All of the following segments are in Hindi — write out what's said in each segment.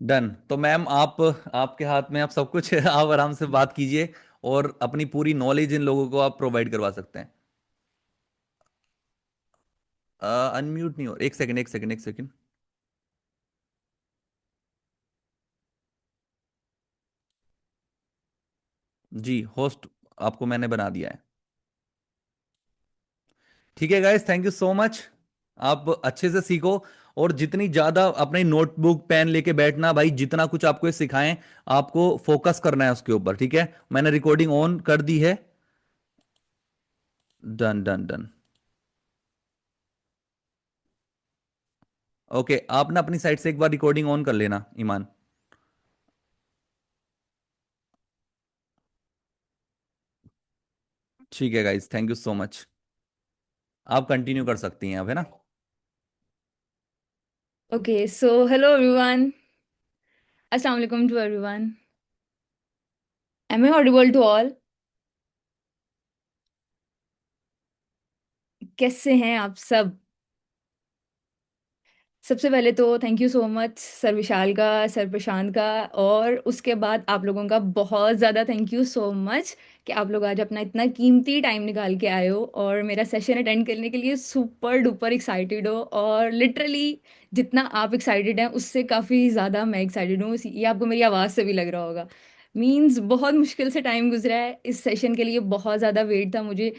डन। तो मैम आप, आपके हाथ में आप सब कुछ है, आप आराम से बात कीजिए और अपनी पूरी नॉलेज इन लोगों को आप प्रोवाइड करवा सकते हैं। अनम्यूट नहीं हो, एक सेकंड एक सेकंड एक सेकंड। जी होस्ट आपको मैंने बना दिया है। ठीक है guys, thank you so much. आप अच्छे से सीखो और जितनी ज्यादा अपने नोटबुक पेन लेके बैठना भाई, जितना कुछ आपको ये सिखाएं आपको फोकस करना है उसके ऊपर। ठीक है, मैंने रिकॉर्डिंग ऑन कर दी है। Done done done. ओके, आप ना अपनी साइड से एक बार रिकॉर्डिंग ऑन कर लेना ईमान। ठीक है guys, thank you so much. आप कंटिन्यू कर सकती हैं अब, है ना। Okay, so hello everyone. Assalamu alaikum to everyone. Am I audible to all? कैसे हैं आप सब? सबसे पहले तो thank you so much sir Vishal का, सर प्रशांत का, और उसके बाद आप लोगों का बहुत ज़्यादा थैंक यू सो मच कि आप लोग आज अपना इतना कीमती टाइम निकाल के आए हो और मेरा सेशन अटेंड करने के लिए सुपर डुपर एक्साइटेड हो। और लिटरली जितना आप एक्साइटेड हैं उससे काफ़ी ज़्यादा मैं एक्साइटेड हूँ, ये आपको मेरी आवाज़ से भी लग रहा होगा। मीन्स बहुत मुश्किल से टाइम गुजरा है इस सेशन के लिए, बहुत ज़्यादा वेट था मुझे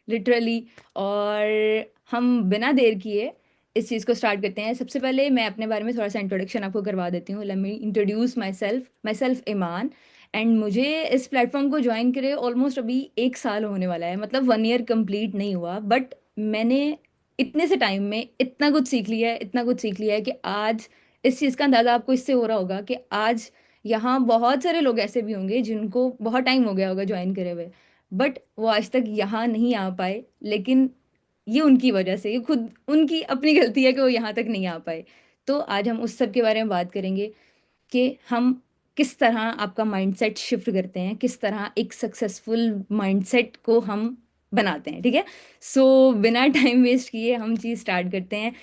लिटरली। और हम बिना देर किए इस चीज़ को स्टार्ट करते हैं। सबसे पहले मैं अपने बारे में थोड़ा सा इंट्रोडक्शन आपको करवा देती हूँ। Let me introduce my self Iman. And मुझे इस प्लेटफॉर्म को ज्वाइन करे ऑलमोस्ट अभी 1 साल होने वाला है, मतलब 1 ईयर कंप्लीट नहीं हुआ, बट मैंने इतने से टाइम में इतना कुछ सीख लिया है, इतना कुछ सीख लिया है कि आज इस चीज़ का अंदाज़ा आपको इससे हो रहा होगा कि आज यहाँ बहुत सारे लोग ऐसे भी होंगे जिनको बहुत टाइम हो गया होगा ज्वाइन करे हुए, बट वो आज तक यहाँ नहीं आ पाए। लेकिन ये उनकी वजह से, ये खुद उनकी अपनी गलती है कि वो यहाँ तक नहीं आ पाए। तो आज हम उस सब के बारे में बात करेंगे कि हम किस तरह आपका माइंडसेट शिफ्ट करते हैं, किस तरह एक सक्सेसफुल माइंडसेट को हम बनाते हैं। ठीक है, सो बिना टाइम वेस्ट किए हम चीज़ स्टार्ट करते हैं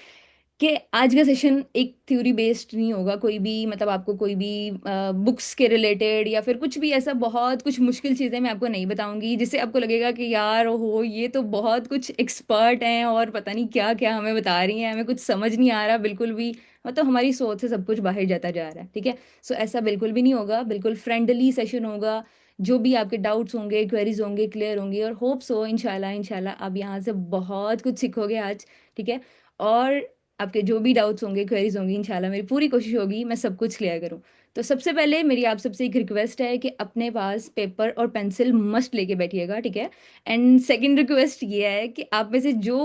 कि आज का सेशन एक थ्योरी बेस्ड नहीं होगा कोई भी, मतलब आपको कोई भी बुक्स के रिलेटेड या फिर कुछ भी ऐसा बहुत कुछ मुश्किल चीज़ें मैं आपको नहीं बताऊंगी जिससे आपको लगेगा कि यार ओहो ये तो बहुत कुछ एक्सपर्ट हैं और पता नहीं क्या क्या हमें बता रही हैं, हमें कुछ समझ नहीं आ रहा बिल्कुल भी, मतलब हमारी सोच से सब कुछ बाहर जाता जा रहा है। ठीक है, सो ऐसा बिल्कुल भी नहीं होगा, बिल्कुल फ्रेंडली सेशन होगा। जो भी आपके डाउट्स होंगे, क्वेरीज होंगे, क्लियर होंगे, और होप्स हो इंशाल्लाह इंशाल्लाह आप यहाँ से बहुत कुछ सीखोगे आज। ठीक है, और आपके जो भी डाउट्स होंगे, क्वेरीज होंगी, इंशाल्लाह मेरी पूरी कोशिश होगी मैं सब कुछ क्लियर करूँ। तो सबसे पहले मेरी आप सबसे एक रिक्वेस्ट है कि अपने पास पेपर और पेंसिल मस्ट लेके बैठिएगा। ठीक है, एंड सेकंड रिक्वेस्ट ये है कि आप में से जो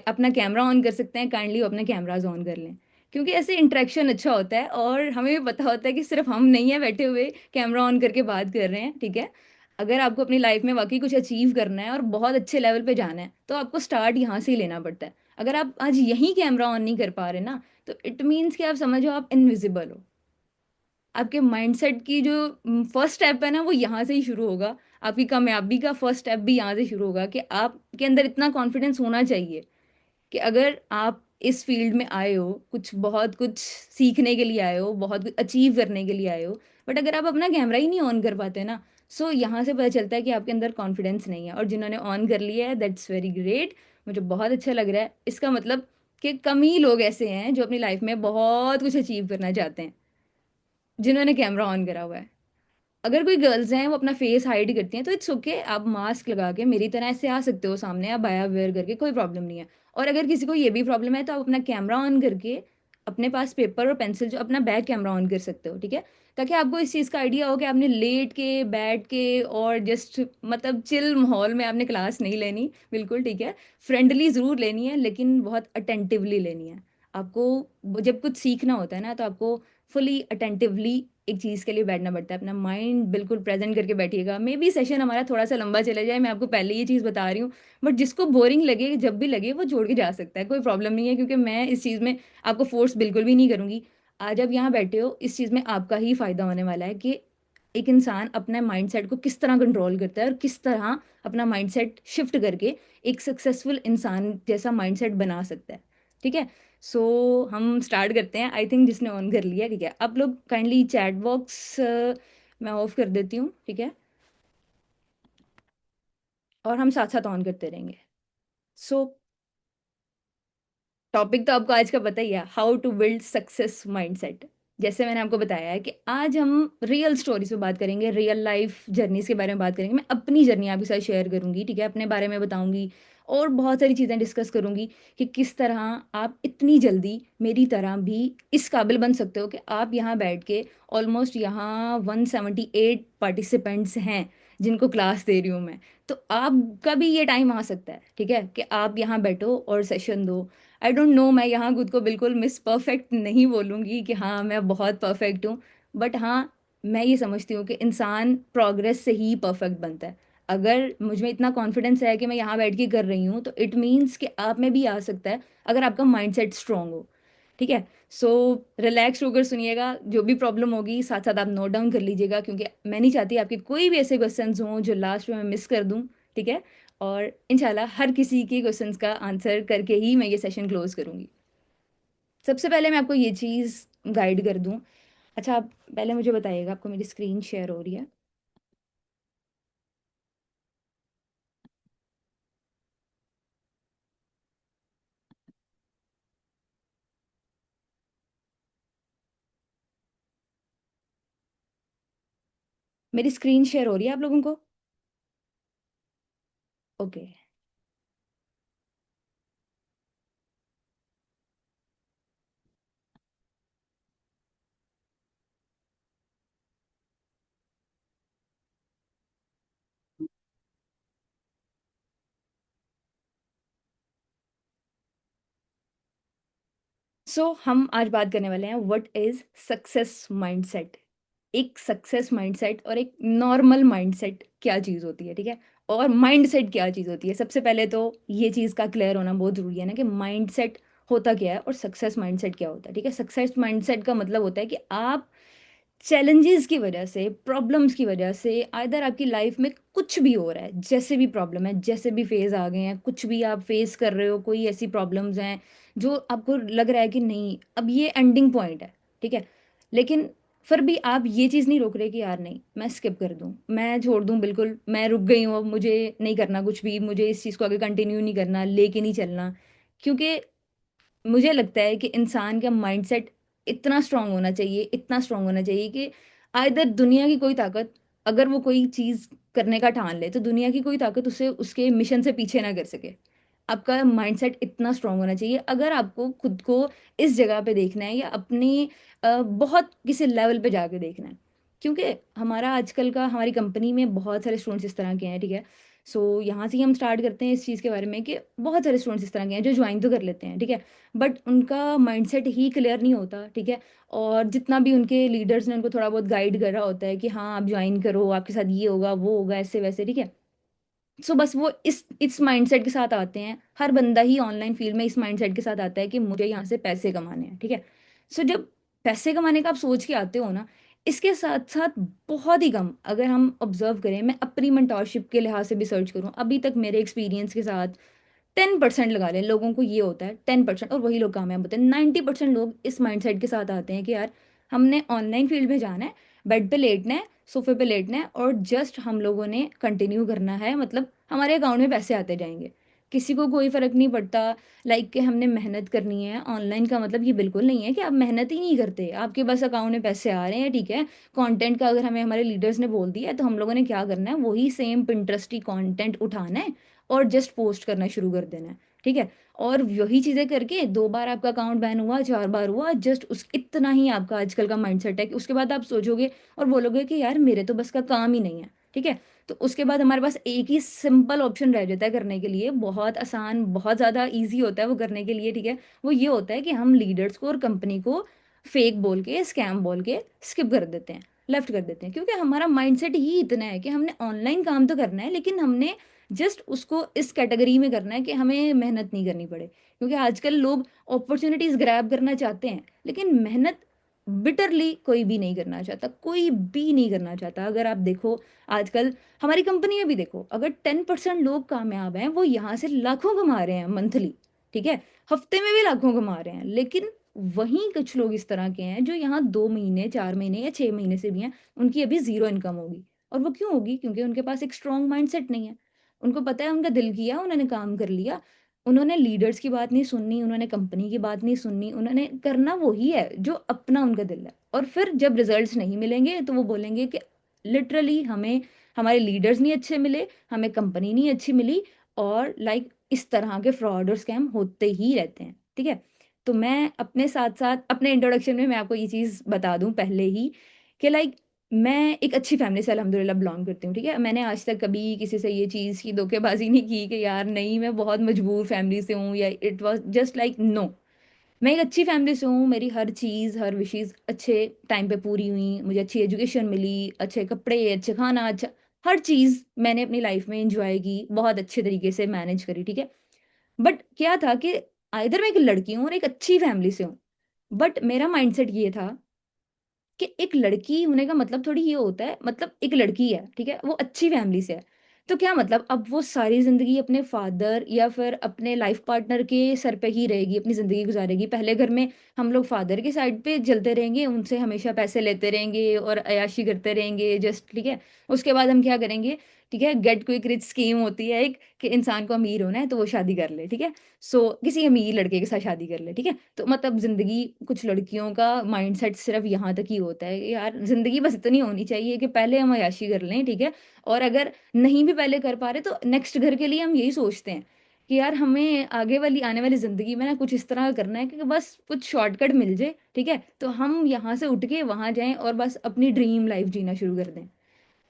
अपना कैमरा ऑन कर सकते हैं काइंडली वो अपने कैमराज ऑन कर लें, क्योंकि ऐसे इंटरेक्शन अच्छा होता है और हमें भी पता होता है कि सिर्फ हम नहीं है बैठे हुए कैमरा ऑन करके बात कर रहे हैं। ठीक है, अगर आपको अपनी लाइफ में वाकई कुछ अचीव करना है और बहुत अच्छे लेवल पे जाना है तो आपको स्टार्ट यहाँ से ही लेना पड़ता है। अगर आप आज यहीं कैमरा ऑन नहीं कर पा रहे ना, तो इट मीन्स कि आप समझो आप इनविजिबल हो। आपके माइंडसेट की जो फर्स्ट स्टेप है ना वो यहाँ से ही शुरू होगा। आपकी कामयाबी का फर्स्ट स्टेप भी यहाँ से शुरू होगा कि आपके अंदर इतना कॉन्फिडेंस होना चाहिए कि अगर आप इस फील्ड में आए हो, कुछ बहुत कुछ सीखने के लिए आए हो, बहुत कुछ अचीव करने के लिए आए हो, बट अगर आप अपना कैमरा ही नहीं ऑन कर पाते ना, सो यहाँ से पता चलता है कि आपके अंदर कॉन्फिडेंस नहीं है। और जिन्होंने ऑन कर लिया है दैट्स वेरी ग्रेट, मुझे बहुत अच्छा लग रहा है। इसका मतलब कि कम ही लोग ऐसे हैं जो अपनी लाइफ में बहुत कुछ अचीव करना चाहते हैं जिन्होंने कैमरा ऑन करा हुआ है। अगर कोई गर्ल्स हैं वो अपना फेस हाइड करती हैं तो इट्स ओके, आप मास्क लगा के मेरी तरह ऐसे आ सकते हो सामने, आप बाया वेयर करके, कोई प्रॉब्लम नहीं है। और अगर किसी को ये भी प्रॉब्लम है तो आप अपना कैमरा ऑन करके अपने पास पेपर और पेंसिल जो अपना बैक कैमरा ऑन कर सकते हो। ठीक है, ताकि आपको इस चीज़ का आइडिया हो कि आपने लेट के बैठ के और जस्ट मतलब चिल माहौल में आपने क्लास नहीं लेनी बिल्कुल। ठीक है, फ्रेंडली ज़रूर लेनी है लेकिन बहुत अटेंटिवली लेनी है। आपको जब कुछ सीखना होता है ना तो आपको फुली अटेंटिवली एक चीज़ के लिए बैठना पड़ता है, अपना माइंड बिल्कुल प्रेजेंट करके बैठिएगा। मे बी सेशन हमारा थोड़ा सा लंबा चले जाए, मैं आपको पहले ये चीज़ बता रही हूँ, बट जिसको बोरिंग लगे जब भी लगे वो जोड़ के जा सकता है, कोई प्रॉब्लम नहीं है, क्योंकि मैं इस चीज़ में आपको फोर्स बिल्कुल भी नहीं करूँगी। आज आप यहाँ बैठे हो इस चीज़ में आपका ही फायदा होने वाला है कि एक इंसान अपने माइंडसेट को किस तरह कंट्रोल करता है और किस तरह अपना माइंडसेट शिफ्ट करके एक सक्सेसफुल इंसान जैसा माइंडसेट बना सकता है। ठीक है, सो हम स्टार्ट करते हैं। आई थिंक जिसने ऑन कर लिया, ठीक है, आप लोग काइंडली चैट बॉक्स मैं ऑफ कर देती हूँ, ठीक है, और हम साथ साथ ऑन करते रहेंगे। सो टॉपिक तो आपको आज का पता ही है, how to build success mindset. जैसे मैंने आपको बताया है कि आज हम रियल स्टोरीज पे बात करेंगे, रियल लाइफ जर्नीज के बारे में बात करेंगे। मैं अपनी जर्नी आपके साथ शेयर करूंगी, ठीक है, अपने बारे में बताऊंगी और बहुत सारी चीज़ें डिस्कस करूंगी कि किस तरह आप इतनी जल्दी मेरी तरह भी इस काबिल बन सकते हो कि आप यहाँ बैठ के, ऑलमोस्ट यहाँ 178 पार्टिसिपेंट्स हैं जिनको क्लास दे रही हूँ मैं, तो आपका भी ये टाइम आ सकता है, ठीक है, कि आप यहाँ बैठो और सेशन दो। आई डोंट नो, मैं यहाँ खुद को बिल्कुल मिस परफेक्ट नहीं बोलूँगी कि हाँ मैं बहुत परफेक्ट हूँ, बट हाँ, मैं ये समझती हूँ कि इंसान प्रोग्रेस से ही परफेक्ट बनता है। अगर मुझ में इतना कॉन्फिडेंस है कि मैं यहाँ बैठ के कर रही हूँ, तो इट मीन्स कि आप में भी आ सकता है अगर आपका माइंडसेट स्ट्रांग हो, ठीक है। सो रिलैक्स होकर सुनिएगा, जो भी प्रॉब्लम होगी साथ साथ आप नोट डाउन कर लीजिएगा, क्योंकि मैं नहीं चाहती आपके कोई भी ऐसे क्वेश्चंस हों जो लास्ट में मैं मिस कर दूँ, ठीक है। और इंशाल्लाह हर किसी के क्वेश्चंस का आंसर करके ही मैं ये सेशन क्लोज करूंगी। सबसे पहले मैं आपको ये चीज़ गाइड कर दूं। अच्छा, आप पहले मुझे बताइएगा, आपको मेरी स्क्रीन शेयर हो रही है? मेरी स्क्रीन शेयर हो रही है आप लोगों को? ओके। सो हम आज बात करने वाले हैं व्हाट इज सक्सेस माइंडसेट। एक सक्सेस माइंडसेट और एक नॉर्मल माइंडसेट क्या चीज़ होती है, ठीक है, और माइंडसेट क्या चीज़ होती है। सबसे पहले तो ये चीज़ का क्लियर होना बहुत ज़रूरी है ना कि माइंडसेट होता क्या है और सक्सेस माइंडसेट क्या होता है, ठीक है। सक्सेस माइंडसेट का मतलब होता है कि आप चैलेंजेस की वजह से, प्रॉब्लम्स की वजह से, आइदर आपकी लाइफ में कुछ भी हो रहा है, जैसे भी प्रॉब्लम है, जैसे भी फेज आ गए हैं, कुछ भी आप फेस कर रहे हो, कोई ऐसी प्रॉब्लम्स हैं जो आपको लग रहा है कि नहीं अब ये एंडिंग पॉइंट है, ठीक है, लेकिन फिर भी आप ये चीज़ नहीं रोक रहे कि यार नहीं मैं स्किप कर दूं, मैं छोड़ दूं, बिल्कुल मैं रुक गई हूँ, अब मुझे नहीं करना कुछ भी, मुझे इस चीज़ को आगे कंटिन्यू नहीं करना, लेके नहीं चलना। क्योंकि मुझे लगता है कि इंसान का माइंडसेट इतना स्ट्रांग होना चाहिए, इतना स्ट्रांग होना चाहिए कि आइदर दुनिया की कोई ताकत, अगर वो कोई चीज़ करने का ठान ले, तो दुनिया की कोई ताकत उसे उसके मिशन से पीछे ना कर सके। आपका माइंडसेट इतना स्ट्रांग होना चाहिए अगर आपको खुद को इस जगह पे देखना है या अपनी बहुत किसी लेवल पे जाके देखना है। क्योंकि हमारा आजकल का, हमारी कंपनी में बहुत सारे स्टूडेंट्स इस तरह के हैं, ठीक है। सो यहाँ से ही हम स्टार्ट करते हैं इस चीज़ के बारे में कि बहुत सारे स्टूडेंट्स इस तरह के हैं जो ज्वाइन तो कर लेते हैं, ठीक है, बट उनका माइंडसेट ही क्लियर नहीं होता, ठीक है। और जितना भी उनके लीडर्स ने उनको थोड़ा बहुत गाइड करा होता है कि हाँ आप ज्वाइन करो, आपके साथ ये होगा वो होगा ऐसे वैसे, ठीक है। सो बस वो इस माइंडसेट के साथ आते हैं, हर बंदा ही ऑनलाइन फील्ड में इस माइंडसेट के साथ आता है कि मुझे यहाँ से पैसे कमाने हैं, ठीक है। सो जब पैसे कमाने का आप सोच के आते हो ना, इसके साथ साथ बहुत ही कम, अगर हम ऑब्जर्व करें, मैं अपनी मेंटोरशिप के लिहाज से भी सर्च करूँ अभी तक मेरे एक्सपीरियंस के साथ, 10% लगा लें लोगों को ये होता है, 10%, और वही लोग कामयाब होते हैं। 90% लोग इस माइंडसेट के साथ आते हैं कि यार हमने ऑनलाइन फील्ड में जाना है, बेड पे लेटना है, सोफे पे लेटना है और जस्ट हम लोगों ने कंटिन्यू करना है, मतलब हमारे अकाउंट में पैसे आते जाएंगे, किसी को कोई फर्क नहीं पड़ता। लाइक कि हमने मेहनत करनी है ऑनलाइन का मतलब ये बिल्कुल नहीं है कि आप मेहनत ही नहीं करते, आपके बस अकाउंट में पैसे आ रहे हैं, ठीक है। कंटेंट का अगर हमें हमारे लीडर्स ने बोल दिया है तो हम लोगों ने क्या करना है, वही सेम पिंटरेस्टी कंटेंट उठाना है और जस्ट पोस्ट करना शुरू कर देना है, ठीक है। और वही चीज़ें करके 2 बार आपका अकाउंट बैन हुआ, 4 बार हुआ, जस्ट उस इतना ही आपका आजकल का माइंडसेट है कि उसके बाद आप सोचोगे और बोलोगे कि यार मेरे तो बस का काम ही नहीं है, ठीक है। तो उसके बाद हमारे पास एक ही सिंपल ऑप्शन रह जाता है करने के लिए, बहुत आसान, बहुत ज़्यादा इजी होता है वो करने के लिए, ठीक है। वो ये होता है कि हम लीडर्स को और कंपनी को फेक बोल के, स्कैम बोल के स्किप कर देते हैं, लेफ्ट कर देते हैं, क्योंकि हमारा माइंडसेट ही इतना है कि हमने ऑनलाइन काम तो करना है, लेकिन हमने जस्ट उसको इस कैटेगरी में करना है कि हमें मेहनत नहीं करनी पड़े। क्योंकि आजकल लोग अपॉर्चुनिटीज ग्रैब करना चाहते हैं, लेकिन मेहनत बिटरली कोई भी नहीं करना चाहता, कोई भी नहीं करना चाहता। अगर आप देखो आजकल हमारी कंपनी में भी देखो, अगर 10% लोग कामयाब हैं वो यहाँ से लाखों कमा रहे हैं मंथली, ठीक है, हफ्ते में भी लाखों कमा रहे हैं। लेकिन वहीं कुछ लोग इस तरह के हैं जो यहाँ 2 महीने, 4 महीने या 6 महीने से भी हैं, उनकी अभी जीरो इनकम होगी। और वो क्यों होगी? क्योंकि उनके पास एक स्ट्रॉन्ग माइंडसेट नहीं है। उनको पता है, उनका दिल किया, उन्होंने काम कर लिया, उन्होंने लीडर्स की बात नहीं सुननी, उन्होंने कंपनी की बात नहीं सुननी, उन्होंने करना वही है जो अपना उनका दिल है। और फिर जब रिजल्ट्स नहीं मिलेंगे तो वो बोलेंगे कि लिटरली हमें हमारे लीडर्स नहीं अच्छे मिले, हमें कंपनी नहीं अच्छी मिली, और लाइक इस तरह के फ्रॉड और स्कैम होते ही रहते हैं। ठीक है, तो मैं अपने साथ साथ अपने इंट्रोडक्शन में मैं आपको ये चीज़ बता दूं पहले ही कि लाइक मैं एक अच्छी फैमिली से अल्हम्दुलिल्लाह बिलोंग करती हूँ। ठीक है, मैंने आज तक कभी किसी से ये चीज़ की धोखेबाजी नहीं की कि यार नहीं मैं बहुत मजबूर फैमिली से हूँ, या it was just like no, मैं एक अच्छी फैमिली से हूँ। मेरी हर चीज़, हर विशेज़ अच्छे टाइम पे पूरी हुई, मुझे अच्छी एजुकेशन मिली, अच्छे कपड़े, अच्छे खाना, अच्छा हर चीज़ मैंने अपनी लाइफ में एंजॉय की, बहुत अच्छे तरीके से मैनेज करी। ठीक है, बट क्या था कि आइदर मैं एक लड़की हूँ और एक अच्छी फैमिली से हूँ, बट मेरा माइंडसेट ये था कि एक लड़की होने का मतलब थोड़ी ये होता है, मतलब एक लड़की है, ठीक है, वो अच्छी फैमिली से है, तो क्या मतलब अब वो सारी जिंदगी अपने फादर या फिर अपने लाइफ पार्टनर के सर पे ही रहेगी, अपनी जिंदगी गुजारेगी? पहले घर में हम लोग फादर की साइड पे चलते रहेंगे, उनसे हमेशा पैसे लेते रहेंगे और अयाशी करते रहेंगे जस्ट, ठीक है। उसके बाद हम क्या करेंगे? ठीक है, गेट क्विक रिच स्कीम होती है एक, कि इंसान को अमीर होना है तो वो शादी कर ले, ठीक है। सो किसी अमीर लड़के के साथ शादी कर ले, ठीक है। तो मतलब जिंदगी, कुछ लड़कियों का माइंडसेट सिर्फ यहाँ तक ही होता है कि यार जिंदगी बस इतनी होनी चाहिए कि पहले हम अय्याशी कर लें, ठीक है। और अगर नहीं भी पहले कर पा रहे तो नेक्स्ट घर के लिए हम यही सोचते हैं कि यार हमें आगे वाली आने वाली जिंदगी में ना कुछ इस तरह करना है कि बस कुछ शॉर्टकट मिल जाए, ठीक है, तो हम यहाँ से उठ के वहां जाएं और बस अपनी ड्रीम लाइफ जीना शुरू कर दें।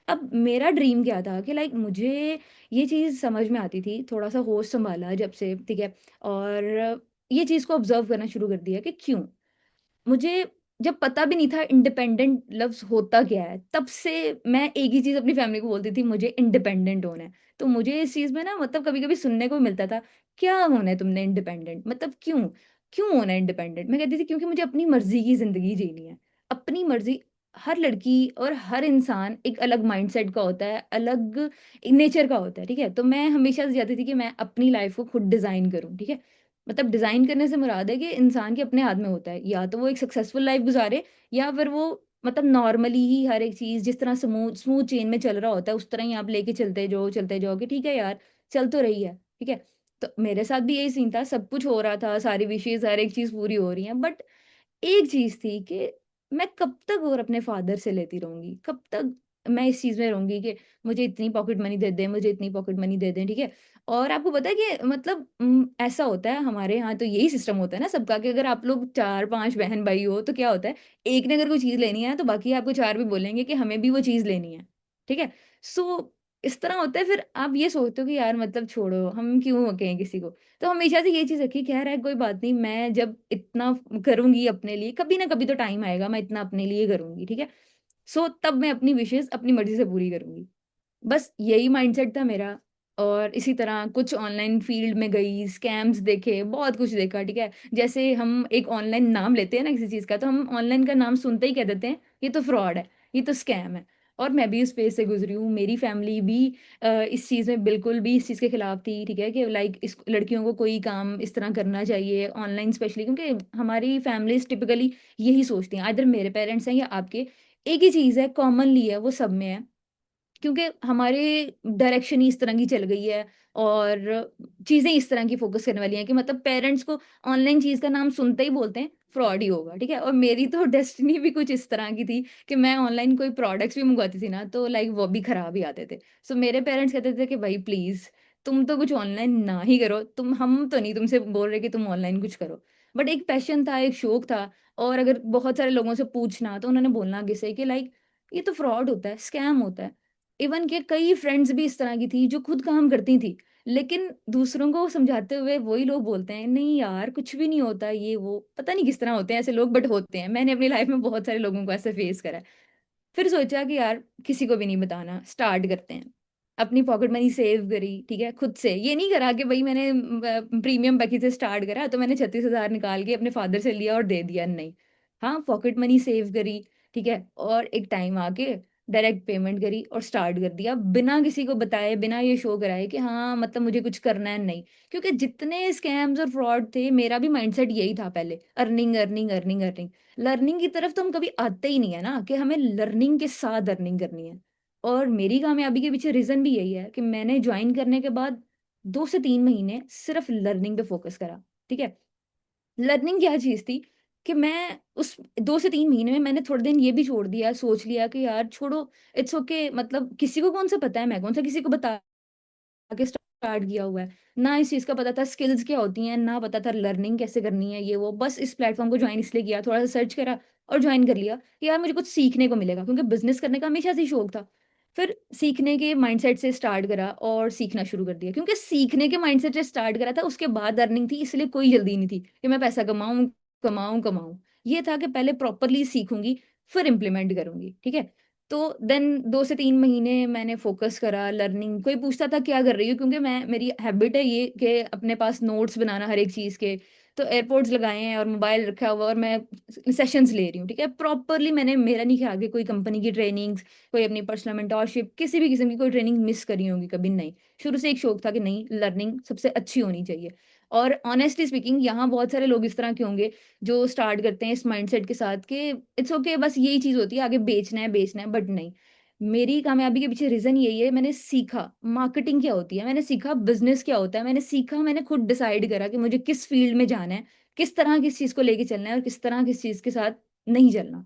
अब मेरा ड्रीम क्या था कि लाइक मुझे ये चीज़ समझ में आती थी, थोड़ा सा होश संभाला जब से, ठीक है, और ये चीज़ को ऑब्जर्व करना शुरू कर दिया कि क्यों मुझे, जब पता भी नहीं था इंडिपेंडेंट लफ्ज होता क्या है, तब से मैं एक ही चीज अपनी फैमिली को बोलती थी, मुझे इंडिपेंडेंट होना है। तो मुझे इस चीज में ना मतलब कभी कभी सुनने को मिलता था, क्या होना है तुमने इंडिपेंडेंट, मतलब क्यों, क्यों होना है इंडिपेंडेंट? मैं कहती थी क्योंकि मुझे अपनी मर्जी की जिंदगी जीनी है, अपनी मर्जी। हर लड़की और हर इंसान एक अलग माइंडसेट का होता है, अलग नेचर का होता है, ठीक है। तो मैं हमेशा से चाहती थी कि मैं अपनी लाइफ को खुद डिजाइन करूं, ठीक है। मतलब डिजाइन करने से मुराद है कि इंसान के अपने हाथ में होता है, या तो वो एक सक्सेसफुल लाइफ गुजारे, या फिर वो मतलब नॉर्मली ही हर एक चीज जिस तरह स्मूथ स्मूथ चेन में चल रहा होता है उस तरह ही आप लेके चलते जाओ कि ठीक है यार, चल तो रही है, ठीक है। तो मेरे साथ भी यही सीन था, सब कुछ हो रहा था, सारी विशेष हर एक चीज पूरी हो रही है, बट एक चीज थी कि मैं कब तक और अपने फादर से लेती रहूंगी, कब तक मैं इस चीज में रहूंगी कि मुझे इतनी पॉकेट मनी दे दें, मुझे इतनी पॉकेट मनी दे दें, ठीक है। और आपको पता है कि मतलब ऐसा होता है हमारे यहाँ, तो यही सिस्टम होता है ना सबका, कि अगर आप लोग 4-5 बहन भाई हो तो क्या होता है, एक ने अगर कोई चीज लेनी है तो बाकी आपको चार भी बोलेंगे कि हमें भी वो चीज लेनी है, ठीक है। सो इस तरह होता है, फिर आप ये सोचते हो कि यार मतलब छोड़ो, हम क्यों कहें किसी को। तो हमेशा से ये चीज रखी, कह रहा है कोई बात नहीं, मैं जब इतना करूंगी अपने लिए, कभी ना कभी तो टाइम आएगा मैं इतना अपने लिए करूंगी, ठीक है। सो तब मैं अपनी विशेष अपनी मर्जी से पूरी करूंगी। बस यही माइंडसेट था मेरा। और इसी तरह कुछ ऑनलाइन फील्ड में गई, स्कैम्स देखे, बहुत कुछ देखा, ठीक है। जैसे हम एक ऑनलाइन नाम लेते हैं ना किसी चीज का, तो हम ऑनलाइन का नाम सुनते ही कह देते हैं ये तो फ्रॉड है, ये तो स्कैम है। और मैं भी उस फेज से गुजरी हूँ, मेरी फैमिली भी इस चीज में बिल्कुल भी इस चीज के खिलाफ थी, ठीक है, कि लाइक इस लड़कियों को कोई काम इस तरह करना चाहिए ऑनलाइन स्पेशली, क्योंकि हमारी फैमिलीज टिपिकली यही सोचती हैं, इधर मेरे पेरेंट्स हैं या आपके, एक ही चीज है, कॉमनली है, वो सब में है, क्योंकि हमारे डायरेक्शन ही इस तरह की चल गई है, और चीजें इस तरह की फोकस करने वाली हैं कि मतलब पेरेंट्स को ऑनलाइन चीज का नाम सुनते ही बोलते हैं फ्रॉड ही होगा, ठीक है। और मेरी तो डेस्टिनी भी कुछ इस तरह की थी कि मैं ऑनलाइन कोई प्रोडक्ट्स भी मंगवाती थी ना, तो लाइक वो भी खराब ही आते थे। सो मेरे पेरेंट्स कहते थे कि भाई प्लीज तुम तो कुछ ऑनलाइन ना ही करो, तुम, हम तो नहीं तुमसे बोल रहे कि तुम ऑनलाइन कुछ करो, बट एक पैशन था, एक शौक था। और अगर बहुत सारे लोगों से पूछना तो उन्होंने बोलना आगे से कि लाइक ये तो फ्रॉड होता है, स्कैम होता है। इवन के कई फ्रेंड्स भी इस तरह की थी जो खुद काम करती थी, लेकिन दूसरों को समझाते हुए वही लोग बोलते हैं नहीं यार कुछ भी नहीं होता, ये वो पता नहीं किस तरह होते हैं ऐसे लोग, बट होते हैं। मैंने अपनी लाइफ में बहुत सारे लोगों को ऐसे फेस करा है। फिर सोचा कि यार किसी को भी नहीं बताना, स्टार्ट करते हैं। अपनी पॉकेट मनी सेव करी, ठीक है, खुद से, ये नहीं करा कि भाई मैंने प्रीमियम पैकेज से स्टार्ट करा तो मैंने 36,000 निकाल के अपने फादर से लिया और दे दिया, नहीं। हाँ, पॉकेट मनी सेव करी, ठीक है। और एक टाइम आके डायरेक्ट पेमेंट करी और स्टार्ट कर दिया, बिना किसी को बताए, बिना ये शो कराए कि हाँ मतलब मुझे कुछ करना है, नहीं। क्योंकि जितने स्कैम्स और फ्रॉड थे, मेरा भी माइंडसेट यही था पहले, earning earning earning earning. Learning की तरफ तो हम कभी आते ही नहीं है ना, कि हमें लर्निंग के साथ अर्निंग करनी है। और मेरी कामयाबी के पीछे रीजन भी यही है कि मैंने ज्वाइन करने के बाद 2 से 3 महीने सिर्फ लर्निंग पे फोकस करा। ठीक है। लर्निंग क्या चीज थी कि मैं उस 2 से 3 महीने में मैंने थोड़े दिन ये भी छोड़ दिया, सोच लिया कि यार छोड़ो, इट्स ओके, मतलब किसी को कौन सा पता है, मैं कौन सा किसी को बता के स्टार्ट किया हुआ है। ना इस चीज का पता था स्किल्स क्या होती हैं, ना पता था लर्निंग कैसे करनी है, ये वो, बस इस प्लेटफॉर्म को ज्वाइन इसलिए किया, थोड़ा सा सर्च करा और ज्वाइन कर लिया कि यार मुझे कुछ सीखने को मिलेगा, क्योंकि बिजनेस करने का हमेशा से ही शौक था। फिर सीखने के माइंडसेट से स्टार्ट करा और सीखना शुरू कर दिया, क्योंकि सीखने के माइंडसेट से स्टार्ट करा था, उसके बाद अर्निंग थी, इसलिए कोई जल्दी नहीं थी कि मैं पैसा कमाऊं कमाऊं कमाऊं। ये था कि पहले प्रॉपरली सीखूंगी, फिर इम्प्लीमेंट करूंगी। ठीक है। तो देन 2 से 3 महीने मैंने फोकस करा लर्निंग। कोई पूछता था क्या कर रही हो, क्योंकि मैं, मेरी हैबिट है ये कि अपने पास नोट्स बनाना हर एक चीज के। तो एयरपोर्ट्स लगाए हैं और मोबाइल रखा हुआ और मैं सेशंस ले रही हूँ। ठीक है। प्रॉपरली मैंने, मेरा नहीं ख्याल कि कोई कंपनी की ट्रेनिंग्स, कोई अपनी पर्सनल मेंटोरशिप, किसी भी किस्म की कोई ट्रेनिंग मिस करी होगी, कभी नहीं। शुरू से एक शौक था कि नहीं, लर्निंग सबसे अच्छी होनी चाहिए। और ऑनेस्टली स्पीकिंग, यहाँ बहुत सारे लोग इस तरह के होंगे जो स्टार्ट करते हैं इस माइंडसेट के साथ कि इट्स ओके, बस यही चीज होती है, आगे बेचना है, बट नहीं। मेरी कामयाबी के पीछे रीजन यही है, मैंने सीखा मार्केटिंग क्या होती है, मैंने सीखा बिजनेस क्या होता है, मैंने सीखा, मैंने खुद डिसाइड करा कि मुझे किस फील्ड में जाना है, किस तरह किस चीज को लेके चलना है और किस तरह किस चीज के साथ नहीं चलना।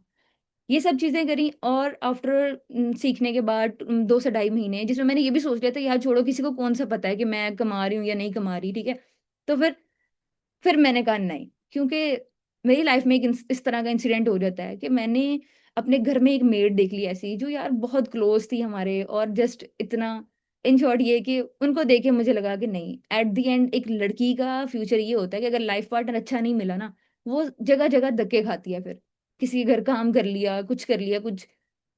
ये सब चीजें करी। और आफ्टर सीखने के बाद 2 से 2.5 महीने, जिसमें मैंने ये भी सोच लिया था यार छोड़ो, किसी को कौन सा पता है कि मैं कमा रही हूँ या नहीं कमा रही। ठीक है। तो फिर मैंने कहा नहीं, क्योंकि मेरी लाइफ में एक इस तरह का इंसिडेंट हो जाता है कि मैंने अपने घर में एक मेड देख ली ऐसी, जो यार बहुत क्लोज थी हमारे, और जस्ट इतना, इन शॉर्ट ये कि उनको देख के मुझे लगा कि नहीं, एट द एंड एक लड़की का फ्यूचर ये होता है कि अगर लाइफ पार्टनर अच्छा नहीं मिला ना, वो जगह जगह धक्के खाती है। फिर किसी के घर काम कर लिया, कुछ कर लिया, कुछ।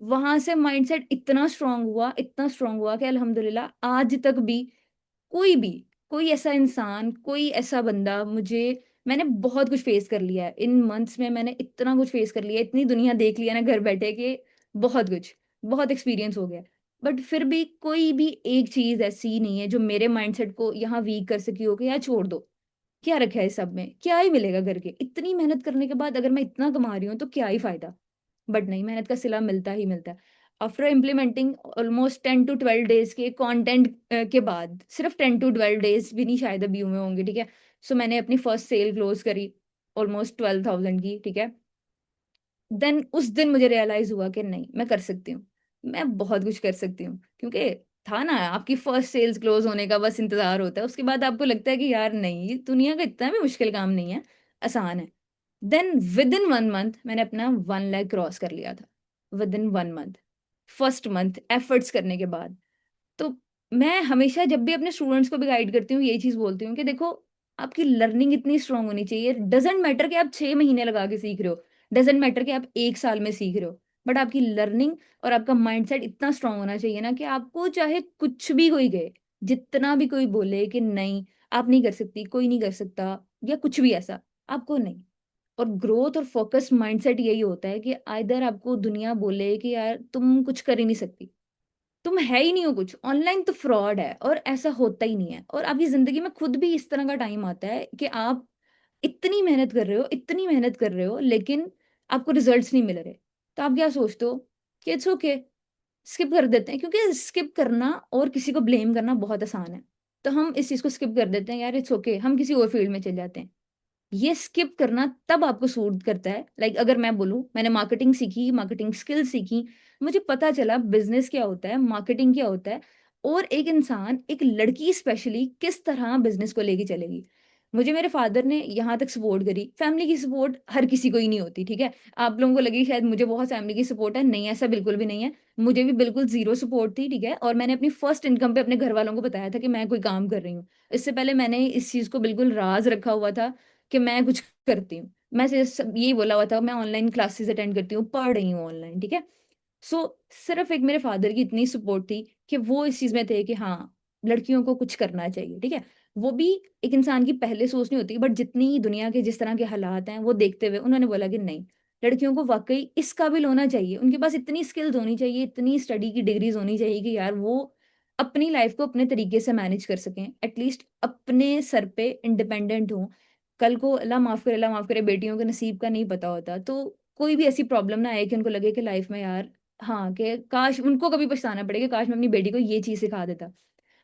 वहां से माइंडसेट इतना स्ट्रांग हुआ, इतना स्ट्रांग हुआ कि अल्हम्दुलिल्लाह आज तक भी कोई भी, कोई ऐसा इंसान, कोई ऐसा बंदा मुझे, मैंने बहुत कुछ फेस कर लिया है इन मंथ्स में, मैंने इतना कुछ फेस कर लिया है, इतनी दुनिया देख लिया ना घर बैठे कि बहुत कुछ, बहुत एक्सपीरियंस हो गया। बट फिर भी कोई भी एक चीज ऐसी नहीं है जो मेरे माइंडसेट को यहाँ वीक कर सकी हो कि यार छोड़ दो, क्या रखा है इस सब में, क्या ही मिलेगा करके, इतनी मेहनत करने के बाद अगर मैं इतना कमा रही हूँ तो क्या ही फायदा। बट नहीं, मेहनत का सिला मिलता ही मिलता है। After implementing almost 10 to 12 days के कंटेंट के बाद, सिर्फ 10 to 12 डेज भी नहीं शायद अभी हुए होंगे। ठीक है। सो मैंने अपनी फर्स्ट सेल क्लोज करी ऑलमोस्ट 12,000 की। ठीक है। देन उस दिन मुझे रियलाइज हुआ कि नहीं, मैं कर सकती हूँ, मैं बहुत कुछ कर सकती हूँ। क्योंकि था ना, आपकी फर्स्ट सेल्स क्लोज होने का बस इंतजार होता है, उसके बाद आपको लगता है कि यार नहीं, ये दुनिया का इतना भी मुश्किल काम नहीं है, आसान है। देन विद इन 1 मंथ मैंने अपना 1 लाख क्रॉस कर लिया था, with in 1 month, first month efforts करने के बाद। तो मैं हमेशा जब भी अपने स्टूडेंट्स को भी गाइड करती हूँ, यही चीज बोलती हूँ कि देखो, आपकी लर्निंग इतनी स्ट्रांग होनी चाहिए, डजेंट मैटर कि आप 6 महीने लगा के सीख रहे हो, डजेंट मैटर कि आप 1 साल में सीख रहे हो, बट आपकी लर्निंग और आपका माइंडसेट इतना स्ट्रांग होना चाहिए ना कि आपको चाहे कुछ भी कोई कहे, जितना भी कोई बोले कि नहीं आप नहीं कर सकती, कोई नहीं कर सकता, या कुछ भी ऐसा, आपको नहीं। और ग्रोथ और फोकस माइंडसेट यही होता है कि आइदर आपको दुनिया बोले कि यार तुम कुछ कर ही नहीं सकती, तुम है ही नहीं हो कुछ, ऑनलाइन तो फ्रॉड है और ऐसा होता ही नहीं है। और आपकी जिंदगी में खुद भी इस तरह का टाइम आता है कि आप इतनी मेहनत कर रहे हो, इतनी मेहनत कर रहे हो, लेकिन आपको रिजल्ट्स नहीं मिल रहे। तो आप क्या सोचते हो कि इट्स ओके, स्किप कर देते हैं, क्योंकि स्किप करना और किसी को ब्लेम करना बहुत आसान है। तो हम इस चीज को स्किप कर देते हैं, यार इट्स ओके, हम किसी और फील्ड में चले जाते हैं। ये स्किप करना तब आपको सूट करता है। लाइक अगर मैं बोलूं, मैंने मार्केटिंग सीखी, मार्केटिंग स्किल सीखी, मुझे पता चला बिजनेस क्या होता है, मार्केटिंग क्या होता है, और एक इंसान, एक लड़की स्पेशली किस तरह बिजनेस को लेके चलेगी। मुझे मेरे फादर ने यहाँ तक सपोर्ट करी। फैमिली की सपोर्ट हर किसी को ही नहीं होती। ठीक है। आप लोगों को लगी शायद मुझे बहुत फैमिली की सपोर्ट है, नहीं, ऐसा बिल्कुल भी नहीं है। मुझे भी बिल्कुल जीरो सपोर्ट थी। ठीक है। और मैंने अपनी फर्स्ट इनकम पे अपने घर वालों को बताया था कि मैं कोई काम कर रही हूँ। इससे पहले मैंने इस चीज को बिल्कुल राज रखा हुआ था कि मैं कुछ करती हूँ। मैं सिर्फ यही बोला हुआ था, मैं ऑनलाइन क्लासेस अटेंड करती हूँ, पढ़ रही हूँ ऑनलाइन। ठीक है। सो सिर्फ एक मेरे फादर की इतनी सपोर्ट थी कि वो इस चीज में थे कि हाँ, लड़कियों को कुछ करना चाहिए। ठीक है। वो भी एक इंसान की पहले सोच नहीं होती, बट जितनी दुनिया के जिस तरह के हालात हैं वो देखते हुए उन्होंने बोला कि नहीं, लड़कियों को वाकई इस काबिल होना चाहिए, उनके पास इतनी स्किल्स होनी चाहिए, इतनी स्टडी की डिग्रीज होनी चाहिए कि यार वो अपनी लाइफ को अपने तरीके से मैनेज कर सकें, एटलीस्ट अपने सर पे इंडिपेंडेंट हों। कल को अल्लाह माफ करे, अल्लाह माफ करे, बेटियों के नसीब का नहीं पता होता, तो कोई भी ऐसी प्रॉब्लम ना आए कि उनको लगे कि लाइफ में यार, हाँ, कि काश उनको कभी पछताना पड़े कि काश मैं अपनी बेटी को ये चीज सिखा देता।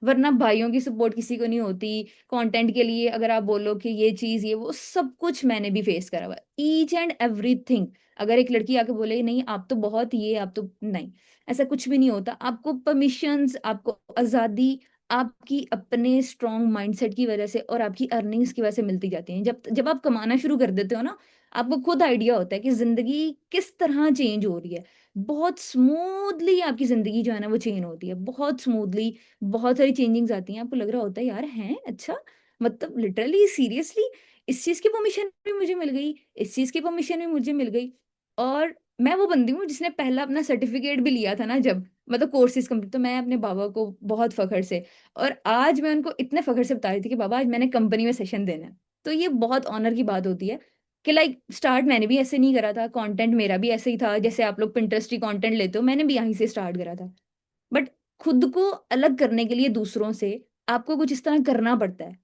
वरना भाइयों की सपोर्ट किसी को नहीं होती। कंटेंट के लिए अगर आप बोलो कि ये चीज ये वो सब कुछ मैंने भी फेस करा हुआ है, ईच एंड एवरीथिंग। अगर एक लड़की आके बोले नहीं आप तो बहुत ये, आप तो नहीं, ऐसा कुछ भी नहीं होता। आपको परमिशंस, आपको आजादी आपकी अपने स्ट्रॉन्ग माइंडसेट की वजह से और आपकी अर्निंग्स की वजह से मिलती जाती है। जब जब आप कमाना शुरू कर देते हो ना, आपको खुद आइडिया होता है कि जिंदगी किस तरह चेंज हो रही है। बहुत स्मूथली आपकी जिंदगी जो है ना वो चेंज होती है, बहुत स्मूथली। बहुत सारी चेंजिंग्स आती हैं, आपको लग रहा होता है यार हैं अच्छा, मतलब लिटरली सीरियसली इस चीज की परमिशन भी मुझे मिल गई, इस चीज की परमिशन भी मुझे मिल गई। और मैं वो बंदी हूँ जिसने पहला अपना सर्टिफिकेट भी लिया था ना, जब मतलब कोर्सेज कंप्लीट, तो मैं अपने बाबा को बहुत फख्र से, और आज मैं उनको इतने फख्र से बता रही थी कि बाबा आज मैंने कंपनी में सेशन देना है। तो ये बहुत ऑनर की बात होती है कि लाइक स्टार्ट मैंने भी ऐसे नहीं करा था, कंटेंट मेरा भी ऐसे ही था, जैसे आप लोग पिंटरेस्ट की कंटेंट लेते हो, मैंने भी यहीं से स्टार्ट करा था। बट खुद को अलग करने के लिए दूसरों से आपको कुछ इस तरह करना पड़ता है।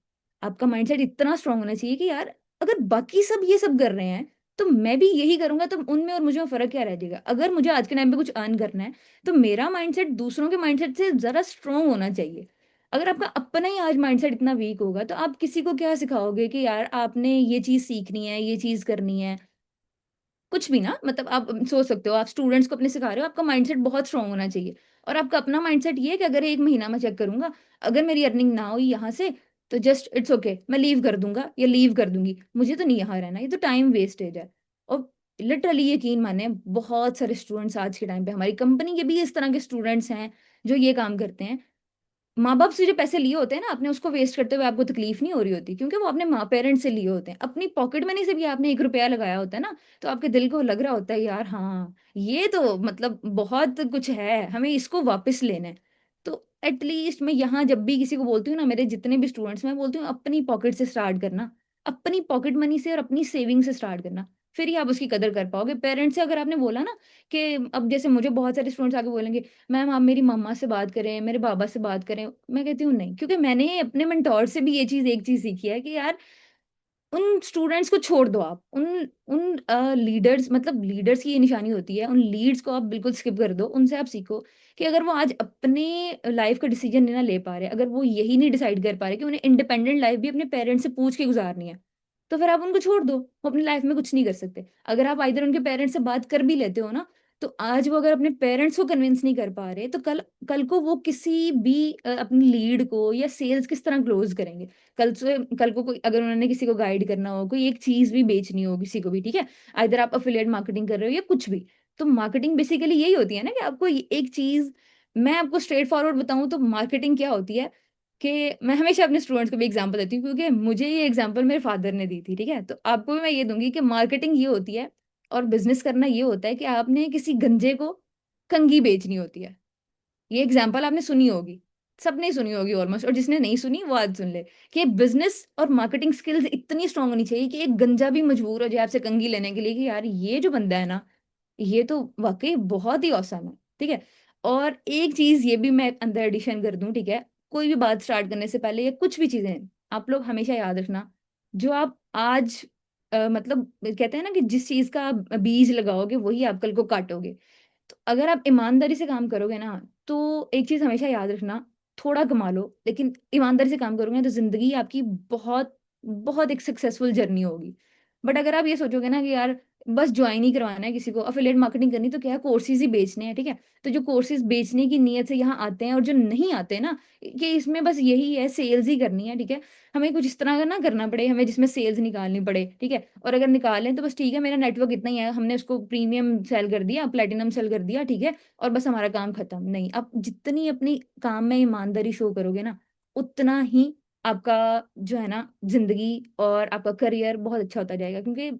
आपका माइंडसेट इतना स्ट्रांग होना चाहिए कि यार अगर बाकी सब ये सब कर रहे हैं तो मैं भी यही करूंगा, तो उनमें और मुझे में फर्क क्या रह जाएगा। अगर मुझे आज के टाइम पे कुछ अर्न करना है तो मेरा माइंडसेट दूसरों के माइंडसेट से जरा स्ट्रांग होना चाहिए। अगर आपका अपना ही आज माइंडसेट इतना वीक होगा तो आप किसी को क्या सिखाओगे कि यार आपने ये चीज सीखनी है, ये चीज करनी है। कुछ भी ना, मतलब आप सोच सकते हो, आप स्टूडेंट्स को अपने सिखा रहे हो, आपका माइंडसेट बहुत स्ट्रांग होना चाहिए। और आपका अपना माइंडसेट ये है कि अगर एक महीना मैं चेक करूंगा, अगर मेरी अर्निंग ना हुई यहाँ से तो जस्ट इट्स ओके, मैं लीव कर दूंगा या लीव कर दूंगी, मुझे तो नहीं यहाँ रहना, ये तो टाइम वेस्टेज है। और लिटरली यकीन माने बहुत सारे स्टूडेंट्स आज के टाइम पे, हमारी कंपनी के भी इस तरह के स्टूडेंट्स हैं जो ये काम करते हैं। माँ बाप से जो पैसे लिए होते हैं ना आपने, उसको वेस्ट करते हुए आपको तकलीफ नहीं हो रही होती, क्योंकि वो अपने माँ पेरेंट्स से लिए होते हैं। अपनी पॉकेट मनी से भी आपने 1 रुपया लगाया होता है ना, तो आपके दिल को लग रहा होता है यार हाँ ये तो मतलब बहुत कुछ है, हमें इसको वापस लेना है। तो एटलीस्ट मैं यहाँ जब भी किसी को बोलती हूँ ना, मेरे जितने भी स्टूडेंट्स, मैं बोलती हूँ अपनी पॉकेट से स्टार्ट करना, अपनी पॉकेट मनी से और अपनी सेविंग से स्टार्ट करना, फिर ही आप उसकी कदर कर पाओगे। पेरेंट्स से अगर आपने बोला ना कि, अब जैसे मुझे बहुत सारे स्टूडेंट्स आके बोलेंगे मैम आप मेरी मम्मा से बात करें, मेरे बाबा से बात करें, मैं कहती हूँ नहीं, क्योंकि मैंने अपने मेंटोर से भी ये चीज, एक चीज सीखी है कि यार उन स्टूडेंट्स को छोड़ दो आप, उन उन लीडर्स, मतलब लीडर्स की ये निशानी होती है, उन लीड्स को आप बिल्कुल स्किप कर दो, उनसे आप सीखो कि अगर वो आज अपने लाइफ का डिसीजन नहीं ना ले पा रहे, अगर वो यही नहीं डिसाइड कर पा रहे कि उन्हें इंडिपेंडेंट लाइफ भी अपने पेरेंट्स से पूछ के गुजारनी है, तो फिर आप उनको छोड़ दो, वो अपनी लाइफ में कुछ नहीं कर सकते। अगर आप इधर उनके पेरेंट्स से बात कर भी लेते हो ना, तो आज वो अगर अपने पेरेंट्स को कन्विंस नहीं कर पा रहे तो कल कल को वो किसी भी अपनी लीड को या सेल्स किस तरह क्लोज करेंगे। कल को कोई अगर उन्होंने किसी को गाइड करना हो, कोई एक चीज भी बेचनी हो किसी को भी, ठीक है, इधर आप अफिलिएट मार्केटिंग कर रहे हो या कुछ भी, तो मार्केटिंग बेसिकली यही होती है ना कि आपको एक चीज, मैं आपको स्ट्रेट फॉरवर्ड बताऊं तो मार्केटिंग क्या होती है, कि मैं हमेशा अपने स्टूडेंट्स को भी एग्जांपल देती हूँ क्योंकि मुझे ये एग्जांपल मेरे फादर ने दी थी, ठीक है, तो आपको भी मैं ये दूंगी कि मार्केटिंग ये होती है और बिजनेस करना ये होता है कि आपने किसी गंजे को कंघी बेचनी होती है। ये एग्जाम्पल आपने सुनी होगी, सबने सुनी होगी ऑलमोस्ट, और जिसने नहीं सुनी वो आज सुन ले कि बिजनेस और मार्केटिंग स्किल्स इतनी स्ट्रांग होनी चाहिए कि एक गंजा भी मजबूर हो जाए आपसे कंघी लेने के लिए कि यार ये जो बंदा है ना, ये तो वाकई बहुत ही औसम है, ठीक है। और एक चीज ये भी मैं अंदर एडिशन कर दूं, ठीक है, कोई भी बात स्टार्ट करने से पहले या कुछ भी चीजें, आप लोग हमेशा याद रखना, जो आप आज मतलब कहते हैं ना कि जिस चीज का आप बीज लगाओगे वही आप कल को काटोगे। तो अगर आप ईमानदारी से काम करोगे ना, तो एक चीज हमेशा याद रखना, थोड़ा कमा लो लेकिन ईमानदारी से काम करोगे ना, तो जिंदगी आपकी बहुत बहुत एक सक्सेसफुल जर्नी होगी। बट अगर आप ये सोचोगे ना कि यार बस ज्वाइन ही करवाना है किसी को, अफिलिएट मार्केटिंग करनी, तो क्या है कोर्सेज ही बेचने हैं, ठीक है, तो जो कोर्सेज बेचने की नीयत से यहाँ आते हैं और जो नहीं आते ना, कि इसमें बस यही है सेल्स ही करनी है, ठीक है, हमें कुछ इस तरह का ना करना पड़े हमें जिसमें सेल्स निकालनी पड़े, ठीक है, और अगर निकालें तो बस ठीक है, मेरा नेटवर्क इतना ही है, हमने उसको प्रीमियम सेल कर दिया, प्लेटिनम सेल कर दिया, ठीक है, और बस हमारा काम खत्म। नहीं, आप जितनी अपनी काम में ईमानदारी शो करोगे ना, उतना ही आपका जो है ना जिंदगी और आपका करियर बहुत अच्छा होता जाएगा, क्योंकि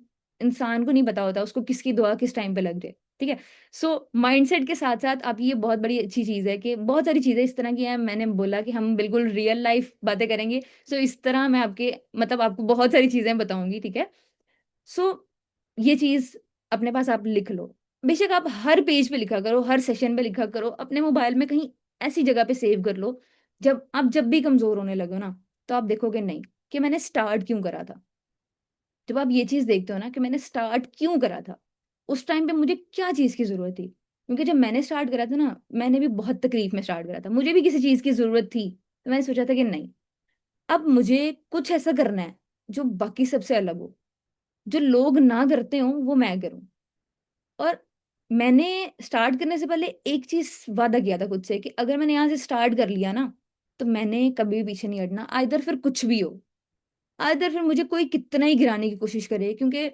इंसान को नहीं पता होता उसको किसकी दुआ किस टाइम पे लग जाए, ठीक है। सो माइंडसेट के साथ साथ आप, ये बहुत बड़ी अच्छी चीज है कि बहुत सारी चीजें इस तरह की हैं, मैंने बोला कि हम बिल्कुल रियल लाइफ बातें करेंगे। सो इस तरह मैं आपके मतलब आपको बहुत सारी चीजें बताऊंगी, ठीक है। सो ये चीज अपने पास आप लिख लो। बेशक आप हर पेज पे लिखा करो, हर सेशन पे लिखा करो, अपने मोबाइल में कहीं ऐसी जगह पे सेव कर लो। जब भी कमजोर होने लगो ना, तो आप देखोगे नहीं कि मैंने स्टार्ट क्यों करा था। जब आप ये चीज देखते हो ना कि मैंने स्टार्ट क्यों करा था, उस टाइम पे मुझे क्या चीज की जरूरत थी। क्योंकि जब मैंने स्टार्ट करा था ना, मैंने भी बहुत तकलीफ में स्टार्ट करा था, मुझे भी किसी चीज की जरूरत थी। तो मैंने सोचा था कि नहीं, अब मुझे कुछ ऐसा करना है जो बाकी सबसे अलग हो, जो लोग ना करते हो वो मैं करूं। और मैंने स्टार्ट करने से पहले एक चीज वादा किया था खुद से कि अगर मैंने यहाँ से स्टार्ट कर लिया ना, तो मैंने कभी भी पीछे नहीं हटना, आइदर फिर कुछ भी हो, आइदर फिर मुझे कोई कितना ही गिराने की कोशिश करे। क्योंकि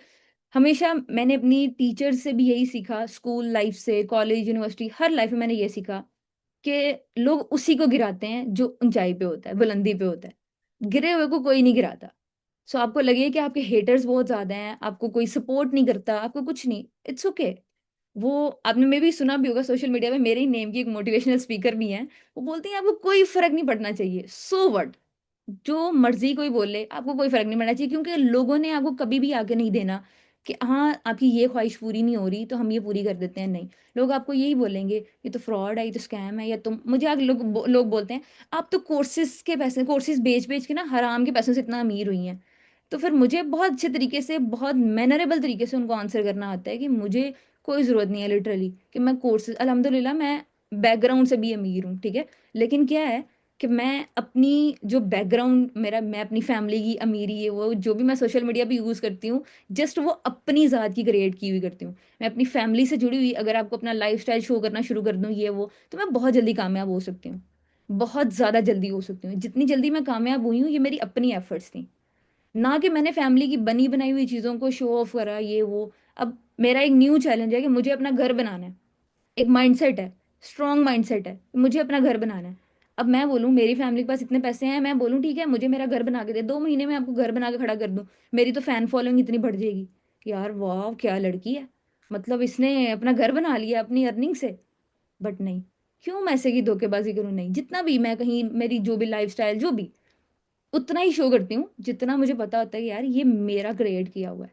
हमेशा मैंने अपनी टीचर से भी यही सीखा, स्कूल लाइफ से कॉलेज यूनिवर्सिटी हर लाइफ में मैंने ये सीखा कि लोग उसी को गिराते हैं जो ऊंचाई पे होता है, बुलंदी पे होता है। गिरे हुए को कोई नहीं गिराता। सो आपको लगे कि आपके हेटर्स बहुत ज्यादा हैं, आपको कोई सपोर्ट नहीं करता, आपको कुछ नहीं, इट्स ओके। वो आपने मे भी सुना भी होगा, सोशल मीडिया में मेरे ही नेम की एक मोटिवेशनल स्पीकर भी हैं। वो बोलती हैं आपको कोई फर्क नहीं पड़ना चाहिए, सो व्हाट, जो मर्जी कोई बोले आपको कोई फर्क नहीं पड़ना चाहिए। क्योंकि लोगों ने आपको कभी भी आगे नहीं देना कि हाँ आपकी ये ख्वाहिश पूरी नहीं हो रही तो हम ये पूरी कर देते हैं, नहीं। लोग आपको यही बोलेंगे ये तो फ्रॉड है, ये तो स्कैम है, या तुम, मुझे आगे लोग बोलते हैं आप तो कोर्सेज के पैसे, कोर्सेज बेच बेच के ना हराम के पैसों से इतना अमीर हुई हैं। तो फिर मुझे बहुत अच्छे तरीके से, बहुत मैनरेबल तरीके से उनको आंसर करना आता है कि मुझे कोई ज़रूरत नहीं है लिटरली कि मैं कोर्सेज, अल्हम्दुलिल्लाह मैं बैकग्राउंड से भी अमीर हूँ, ठीक है। लेकिन क्या है कि मैं अपनी जो बैकग्राउंड मेरा, मैं अपनी फैमिली की अमीरी है वो जो भी मैं सोशल मीडिया पे यूज़ करती हूँ, जस्ट वो अपनी ज़ात की क्रिएट की हुई करती हूँ। मैं अपनी फैमिली से जुड़ी हुई अगर आपको अपना लाइफस्टाइल शो करना शुरू कर दूँ ये वो, तो मैं बहुत जल्दी कामयाब हो सकती हूँ, बहुत ज़्यादा जल्दी हो सकती हूँ। जितनी जल्दी मैं कामयाब हुई हूँ ये मेरी अपनी एफर्ट्स थी, ना कि मैंने फैमिली की बनी बनाई हुई चीज़ों को शो ऑफ करा ये वो। अब मेरा एक न्यू चैलेंज है कि मुझे अपना घर बनाना है। एक माइंडसेट है, स्ट्रॉन्ग माइंडसेट है, मुझे अपना घर बनाना है। अब मैं बोलूँ मेरी फैमिली के पास इतने पैसे हैं, मैं बोलूँ ठीक है मुझे मेरा घर बना के दे, 2 महीने में आपको घर बना के खड़ा कर दूँ, मेरी तो फैन फॉलोइंग इतनी बढ़ जाएगी कि यार वाह क्या लड़की है, मतलब इसने अपना घर बना लिया अपनी अर्निंग से। बट नहीं, क्यों मैं ऐसे की धोखेबाजी करूँ, नहीं। जितना भी मैं कहीं मेरी जो भी लाइफस्टाइल जो भी, उतना ही शो करती हूँ जितना मुझे पता होता है कि यार ये मेरा क्रिएट किया हुआ है।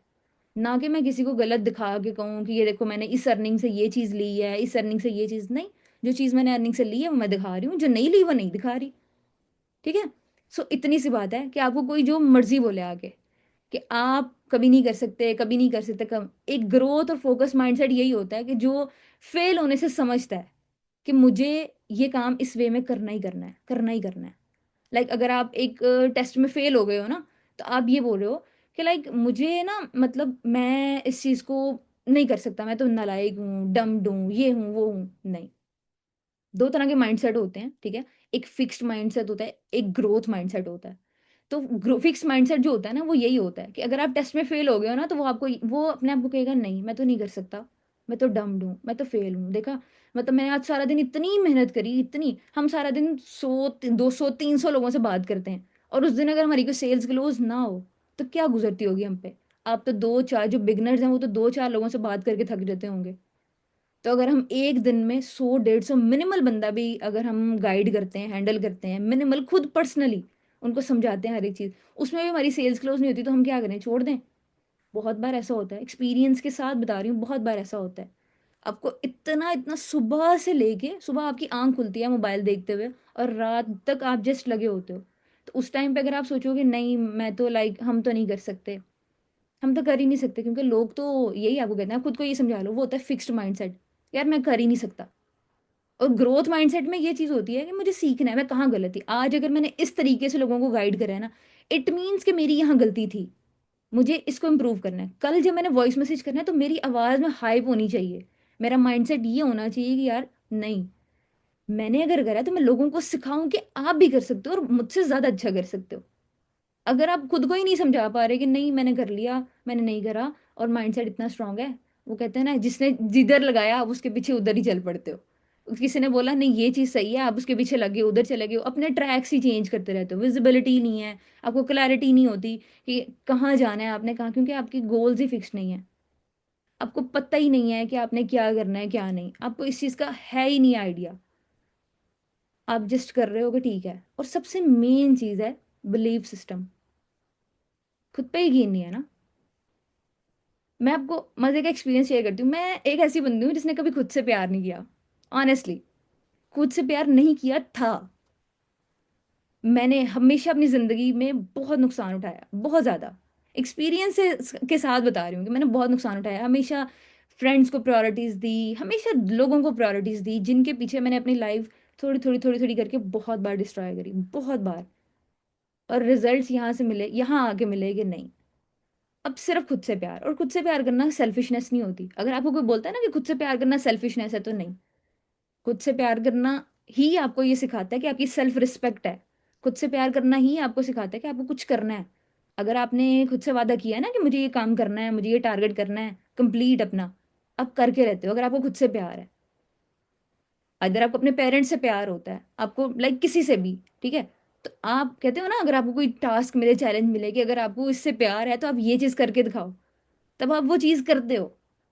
ना कि मैं किसी को गलत दिखा के कहूँ कि ये देखो मैंने इस अर्निंग से ये चीज़ ली है, इस अर्निंग से ये चीज़ नहीं। जो चीज़ मैंने अर्निंग से ली है वो मैं दिखा रही हूँ, जो नहीं ली वो नहीं दिखा रही, ठीक है। सो इतनी सी बात है कि आपको कोई जो मर्जी बोले आगे कि आप कभी नहीं कर सकते, कभी नहीं कर सकते, कम एक ग्रोथ और फोकस माइंडसेट यही होता है कि जो फेल होने से समझता है कि मुझे ये काम इस वे में करना ही करना है, करना ही करना है। अगर आप एक टेस्ट में फेल हो गए हो ना, तो आप ये बोल रहे हो कि मुझे ना, मतलब मैं इस चीज़ को नहीं कर सकता, मैं तो नालायक हूँ, डम्ड हूँ, ये हूँ वो हूँ, नहीं। दो तरह के माइंडसेट होते हैं, ठीक है। एक फिक्स्ड माइंडसेट होता है, एक ग्रोथ माइंडसेट होता है। तो फिक्स माइंडसेट जो होता है ना वो यही होता है कि अगर आप टेस्ट में फेल हो गए हो ना, तो वो अपने आप को कहेगा नहीं मैं तो नहीं कर सकता, मैं तो डम्ड हूँ, मैं तो फेल हूँ, देखा। मतलब मैंने आज सारा दिन इतनी मेहनत करी, इतनी, हम सारा दिन 100 200 300 लोगों से बात करते हैं, और उस दिन अगर हमारी कोई सेल्स क्लोज ना हो तो क्या गुजरती होगी हम पे। आप तो दो चार जो बिगनर्स हैं वो तो 2 4 लोगों से बात करके थक जाते होंगे। तो अगर हम एक दिन में 100 150 मिनिमल बंदा भी अगर हम गाइड करते हैं, हैंडल करते हैं, मिनिमल खुद पर्सनली उनको समझाते हैं हर एक चीज़, उसमें भी हमारी सेल्स क्लोज नहीं होती, तो हम क्या करें, छोड़ दें। बहुत बार ऐसा होता है, एक्सपीरियंस के साथ बता रही हूँ, बहुत बार ऐसा होता है। आपको इतना इतना सुबह से लेके, सुबह आपकी आंख खुलती है मोबाइल देखते हुए और रात तक आप जस्ट लगे होते हो। तो उस टाइम पे अगर आप सोचोगे नहीं मैं तो हम तो नहीं कर सकते, हम तो कर ही नहीं सकते, क्योंकि लोग तो यही आपको कहते हैं, आप खुद को ये समझा लो, वो होता है फिक्स्ड माइंडसेट, यार मैं कर ही नहीं सकता। और ग्रोथ माइंडसेट में ये चीज़ होती है कि मुझे सीखना है, मैं कहाँ गलत थी, आज अगर मैंने इस तरीके से लोगों को गाइड करा है ना, इट मीन्स कि मेरी यहाँ गलती थी, मुझे इसको इम्प्रूव करना है। कल जब मैंने वॉइस मैसेज करना है तो मेरी आवाज़ में हाइप होनी चाहिए, मेरा माइंडसेट ये होना चाहिए कि यार नहीं, मैंने अगर करा है तो मैं लोगों को सिखाऊं कि आप भी कर सकते हो और मुझसे ज़्यादा अच्छा कर सकते हो। अगर आप खुद को ही नहीं समझा पा रहे कि नहीं मैंने कर लिया, मैंने नहीं करा, और माइंडसेट इतना स्ट्रांग है, वो कहते हैं ना जिसने जिधर लगाया आप उसके पीछे उधर ही चल पड़ते हो। किसी ने बोला नहीं ये चीज़ सही है, आप उसके पीछे लगे उधर चले गए हो, अपने ट्रैक्स ही चेंज करते रहते हो, विजिबिलिटी नहीं है, आपको क्लैरिटी नहीं होती कि कहाँ जाना है आपने, कहाँ, क्योंकि आपकी गोल्स ही फिक्स नहीं है। आपको पता ही नहीं है कि आपने क्या करना है क्या नहीं, आपको इस चीज़ का है ही नहीं आइडिया, आप जस्ट कर रहे हो कि ठीक है। और सबसे मेन चीज़ है बिलीफ सिस्टम, खुद पे यकीन नहीं है ना, मैं आपको मजे का एक्सपीरियंस शेयर करती हूँ। मैं एक ऐसी बंदी हूँ जिसने कभी खुद से प्यार नहीं किया। ऑनेस्टली, खुद से प्यार नहीं किया था। मैंने हमेशा अपनी जिंदगी में बहुत नुकसान उठाया, बहुत ज्यादा। एक्सपीरियंस के साथ बता रही हूँ कि मैंने बहुत नुकसान उठाया हमेशा। फ्रेंड्स को प्रायोरिटीज दी, हमेशा लोगों को प्रायोरिटीज दी, जिनके पीछे मैंने अपनी लाइफ थोड़ी थोड़ी थोड़ी थोड़ी करके बहुत बार डिस्ट्रॉय करी, बहुत बार। और रिजल्ट्स यहाँ से मिले, यहाँ आके मिले कि नहीं। अब सिर्फ खुद से प्यार, और खुद से प्यार करना सेल्फिशनेस नहीं होती। अगर आपको कोई बोलता है ना कि खुद से प्यार करना सेल्फिशनेस है, तो नहीं। खुद से प्यार करना ही आपको ये सिखाता है कि आपकी सेल्फ रिस्पेक्ट है। खुद से प्यार करना ही आपको सिखाता है कि आपको कुछ करना है। अगर आपने खुद से वादा किया है ना कि मुझे ये काम करना है, मुझे ये टारगेट करना है कंप्लीट अपना, आप करके रहते हो। अगर आपको खुद से प्यार है, अगर आपको अपने पेरेंट्स से प्यार होता है, आपको लाइक किसी से भी, ठीक है, तो आप कहते हो ना, अगर आपको कोई टास्क मिले, चैलेंज मिले कि अगर आपको इससे प्यार है तो आप ये चीज करके दिखाओ, तब आप वो चीज करते हो।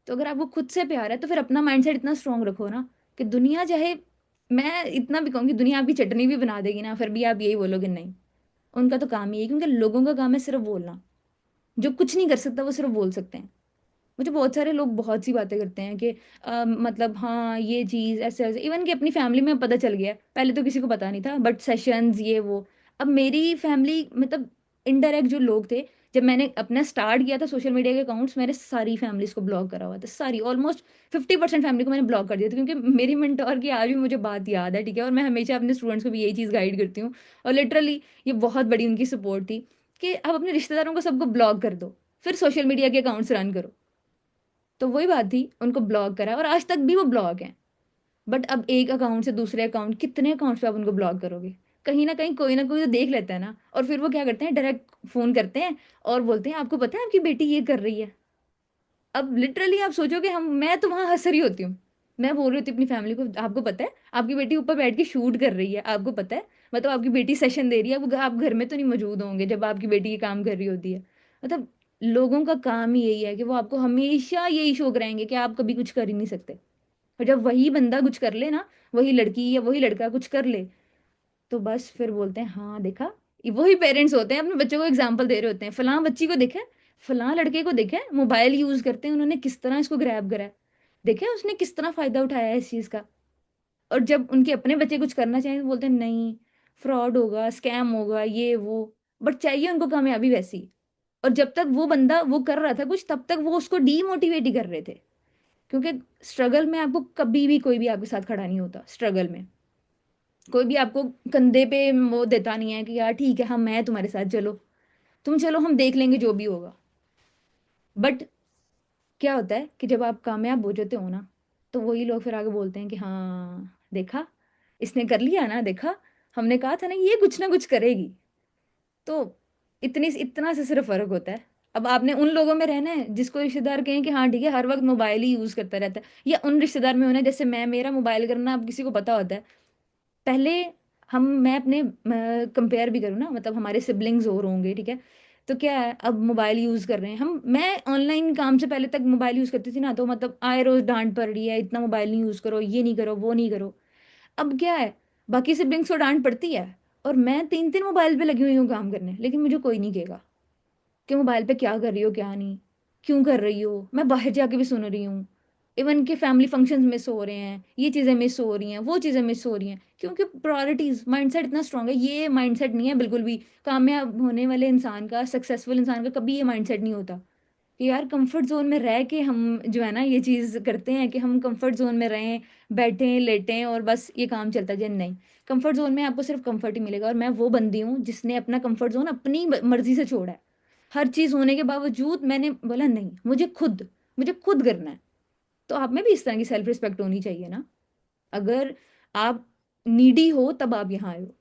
तो अगर आपको खुद से प्यार है तो फिर अपना माइंडसेट इतना स्ट्रांग रखो ना कि दुनिया चाहे, मैं इतना भी कहूंगी, दुनिया आपकी चटनी भी बना देगी ना, फिर भी आप यही बोलोगे नहीं। उनका तो काम ही है, क्योंकि लोगों का काम है सिर्फ बोलना। जो कुछ नहीं कर सकता वो सिर्फ बोल सकते हैं। मुझे बहुत सारे लोग बहुत सी बातें करते हैं कि मतलब हाँ ये चीज़ ऐसे ऐसे, इवन कि अपनी फैमिली में पता चल गया है। पहले तो किसी को पता नहीं था, बट सेशंस ये वो। अब मेरी फैमिली मतलब इनडायरेक्ट जो लोग थे, जब मैंने अपना स्टार्ट किया था सोशल मीडिया के अकाउंट्स, मैंने सारी फैमिलीज को ब्लॉक करा हुआ था, सारी ऑलमोस्ट 50% फैमिली को मैंने ब्लॉक कर दिया था। क्योंकि मेरी मेंटोर की आज भी मुझे बात याद है, ठीक है, और मैं हमेशा अपने स्टूडेंट्स को भी यही चीज़ गाइड करती हूँ। और लिटरली ये बहुत बड़ी उनकी सपोर्ट थी कि आप अपने रिश्तेदारों को सबको ब्लॉक कर दो, फिर सोशल मीडिया के अकाउंट्स रन करो। तो वही बात थी, उनको ब्लॉक करा और आज तक भी वो ब्लॉक हैं। बट अब एक अकाउंट से दूसरे अकाउंट, कितने अकाउंट्स पे आप उनको ब्लॉक करोगे? कहीं ना कोई तो देख लेता है ना, और फिर वो क्या करते हैं, डायरेक्ट फोन करते हैं और बोलते हैं आपको पता है आपकी बेटी ये कर रही है। अब लिटरली आप सोचोगे, हम मैं तो वहां हंस रही होती हूँ। मैं बोल रही होती अपनी फैमिली को, आपको पता है आपकी बेटी ऊपर बैठ के शूट कर रही है, आपको पता है, मतलब आपकी बेटी सेशन दे रही है, आप घर में तो नहीं मौजूद होंगे जब आपकी बेटी ये काम कर रही होती है। मतलब लोगों का काम ही यही है कि वो आपको हमेशा यही शो कराएंगे कि आप कभी कुछ कर ही नहीं सकते। और जब वही बंदा कुछ कर ले ना, वही लड़की या वही लड़का कुछ कर ले, तो बस फिर बोलते हैं हाँ देखा। ये वही पेरेंट्स होते हैं अपने बच्चों को एग्जाम्पल दे रहे होते हैं, फलां बच्ची को देखे, फलां लड़के को देखे, मोबाइल यूज करते हैं उन्होंने किस तरह इसको ग्रैब करा है, देखे उसने किस तरह फायदा उठाया है इस चीज का। और जब उनके अपने बच्चे कुछ करना चाहिए तो बोलते हैं नहीं, फ्रॉड होगा, स्कैम होगा, ये वो। बट चाहिए उनको कामयाबी वैसी। और जब तक वो बंदा वो कर रहा था कुछ, तब तक वो उसको डीमोटिवेट ही कर रहे थे। क्योंकि स्ट्रगल में आपको कभी भी कोई भी आपके साथ खड़ा नहीं होता। स्ट्रगल में कोई भी आपको कंधे पे वो देता नहीं है कि यार ठीक है हम मैं तुम्हारे साथ, चलो तुम चलो, हम देख लेंगे जो भी होगा। बट क्या होता है कि जब आप कामयाब हो जाते हो ना, तो वही लोग फिर आगे बोलते हैं कि हाँ देखा, इसने कर लिया ना, देखा, हमने कहा था ना ये कुछ ना कुछ करेगी। तो इतनी इतना से सिर्फ फर्क होता है। अब आपने उन लोगों में रहना है जिसको रिश्तेदार कहें कि हाँ ठीक है हर वक्त मोबाइल ही यूज करता रहता है, या उन रिश्तेदार में होना है जैसे मैं, मेरा मोबाइल करना अब किसी को पता होता है। पहले हम मैं अपने कंपेयर भी करूँ ना, मतलब हमारे सिबलिंग्स और होंगे, ठीक है, तो क्या है, अब मोबाइल यूज कर रहे हैं हम। मैं ऑनलाइन काम से पहले तक मोबाइल यूज करती थी ना, तो मतलब आए रोज डांट पड़ रही है, इतना मोबाइल नहीं यूज करो, ये नहीं करो, वो नहीं करो। अब क्या है, बाकी सिबलिंग्स को डांट पड़ती है, और मैं 3 3 मोबाइल पे लगी हुई हूँ काम करने, लेकिन मुझे कोई नहीं कहेगा कि मोबाइल पे क्या कर रही हो, क्या नहीं, क्यों कर रही हो। मैं बाहर जाके भी सुन रही हूँ, इवन के फैमिली फंक्शंस मिस हो रहे हैं, ये चीज़ें मिस हो रही हैं, वो चीज़ें मिस हो रही हैं, क्योंकि प्रायोरिटीज माइंडसेट इतना स्ट्रांग है। ये माइंडसेट नहीं है बिल्कुल भी। कामयाब होने वाले इंसान का, सक्सेसफुल इंसान का कभी ये माइंडसेट नहीं होता कि यार कंफर्ट जोन में रह के हम जो है ना ये चीज़ करते हैं कि हम कंफर्ट जोन में रहें, बैठें लेटें और बस ये काम चलता जाए। नहीं, कंफर्ट जोन में आपको सिर्फ कंफर्ट ही मिलेगा। और मैं वो बंदी हूँ जिसने अपना कंफर्ट जोन अपनी मर्जी से छोड़ा है। हर चीज़ होने के बावजूद मैंने बोला नहीं, मुझे खुद करना है। तो आप में भी इस तरह की सेल्फ रिस्पेक्ट होनी चाहिए ना। अगर आप नीडी हो तब आप यहाँ आए हो।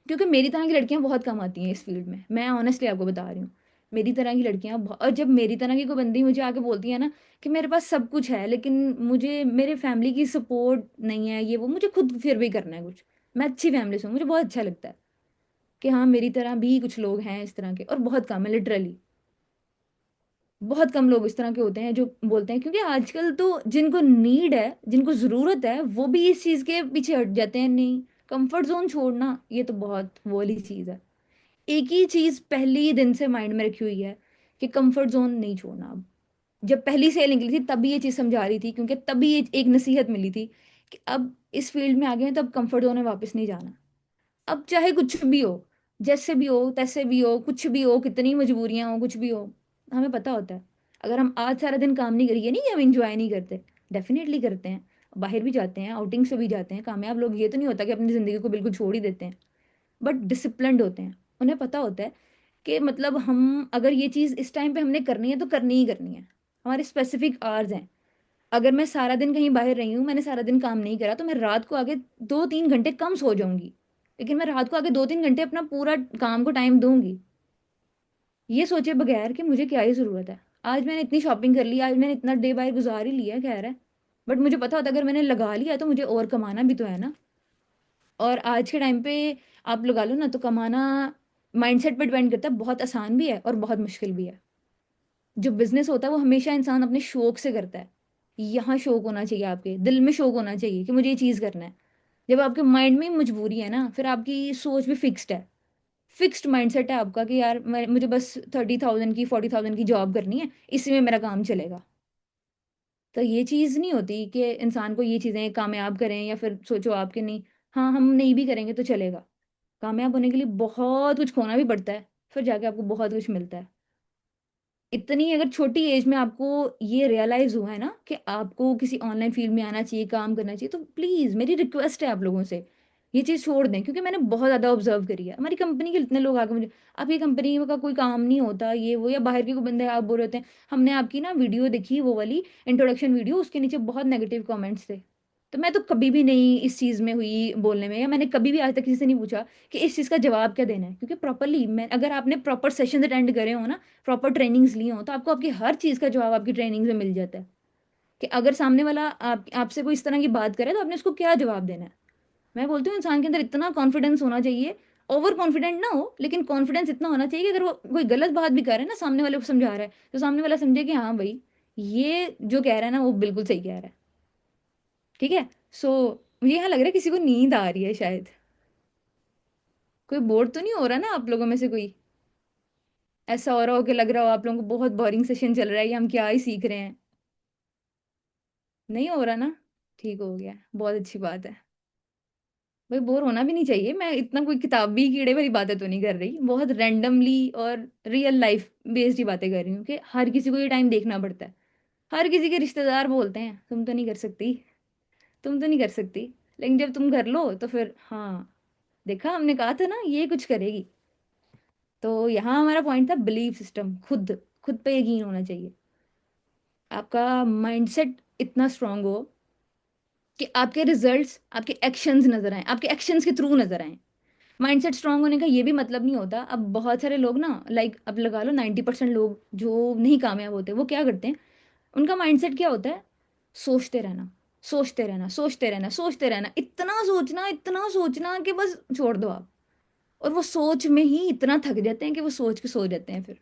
क्योंकि मेरी तरह की लड़कियां बहुत कम आती हैं इस फील्ड में, मैं ऑनेस्टली आपको बता रही हूँ। मेरी तरह की लड़कियां और जब मेरी तरह की कोई बंदी मुझे आके बोलती है ना कि मेरे पास सब कुछ है लेकिन मुझे मेरे फैमिली की सपोर्ट नहीं है, ये वो, मुझे खुद फिर भी करना है कुछ। मैं अच्छी फैमिली से हूँ, मुझे बहुत अच्छा लगता है कि हाँ मेरी तरह भी कुछ लोग हैं इस तरह के, और बहुत कम है लिटरली। बहुत कम लोग इस तरह के होते हैं जो बोलते हैं, क्योंकि आजकल तो जिनको नीड है, जिनको जरूरत है, वो भी इस चीज के पीछे हट जाते हैं। नहीं, कंफर्ट जोन छोड़ना ये तो बहुत वो वाली चीज है। एक ही चीज पहले ही दिन से माइंड में रखी हुई है कि कंफर्ट जोन नहीं छोड़ना अब। जब पहली सेल निकली थी तभी ये चीज़ समझा रही थी, क्योंकि तभी ये एक नसीहत मिली थी कि अब इस फील्ड में आ गए हैं तो अब कंफर्ट जोन में वापस नहीं जाना। अब चाहे कुछ भी हो, जैसे भी हो तैसे भी हो, कुछ भी हो, कितनी मजबूरियां हो, कुछ भी हो, हमें पता होता है अगर हम आज सारा दिन काम नहीं करेंगे, नहीं कि हम इंजॉय नहीं करते, डेफिनेटली करते हैं। बाहर भी जाते हैं, आउटिंग्स पे भी जाते हैं, कामयाब लोग ये तो नहीं होता कि अपनी ज़िंदगी को बिल्कुल छोड़ ही देते हैं, बट डिसिप्लिन्ड होते हैं। उन्हें पता होता है कि मतलब हम अगर ये चीज़ इस टाइम पे हमने करनी है तो करनी ही करनी है। हमारे स्पेसिफिक आवर्स हैं। अगर मैं सारा दिन कहीं बाहर रही हूँ, मैंने सारा दिन काम नहीं करा, तो मैं रात को आगे 2-3 घंटे कम सो जाऊंगी, लेकिन मैं रात को आगे 2-3 घंटे अपना पूरा काम को टाइम दूंगी, ये सोचे बगैर कि मुझे क्या ही ज़रूरत है। आज मैंने इतनी शॉपिंग कर ली, आज मैंने इतना डे बाहर गुजार ही लिया, खैर है, बट मुझे पता होता अगर मैंने लगा लिया तो मुझे और कमाना भी तो है ना। और आज के टाइम पे आप लगा लो ना, तो कमाना माइंडसेट पे डिपेंड करता है, बहुत आसान भी है और बहुत मुश्किल भी है। जो बिजनेस होता है वो हमेशा इंसान अपने शौक से करता है। यहाँ शौक होना चाहिए, आपके दिल में शौक होना चाहिए कि मुझे ये चीज़ करना है। जब आपके माइंड में मजबूरी है ना, फिर आपकी सोच भी फिक्स्ड है। फिक्स्ड माइंडसेट है आपका कि यार मुझे बस 30,000 की 40,000 की जॉब करनी है, इसी में मेरा काम चलेगा। तो ये चीज़ नहीं होती कि इंसान को ये चीज़ें कामयाब करें, या फिर सोचो आपके नहीं, हाँ हम नहीं भी करेंगे तो चलेगा। कामयाब होने के लिए बहुत कुछ खोना भी पड़ता है, फिर जाके आपको बहुत कुछ मिलता है। इतनी अगर छोटी एज में आपको ये रियलाइज हुआ है ना कि आपको किसी ऑनलाइन फील्ड में आना चाहिए, काम करना चाहिए, तो प्लीज मेरी रिक्वेस्ट है आप लोगों से, ये चीज़ छोड़ दें। क्योंकि मैंने बहुत ज़्यादा ऑब्जर्व करी है, हमारी कंपनी के इतने लोग आके मुझे, आपकी कंपनी का कोई काम नहीं होता, ये वो, या बाहर के कोई बंदे आप बोल रहे होते हैं, हमने आपकी ना वीडियो देखी, वो वाली इंट्रोडक्शन वीडियो, उसके नीचे बहुत नेगेटिव कमेंट्स थे। तो मैं तो कभी भी नहीं इस चीज़ में हुई बोलने में, या मैंने कभी भी आज तक किसी से नहीं पूछा कि इस चीज़ का जवाब क्या देना है। क्योंकि प्रॉपरली मैं, अगर आपने प्रॉपर सेशन अटेंड करे हो ना, प्रॉपर ट्रेनिंग्स ली हो, तो आपको आपकी हर चीज़ का जवाब आपकी ट्रेनिंग में मिल जाता है कि अगर सामने वाला आप आपसे कोई इस तरह की बात करे तो आपने उसको क्या जवाब देना है। मैं बोलती हूँ इंसान के अंदर इतना कॉन्फिडेंस होना चाहिए, ओवर कॉन्फिडेंट ना हो, लेकिन कॉन्फिडेंस इतना होना चाहिए कि अगर वो कोई गलत बात भी कर रहा है ना, सामने वाले को समझा रहा है, तो सामने वाला समझे कि हाँ भाई, ये जो कह रहा है ना वो बिल्कुल सही कह रहा है। ठीक है। सो मुझे यहाँ लग रहा है किसी को नींद आ रही है शायद। कोई बोर तो नहीं हो रहा ना आप लोगों में से कोई? ऐसा हो रहा हो कि लग रहा हो आप लोगों को बहुत बोरिंग सेशन चल रहा है, या हम क्या ही सीख रहे हैं? नहीं हो रहा ना? ठीक हो गया, बहुत अच्छी बात है। भाई बोर होना भी नहीं चाहिए, मैं इतना कोई किताबी कीड़े वाली बातें तो नहीं कर रही, बहुत रैंडमली और रियल लाइफ बेस्ड ही बातें कर रही हूँ कि हर किसी को ये टाइम देखना पड़ता है। हर किसी के रिश्तेदार बोलते हैं तुम तो नहीं कर सकती, तुम तो नहीं कर सकती, लेकिन जब तुम कर लो तो फिर हाँ, देखा हमने कहा था ना ये कुछ करेगी। तो यहाँ हमारा पॉइंट था बिलीफ सिस्टम, खुद खुद पे यकीन होना चाहिए। आपका माइंडसेट इतना स्ट्रांग हो कि आपके रिजल्ट्स आपके एक्शंस नजर आए, आपके एक्शंस के थ्रू नजर आए। माइंडसेट स्ट्रांग होने का ये भी मतलब नहीं होता, अब बहुत सारे लोग ना, लाइक अब लगा लो 90% लोग जो नहीं कामयाब होते वो क्या करते हैं, उनका माइंडसेट क्या होता है, सोचते रहना, सोचते रहना, सोचते रहना, सोचते रहना, इतना सोचना कि बस छोड़ दो आप। और वो सोच में ही इतना थक जाते हैं कि वो सोच के सो जाते हैं फिर।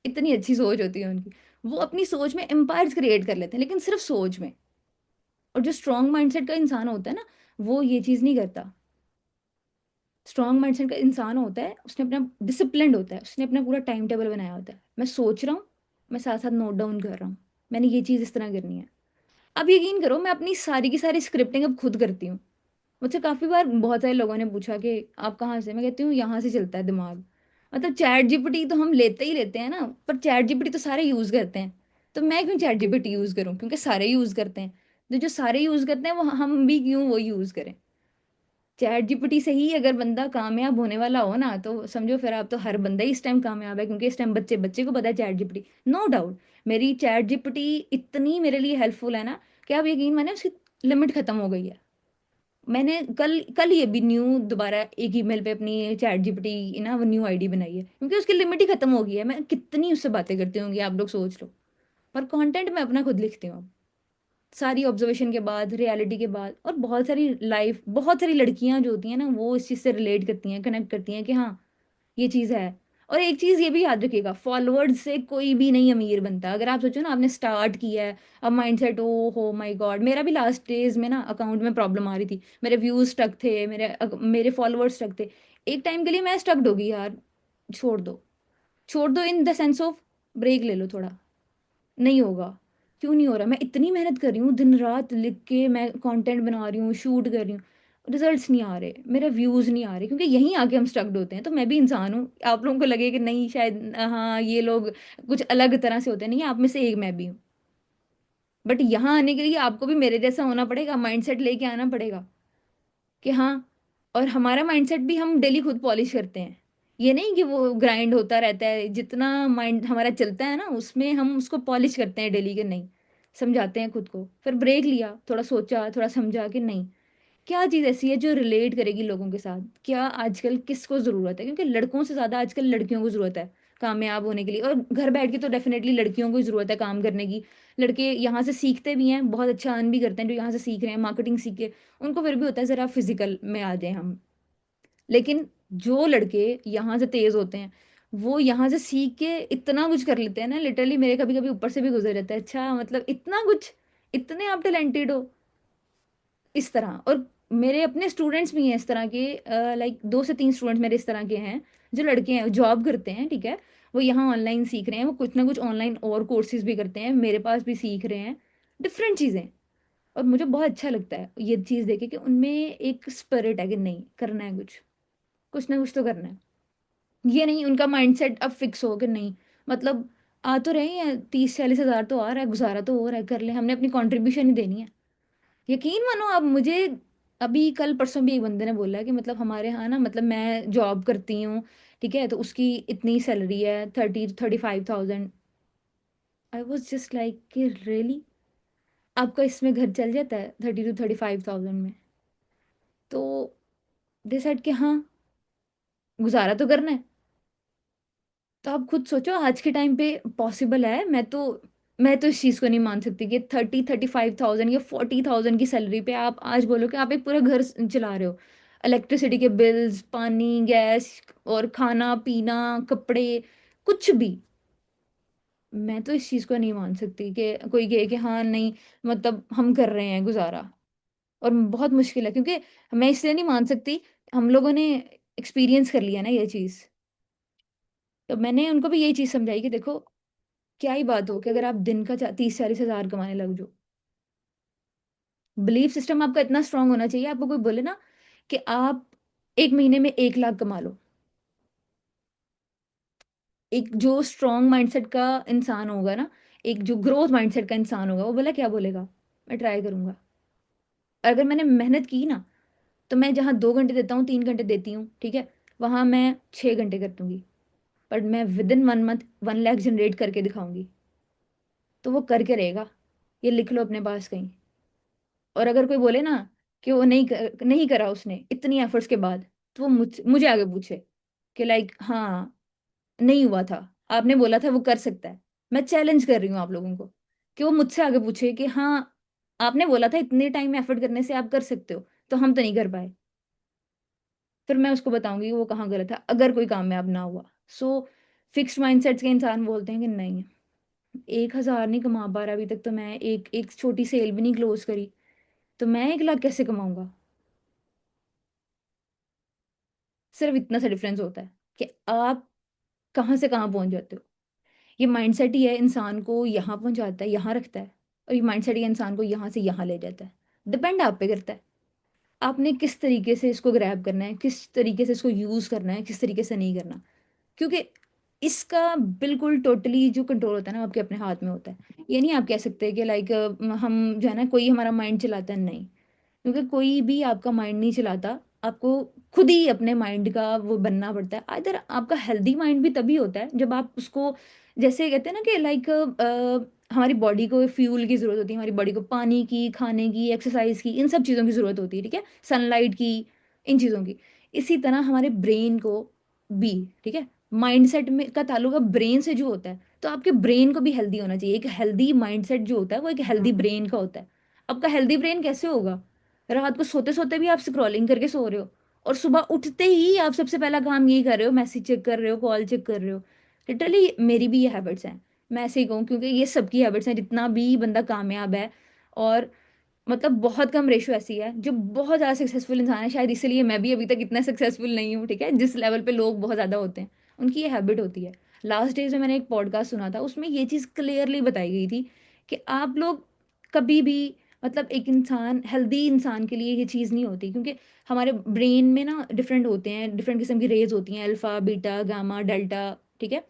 इतनी अच्छी सोच होती है उनकी, वो अपनी सोच में एम्पायर्स क्रिएट कर लेते हैं, लेकिन सिर्फ सोच में। और जो स्ट्रांग माइंडसेट का इंसान होता है ना, वो ये चीज़ नहीं करता। स्ट्रांग माइंडसेट का इंसान होता है, उसने अपना डिसिप्लिन्ड होता है, उसने अपना पूरा टाइम टेबल बनाया होता है, मैं सोच रहा हूँ, मैं साथ साथ नोट डाउन कर रहा हूँ, मैंने ये चीज़ इस तरह करनी है। अब यकीन करो मैं अपनी सारी की सारी स्क्रिप्टिंग अब खुद करती हूँ। मुझसे काफ़ी बार बहुत सारे लोगों ने पूछा कि आप कहाँ से, मैं कहती हूँ यहाँ से चलता है दिमाग। मतलब चैट जीपीटी तो हम लेते ही लेते हैं ना, पर चैट जीपीटी तो सारे यूज़ करते हैं, तो मैं क्यों चैट जीपीटी यूज़ करूँ, क्योंकि सारे यूज़ करते हैं। तो जो सारे यूज़ करते हैं वो हम भी क्यों वो यूज़ करें। चैट जीपीटी से ही अगर बंदा कामयाब होने वाला हो ना, तो समझो फिर आप तो हर बंदा ही इस टाइम कामयाब है, क्योंकि इस टाइम बच्चे बच्चे को पता है चैट जीपीटी, नो डाउट। मेरी चैट जीपीटी इतनी मेरे लिए हेल्पफुल है ना कि आप यकीन माने उसकी लिमिट खत्म हो गई है। मैंने कल कल ही अभी न्यू दोबारा एक ईमेल पे अपनी चैट जीपीटी ना वो न्यू आईडी बनाई है, क्योंकि उसकी लिमिट ही खत्म हो गई है। मैं कितनी उससे बातें करती होंगी आप लोग सोच लो। पर कंटेंट मैं अपना खुद लिखती हूँ अब, सारी ऑब्जर्वेशन के बाद, रियलिटी के बाद। और बहुत सारी लाइफ, बहुत सारी लड़कियां जो होती हैं ना, वो इस चीज़ से रिलेट करती हैं, कनेक्ट करती हैं कि हाँ ये चीज़ है। और एक चीज़ ये भी याद रखिएगा, फॉलोअर्स से कोई भी नहीं अमीर बनता। अगर आप सोचो ना आपने स्टार्ट किया है, अब माइंडसेट, ओ हो माय गॉड, मेरा भी लास्ट डेज में ना अकाउंट में प्रॉब्लम आ रही थी, मेरे व्यूज स्टक थे, मेरे फॉलोअर्स स्टक थे। एक टाइम के लिए मैं स्टक होगी यार, छोड़ दो, छोड़ दो in the sense of break ले लो थोड़ा, नहीं होगा। क्यों नहीं हो रहा? मैं इतनी मेहनत कर रही हूँ, दिन रात लिख के मैं कंटेंट बना रही हूँ, शूट कर रही हूँ, रिजल्ट्स नहीं आ रहे, मेरे व्यूज नहीं आ रहे, क्योंकि यहीं आके हम स्टक्ड होते हैं। तो मैं भी इंसान हूँ, आप लोगों को लगे कि नहीं शायद हाँ ये लोग कुछ अलग तरह से होते हैं, नहीं, आप में से एक मैं भी हूँ। बट यहाँ आने के लिए आपको भी मेरे जैसा होना पड़ेगा, माइंडसेट लेके आना पड़ेगा कि हाँ। और हमारा माइंडसेट भी हम डेली खुद पॉलिश करते हैं। ये नहीं कि वो ग्राइंड होता रहता है, जितना माइंड हमारा चलता है ना उसमें हम उसको पॉलिश करते हैं डेली, के नहीं समझाते हैं खुद को, फिर ब्रेक लिया, थोड़ा सोचा, थोड़ा समझा कि नहीं, क्या चीज़ ऐसी है जो रिलेट करेगी लोगों के साथ, क्या आजकल किसको ज़रूरत है, क्योंकि लड़कों से ज़्यादा आजकल लड़कियों को ज़रूरत है कामयाब होने के लिए। और घर बैठ के तो डेफिनेटली लड़कियों को ही ज़रूरत है काम करने की। लड़के यहाँ से सीखते भी हैं, बहुत अच्छा अर्न भी करते हैं जो यहाँ से सीख रहे हैं, मार्केटिंग सीख के। उनको फिर भी होता है ज़रा फिजिकल में आ जाए हम। लेकिन जो लड़के यहाँ से तेज़ होते हैं, वो यहाँ से सीख के इतना कुछ कर लेते हैं ना, लिटरली मेरे कभी कभी ऊपर से भी गुजर जाता है, अच्छा मतलब इतना कुछ, इतने आप टैलेंटेड हो इस तरह। और मेरे अपने स्टूडेंट्स भी हैं इस तरह के, लाइक 2 से 3 स्टूडेंट्स मेरे इस तरह के हैं, जो लड़के हैं जॉब करते हैं, ठीक है, वो यहाँ ऑनलाइन सीख रहे हैं, वो कुछ ना कुछ ऑनलाइन और कोर्सेज भी करते हैं, मेरे पास भी सीख रहे हैं डिफरेंट चीज़ें। और मुझे बहुत अच्छा लगता है ये चीज़ देखे कि उनमें एक स्पिरिट है कि नहीं करना है, कुछ कुछ ना कुछ तो करना है। ये नहीं उनका माइंडसेट अब फिक्स हो कि नहीं, मतलब आ तो रहे हैं 30-40 हज़ार तो आ रहा है, गुजारा तो हो रहा है, कर ले, हमने अपनी कंट्रीब्यूशन ही देनी है। यकीन मानो आप मुझे, अभी कल परसों भी एक बंदे ने बोला कि मतलब हमारे यहाँ ना, मतलब मैं जॉब करती हूँ, ठीक है, तो उसकी इतनी सैलरी है 30-35 thousand. I was just like कि रियली, आपका इसमें घर चल जाता है 30-35 थाउजेंड में? तो डिसाइड कि हाँ, गुजारा तो करना है। तो आप खुद सोचो आज के टाइम पे पॉसिबल है? मैं तो इस चीज़ को नहीं मान सकती कि 30-35 थाउजेंड या 40 थाउजेंड की सैलरी पे आप आज बोलो कि आप एक पूरा घर चला रहे हो, इलेक्ट्रिसिटी के बिल्स, पानी, गैस, और खाना पीना, कपड़े, कुछ भी। मैं तो इस चीज़ को नहीं मान सकती कि कोई कहे कि हाँ नहीं, मतलब हम कर रहे हैं गुजारा। और बहुत मुश्किल है, क्योंकि मैं इसलिए नहीं मान सकती, हम लोगों ने एक्सपीरियंस कर लिया ना ये चीज़। तो मैंने उनको भी यही चीज़ समझाई कि देखो, क्या ही बात हो कि अगर आप दिन का 30-40 हज़ार कमाने लग जाओ। बिलीफ सिस्टम आपका इतना स्ट्रांग होना चाहिए, आपको कोई बोले ना कि आप एक महीने में 1 लाख कमा लो, एक जो स्ट्रांग माइंडसेट का इंसान होगा ना, एक जो ग्रोथ माइंडसेट का इंसान होगा, वो बोला क्या बोलेगा, मैं ट्राई करूंगा। अगर मैंने मेहनत की ना, तो मैं जहाँ 2 घंटे देता हूँ, 3 घंटे देती हूँ, ठीक है, वहां मैं 6 घंटे कर दूंगी। पर मैं with in 1 month 1 lakh generate करके दिखाऊंगी। तो वो करके रहेगा, ये लिख लो अपने पास कहीं। और अगर कोई बोले ना कि वो नहीं करा उसने इतनी एफर्ट्स के बाद, तो वो मुझे आगे पूछे कि लाइक हाँ, नहीं हुआ था, आपने बोला था वो कर सकता है। मैं चैलेंज कर रही हूँ आप लोगों को कि वो मुझसे आगे पूछे कि हाँ, आपने बोला था इतने टाइम एफर्ट करने से आप कर सकते हो, तो हम तो नहीं कर पाए। फिर मैं उसको बताऊंगी कि वो कहाँ गलत है, अगर कोई कामयाब ना हुआ। सो फिक्स्ड माइंडसेट्स के इंसान बोलते हैं कि नहीं, 1 हज़ार नहीं कमा पा रहा अभी तक, तो मैं एक एक छोटी सेल भी नहीं क्लोज करी, तो मैं 1 लाख कैसे कमाऊंगा? सिर्फ इतना सा डिफरेंस होता है कि आप कहाँ से कहाँ पहुंच जाते हो। ये माइंडसेट ही है इंसान को यहाँ पहुंचाता है, यहाँ रखता है। और ये माइंडसेट ही इंसान को यहाँ से यहाँ ले जाता है। डिपेंड आप पे करता है, आपने किस तरीके से इसको ग्रैब करना है, किस तरीके से इसको यूज करना है, किस तरीके से नहीं करना। क्योंकि इसका बिल्कुल टोटली जो कंट्रोल होता है ना, वो आपके अपने हाथ में होता है। ये नहीं आप कह सकते कि लाइक हम जो है ना, कोई हमारा माइंड चलाता है, नहीं। क्योंकि कोई भी आपका माइंड नहीं चलाता, आपको खुद ही अपने माइंड का वो बनना पड़ता है। इधर आपका हेल्दी माइंड भी तभी होता है जब आप उसको, जैसे कहते हैं ना कि लाइक हमारी बॉडी को फ्यूल की जरूरत होती है, हमारी बॉडी को पानी की, खाने की, एक्सरसाइज की, इन सब चीज़ों की जरूरत होती है, ठीक है, सनलाइट की, इन चीज़ों की। इसी तरह हमारे ब्रेन को भी, ठीक है, माइंडसेट में का ताल्लुक ब्रेन से जो होता है, तो आपके ब्रेन को भी हेल्दी होना चाहिए। एक हेल्दी माइंडसेट जो होता है वो एक हेल्दी ब्रेन का होता है। आपका हेल्दी ब्रेन कैसे होगा? रात को सोते सोते भी आप स्क्रॉलिंग करके सो रहे हो, और सुबह उठते ही आप सबसे पहला काम यही कर रहे हो, मैसेज चेक कर रहे हो, कॉल चेक कर रहे हो। लिटरली मेरी भी ये हैबिट्स हैं, मैं ऐसे ही कहूँ, क्योंकि ये सबकी हैबिट्स हैं, जितना भी बंदा कामयाब है। और मतलब बहुत कम रेशो ऐसी है जो बहुत ज़्यादा सक्सेसफुल इंसान है, शायद इसलिए मैं भी अभी तक इतना सक्सेसफुल नहीं हूँ, ठीक है, जिस लेवल पे लोग बहुत ज़्यादा होते हैं, उनकी ये हैबिट होती है। लास्ट डेज में मैंने एक पॉडकास्ट सुना था, उसमें ये चीज़ क्लियरली बताई गई थी कि आप लोग कभी भी, मतलब एक इंसान, हेल्दी इंसान के लिए ये चीज़ नहीं होती, क्योंकि हमारे ब्रेन में ना डिफरेंट होते हैं, डिफरेंट किस्म की रेज होती हैं, अल्फा, बीटा, गामा, डेल्टा, ठीक है।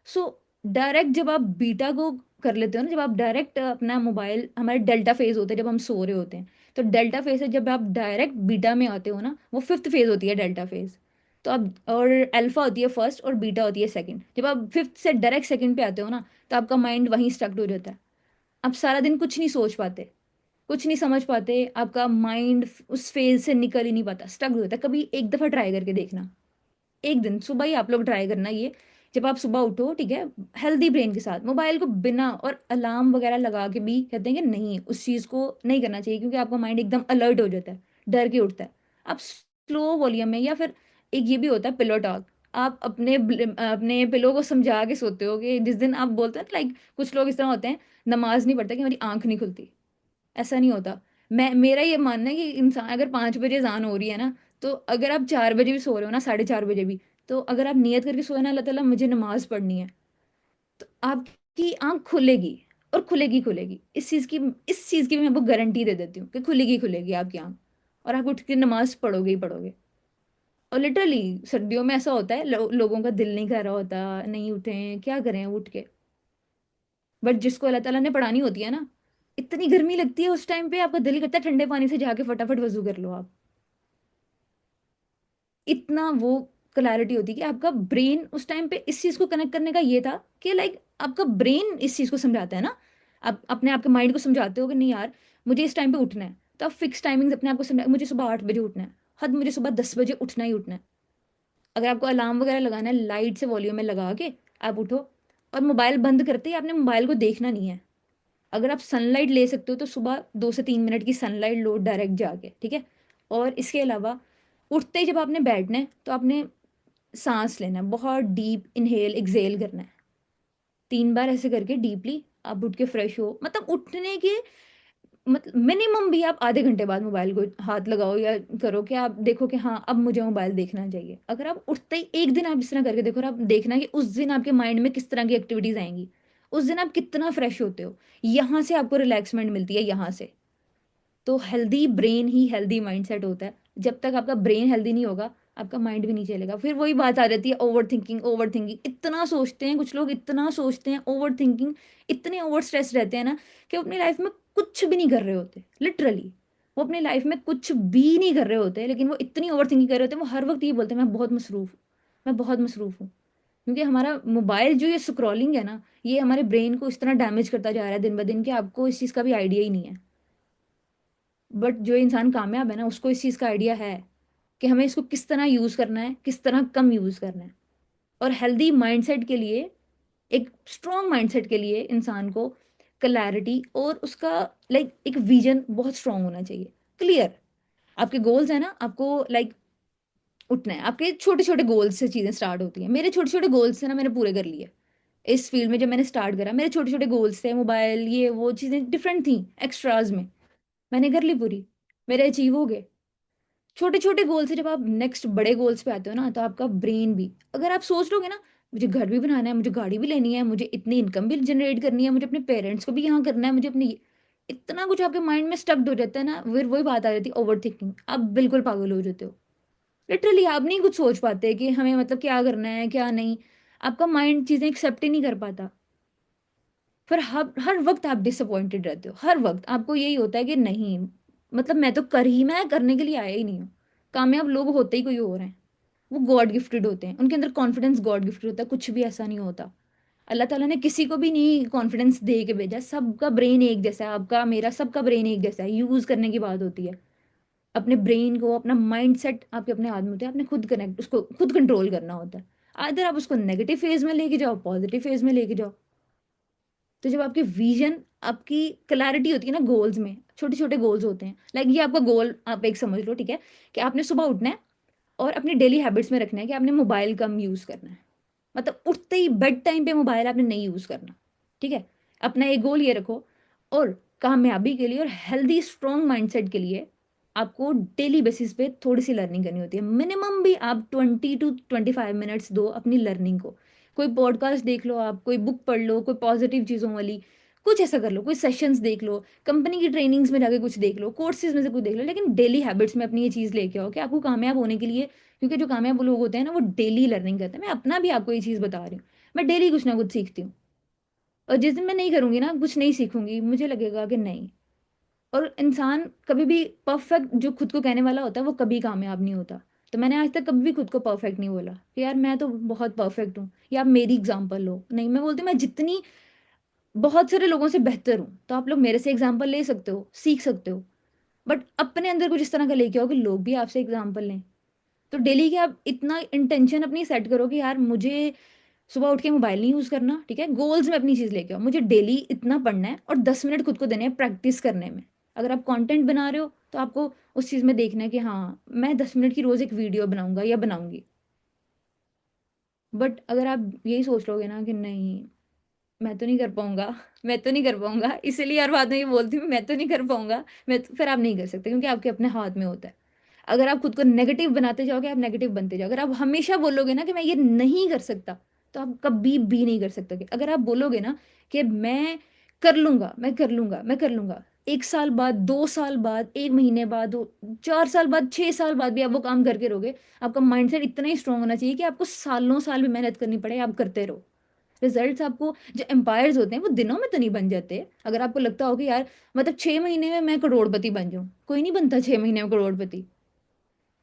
सो डायरेक्ट जब आप बीटा को कर लेते हो ना, जब आप डायरेक्ट अपना मोबाइल, हमारे डेल्टा फेज होते हैं जब हम सो रहे होते हैं, तो डेल्टा फेज से जब आप डायरेक्ट बीटा में आते हो ना, वो फिफ्थ फेज होती है डेल्टा फेज। तो आप, और अल्फा होती है फर्स्ट और बीटा होती है सेकंड। जब आप फिफ्थ से डायरेक्ट सेकंड पे आते हो ना, तो आपका माइंड वहीं स्टक हो जाता है। आप सारा दिन कुछ नहीं सोच पाते, कुछ नहीं समझ पाते, आपका माइंड उस फेज से निकल ही नहीं पाता, स्टक हो जाता है। कभी एक दफा ट्राई करके देखना, एक दिन सुबह ही आप लोग ट्राई करना ये। जब आप सुबह उठो, ठीक है, हेल्दी ब्रेन के साथ, मोबाइल को बिना और अलार्म वगैरह लगा के भी, कहते हैं कि नहीं, उस चीज़ को नहीं करना चाहिए, क्योंकि आपका माइंड एकदम अलर्ट हो जाता है, डर के उठता है। आप स्लो वॉल्यूम में, या फिर एक ये भी होता है पिलो टॉक, आप अपने पिलो को समझा के सोते हो, कि जिस दिन आप बोलते हैं लाइक, कुछ लोग इस तरह होते हैं, नमाज नहीं पढ़ते कि हमारी आंख नहीं खुलती, ऐसा नहीं होता। मेरा ये मानना है कि इंसान अगर 5 बजे अजान हो रही है ना, तो अगर आप 4 बजे भी सो रहे हो ना, 4:30 बजे भी, तो अगर आप नियत करके सोए ना, अल्लाह ताला मुझे नमाज पढ़नी है, तो आपकी आंख खुलेगी, और खुलेगी खुलेगी, इस चीज़ की भी मैं आपको गारंटी दे देती हूँ कि खुलेगी खुलेगी आपकी आंख, और आप उठ के नमाज पढ़ोगे ही पढ़ोगे। और लिटरली सर्दियों में ऐसा होता है, लोगों का दिल नहीं कर रहा होता, नहीं उठे हैं, क्या करें उठ के, बट जिसको अल्लाह ताला ने पढ़ानी होती है ना, इतनी गर्मी लगती है उस टाइम पे, आपका दिल करता है ठंडे पानी से जाके फटाफट वजू कर लो आप। इतना वो क्लैरिटी होती है कि आपका ब्रेन उस टाइम पे, इस चीज को कनेक्ट करने का ये था कि लाइक, आपका ब्रेन इस चीज को समझाता है ना, आप अपने आपके माइंड को समझाते हो कि नहीं यार, मुझे इस टाइम पे उठना है, तो आप फिक्स टाइमिंग अपने आप को समझा, मुझे सुबह 8 बजे उठना है, हद मुझे सुबह 10 बजे उठना ही उठना है। अगर आपको अलार्म वगैरह लगाना है, लाइट से वॉल्यूम में लगा के आप उठो, और मोबाइल बंद करते ही आपने मोबाइल को देखना नहीं है। अगर आप सनलाइट ले सकते हो तो सुबह 2 से 3 मिनट की सनलाइट लो डायरेक्ट जाके, ठीक है। और इसके अलावा उठते ही जब आपने बैठना है, तो आपने सांस लेना है, बहुत डीप इनहेल एक्सेल करना है, 3 बार ऐसे करके डीपली आप उठ के फ्रेश हो, मतलब उठने के, मतलब मिनिमम भी आप आधे घंटे बाद मोबाइल को हाथ लगाओ, या करो कि आप देखो कि हाँ अब मुझे मोबाइल देखना चाहिए। अगर आप उठते ही एक दिन आप इस तरह करके देखो, और आप देखना कि उस दिन आपके माइंड में किस तरह की एक्टिविटीज आएंगी, उस दिन आप कितना फ्रेश होते हो, यहाँ से आपको रिलैक्समेंट मिलती है, यहाँ से। तो हेल्दी ब्रेन ही हेल्दी माइंडसेट होता है। जब तक आपका ब्रेन हेल्दी नहीं होगा, आपका माइंड भी नहीं चलेगा। फिर वही बात आ जाती है, ओवर थिंकिंग, ओवर थिंकिंग, इतना सोचते हैं कुछ लोग, इतना सोचते हैं, ओवर थिंकिंग, इतने ओवर स्ट्रेस रहते हैं ना, कि वो अपनी लाइफ में कुछ भी नहीं कर रहे होते, लिटरली। वो अपनी लाइफ में कुछ भी नहीं कर रहे होते, लेकिन वो इतनी ओवर थिंकिंग कर रहे होते हैं, वो हर वक्त ये बोलते हैं मैं बहुत मसरूफ हूँ, मैं बहुत मसरूफ हूँ। क्योंकि हमारा मोबाइल जो ये स्क्रॉलिंग है ना, ये हमारे ब्रेन को इस तरह डैमेज करता जा रहा है दिन ब दिन, कि आपको इस चीज़ का भी आइडिया ही नहीं है। बट जो इंसान कामयाब है ना, उसको इस चीज़ का आइडिया है कि हमें इसको किस तरह यूज़ करना है, किस तरह कम यूज़ करना है। और हेल्दी माइंडसेट के लिए, एक स्ट्रॉन्ग माइंडसेट के लिए, इंसान को क्लैरिटी और उसका लाइक एक विजन बहुत स्ट्रांग होना चाहिए, क्लियर। आपके गोल्स है ना, आपको लाइक उठना है, आपके छोटे छोटे गोल्स से चीज़ें स्टार्ट होती हैं। मेरे छोटे छोटे गोल्स से ना मैंने पूरे कर लिए। इस फील्ड में जब मैंने स्टार्ट करा, मेरे छोटे छोटे गोल्स थे, मोबाइल ये वो चीज़ें डिफरेंट थी, एक्स्ट्राज में, मैंने कर ली पूरी, मेरे अचीव हो गए। छोटे छोटे गोल से जब आप नेक्स्ट बड़े गोल्स पे आते हो ना, तो आपका ब्रेन भी, अगर आप सोच लोगे ना, मुझे घर भी बनाना है, मुझे गाड़ी भी लेनी है, मुझे इतनी इनकम भी जनरेट करनी है, मुझे अपने पेरेंट्स को भी यहाँ करना है, मुझे अपनी, इतना कुछ आपके माइंड में स्टक्ड हो जाता है ना, फिर वही बात आ जाती है ओवर थिंकिंग, आप बिल्कुल पागल हो जाते हो। लिटरली आप नहीं कुछ सोच पाते कि हमें मतलब क्या करना है क्या नहीं। आपका माइंड चीज़ें एक्सेप्ट ही नहीं कर पाता। फिर हर हर वक्त आप डिसअपॉइंटेड रहते हो, हर वक्त आपको यही होता है कि नहीं, मतलब मैं तो कर ही, मैं करने के लिए आया ही नहीं हूँ। कामयाब लोग होते ही कोई और हैं, वो गॉड गिफ्टेड होते हैं, उनके अंदर कॉन्फिडेंस गॉड गिफ्टेड होता है, कुछ भी ऐसा नहीं होता। अल्लाह ताला ने किसी को भी नहीं कॉन्फिडेंस दे के भेजा, सबका ब्रेन एक जैसा है, आपका मेरा सबका ब्रेन एक जैसा है, यूज करने की बात होती है। अपने ब्रेन को, अपना माइंड सेट आपके अपने हाथ में होता है, आपने खुद कनेक्ट, उसको खुद कंट्रोल करना होता है। आइदर आप उसको नेगेटिव फेज में लेके जाओ, पॉजिटिव फेज में लेके जाओ। तो जब आपके विजन, आपकी क्लैरिटी होती है ना गोल्स में, छोटे छोटे गोल्स होते हैं, लाइक ये आपका गोल आप एक समझ लो, ठीक है, कि आपने सुबह उठना है, और अपनी डेली हैबिट्स में रखना है कि आपने मोबाइल कम यूज़ करना है, मतलब उठते ही बेड टाइम पे मोबाइल आपने नहीं यूज़ करना, ठीक है। अपना एक गोल ये रखो। और कामयाबी के लिए और हेल्दी स्ट्रॉन्ग माइंडसेट के लिए आपको डेली बेसिस पे थोड़ी सी लर्निंग करनी होती है, मिनिमम भी आप 20 to 25 मिनट्स दो अपनी लर्निंग को। कोई पॉडकास्ट देख लो, आप कोई बुक पढ़ लो, कोई पॉजिटिव चीज़ों वाली, कुछ ऐसा कर लो, कोई सेशंस देख लो, कंपनी की ट्रेनिंग्स में जाके कुछ देख लो, कोर्सेज में से कुछ देख लो, लेकिन डेली हैबिट्स में अपनी ये चीज़ लेके आओ कि आपको कामयाब होने के लिए, क्योंकि जो कामयाब लोग होते हैं ना वो डेली लर्निंग करते हैं। मैं अपना भी आपको ये चीज़ बता रही हूँ, मैं डेली कुछ ना कुछ सीखती हूँ। और जिस दिन मैं नहीं करूंगी ना, कुछ नहीं सीखूंगी, मुझे लगेगा कि नहीं। और इंसान कभी भी परफेक्ट जो खुद को कहने वाला होता है वो कभी कामयाब नहीं होता। तो मैंने आज तक कभी भी खुद को परफेक्ट नहीं बोला कि यार मैं तो बहुत परफेक्ट हूँ, या आप मेरी एग्जांपल लो, नहीं, मैं बोलती हूँ मैं जितनी बहुत सारे लोगों से बेहतर हूँ, तो आप लोग मेरे से एग्जांपल ले सकते हो, सीख सकते हो, बट अपने अंदर कुछ इस तरह का लेके आओ कि लोग भी आपसे एग्जांपल लें। तो डेली के आप इतना इंटेंशन अपनी सेट करो कि यार मुझे सुबह उठ के मोबाइल नहीं यूज करना, ठीक है, गोल्स में अपनी चीज लेके आओ, मुझे डेली इतना पढ़ना है और 10 मिनट खुद को देने हैं प्रैक्टिस करने में। अगर आप कंटेंट बना रहे हो तो आपको उस चीज में देखना है कि हाँ मैं 10 मिनट की रोज एक वीडियो बनाऊंगा या बनाऊंगी। बट अगर आप यही सोच लोगे ना कि नहीं मैं तो नहीं कर पाऊंगा, मैं तो नहीं कर पाऊंगा, इसलिए हर बात में ये बोलती हूँ मैं तो नहीं कर पाऊंगा, फिर आप नहीं कर सकते, क्योंकि आपके अपने हाथ में होता है। अगर आप खुद को नेगेटिव बनाते जाओगे, आप नेगेटिव बनते जाओगे। अगर आप हमेशा बोलोगे ना कि मैं ये नहीं कर सकता, तो आप कभी भी नहीं कर सकते। अगर आप बोलोगे ना कि मैं कर लूंगा, मैं कर लूंगा, मैं कर लूंगा, 1 साल बाद, 2 साल बाद, 1 महीने बाद, 4 साल बाद, 6 साल बाद भी आप वो काम करके रहोगे। आपका माइंडसेट इतना ही स्ट्रांग होना चाहिए कि आपको सालों साल भी मेहनत करनी पड़े, आप करते रहो। रिजल्ट्स आपको, जो एम्पायर्स होते हैं वो दिनों में तो नहीं बन जाते। अगर आपको लगता हो कि यार मतलब 6 महीने में मैं करोड़पति बन जाऊं, कोई नहीं बनता 6 महीने में करोड़पति।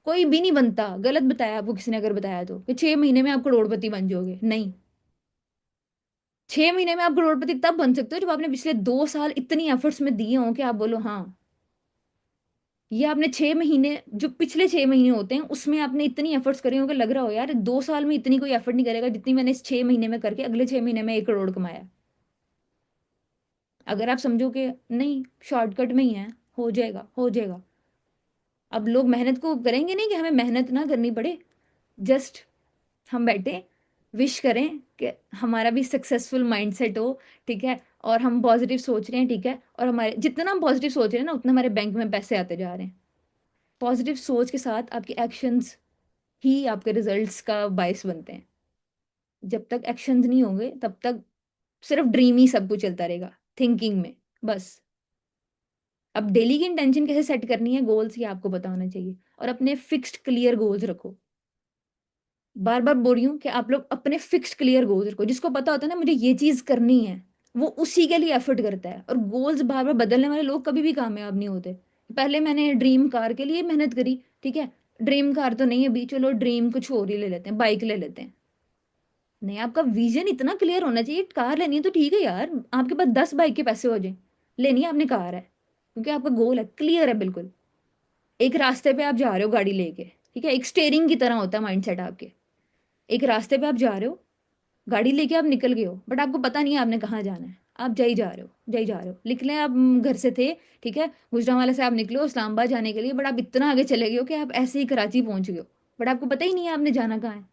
कोई भी नहीं बनता, गलत बताया आपको किसी ने अगर बताया तो कि 6 महीने में आप करोड़पति बन जाओगे, नहीं। 6 महीने में आप करोड़पति तब बन सकते हो जब आपने पिछले 2 साल इतनी एफर्ट्स में दिए हों कि आप बोलो हाँ, ये आपने 6 महीने, जो पिछले 6 महीने होते हैं उसमें आपने इतनी एफर्ट्स करी हो कि लग रहा हो यार 2 साल में इतनी कोई एफर्ट नहीं करेगा जितनी मैंने इस 6 महीने में करके अगले 6 महीने में 1 करोड़ कमाया। अगर आप समझो कि नहीं शॉर्टकट में ही है, हो जाएगा, हो जाएगा। अब लोग मेहनत को करेंगे नहीं कि हमें मेहनत ना करनी पड़े, जस्ट हम बैठे विश करें कि हमारा भी सक्सेसफुल माइंडसेट हो, ठीक है, और हम पॉजिटिव सोच रहे हैं, ठीक है, और हमारे जितना हम पॉजिटिव सोच रहे हैं ना उतना हमारे बैंक में पैसे आते जा रहे हैं। पॉजिटिव सोच के साथ आपके एक्शंस ही आपके रिजल्ट्स का बायस बनते हैं। जब तक एक्शंस नहीं होंगे तब तक सिर्फ ड्रीम ही सब कुछ चलता रहेगा, थिंकिंग में बस। अब डेली की इंटेंशन कैसे सेट करनी है, गोल्स, ये आपको पता होना चाहिए, और अपने फिक्स्ड क्लियर गोल्स रखो। बार बार बोल रही हूँ कि आप लोग अपने फिक्स्ड क्लियर गोल्स रखो। जिसको पता होता है ना मुझे ये चीज करनी है, वो उसी के लिए एफर्ट करता है। और गोल्स बार बार बदलने वाले लोग कभी भी कामयाब नहीं होते। पहले मैंने ड्रीम कार के लिए मेहनत करी, ठीक है, ड्रीम कार तो नहीं अभी, चलो ड्रीम कुछ और ही ले लेते हैं, बाइक ले लेते हैं। नहीं, आपका विजन इतना क्लियर होना चाहिए। कार लेनी है तो ठीक है यार, आपके पास 10 बाइक के पैसे हो जाए, लेनी है आपने कार है, क्योंकि आपका गोल है, क्लियर है बिल्कुल। एक रास्ते पे आप जा रहे हो गाड़ी लेके, ठीक है, एक स्टेयरिंग की तरह होता है माइंडसेट आपके। एक रास्ते पे आप जा रहे हो, गाड़ी लेके आप निकल गए हो, बट आपको पता नहीं है आपने कहाँ जाना है। आप जा ही जा रहे हो, जा ही जा रहे हो, निकले आप घर से थे, ठीक है, गुजरांवाला से आप निकले हो इस्लामाबाद जाने के लिए, बट आप इतना आगे चले गए हो कि आप ऐसे ही कराची पहुंच गए हो, बट आपको पता ही नहीं है आपने जाना कहाँ है।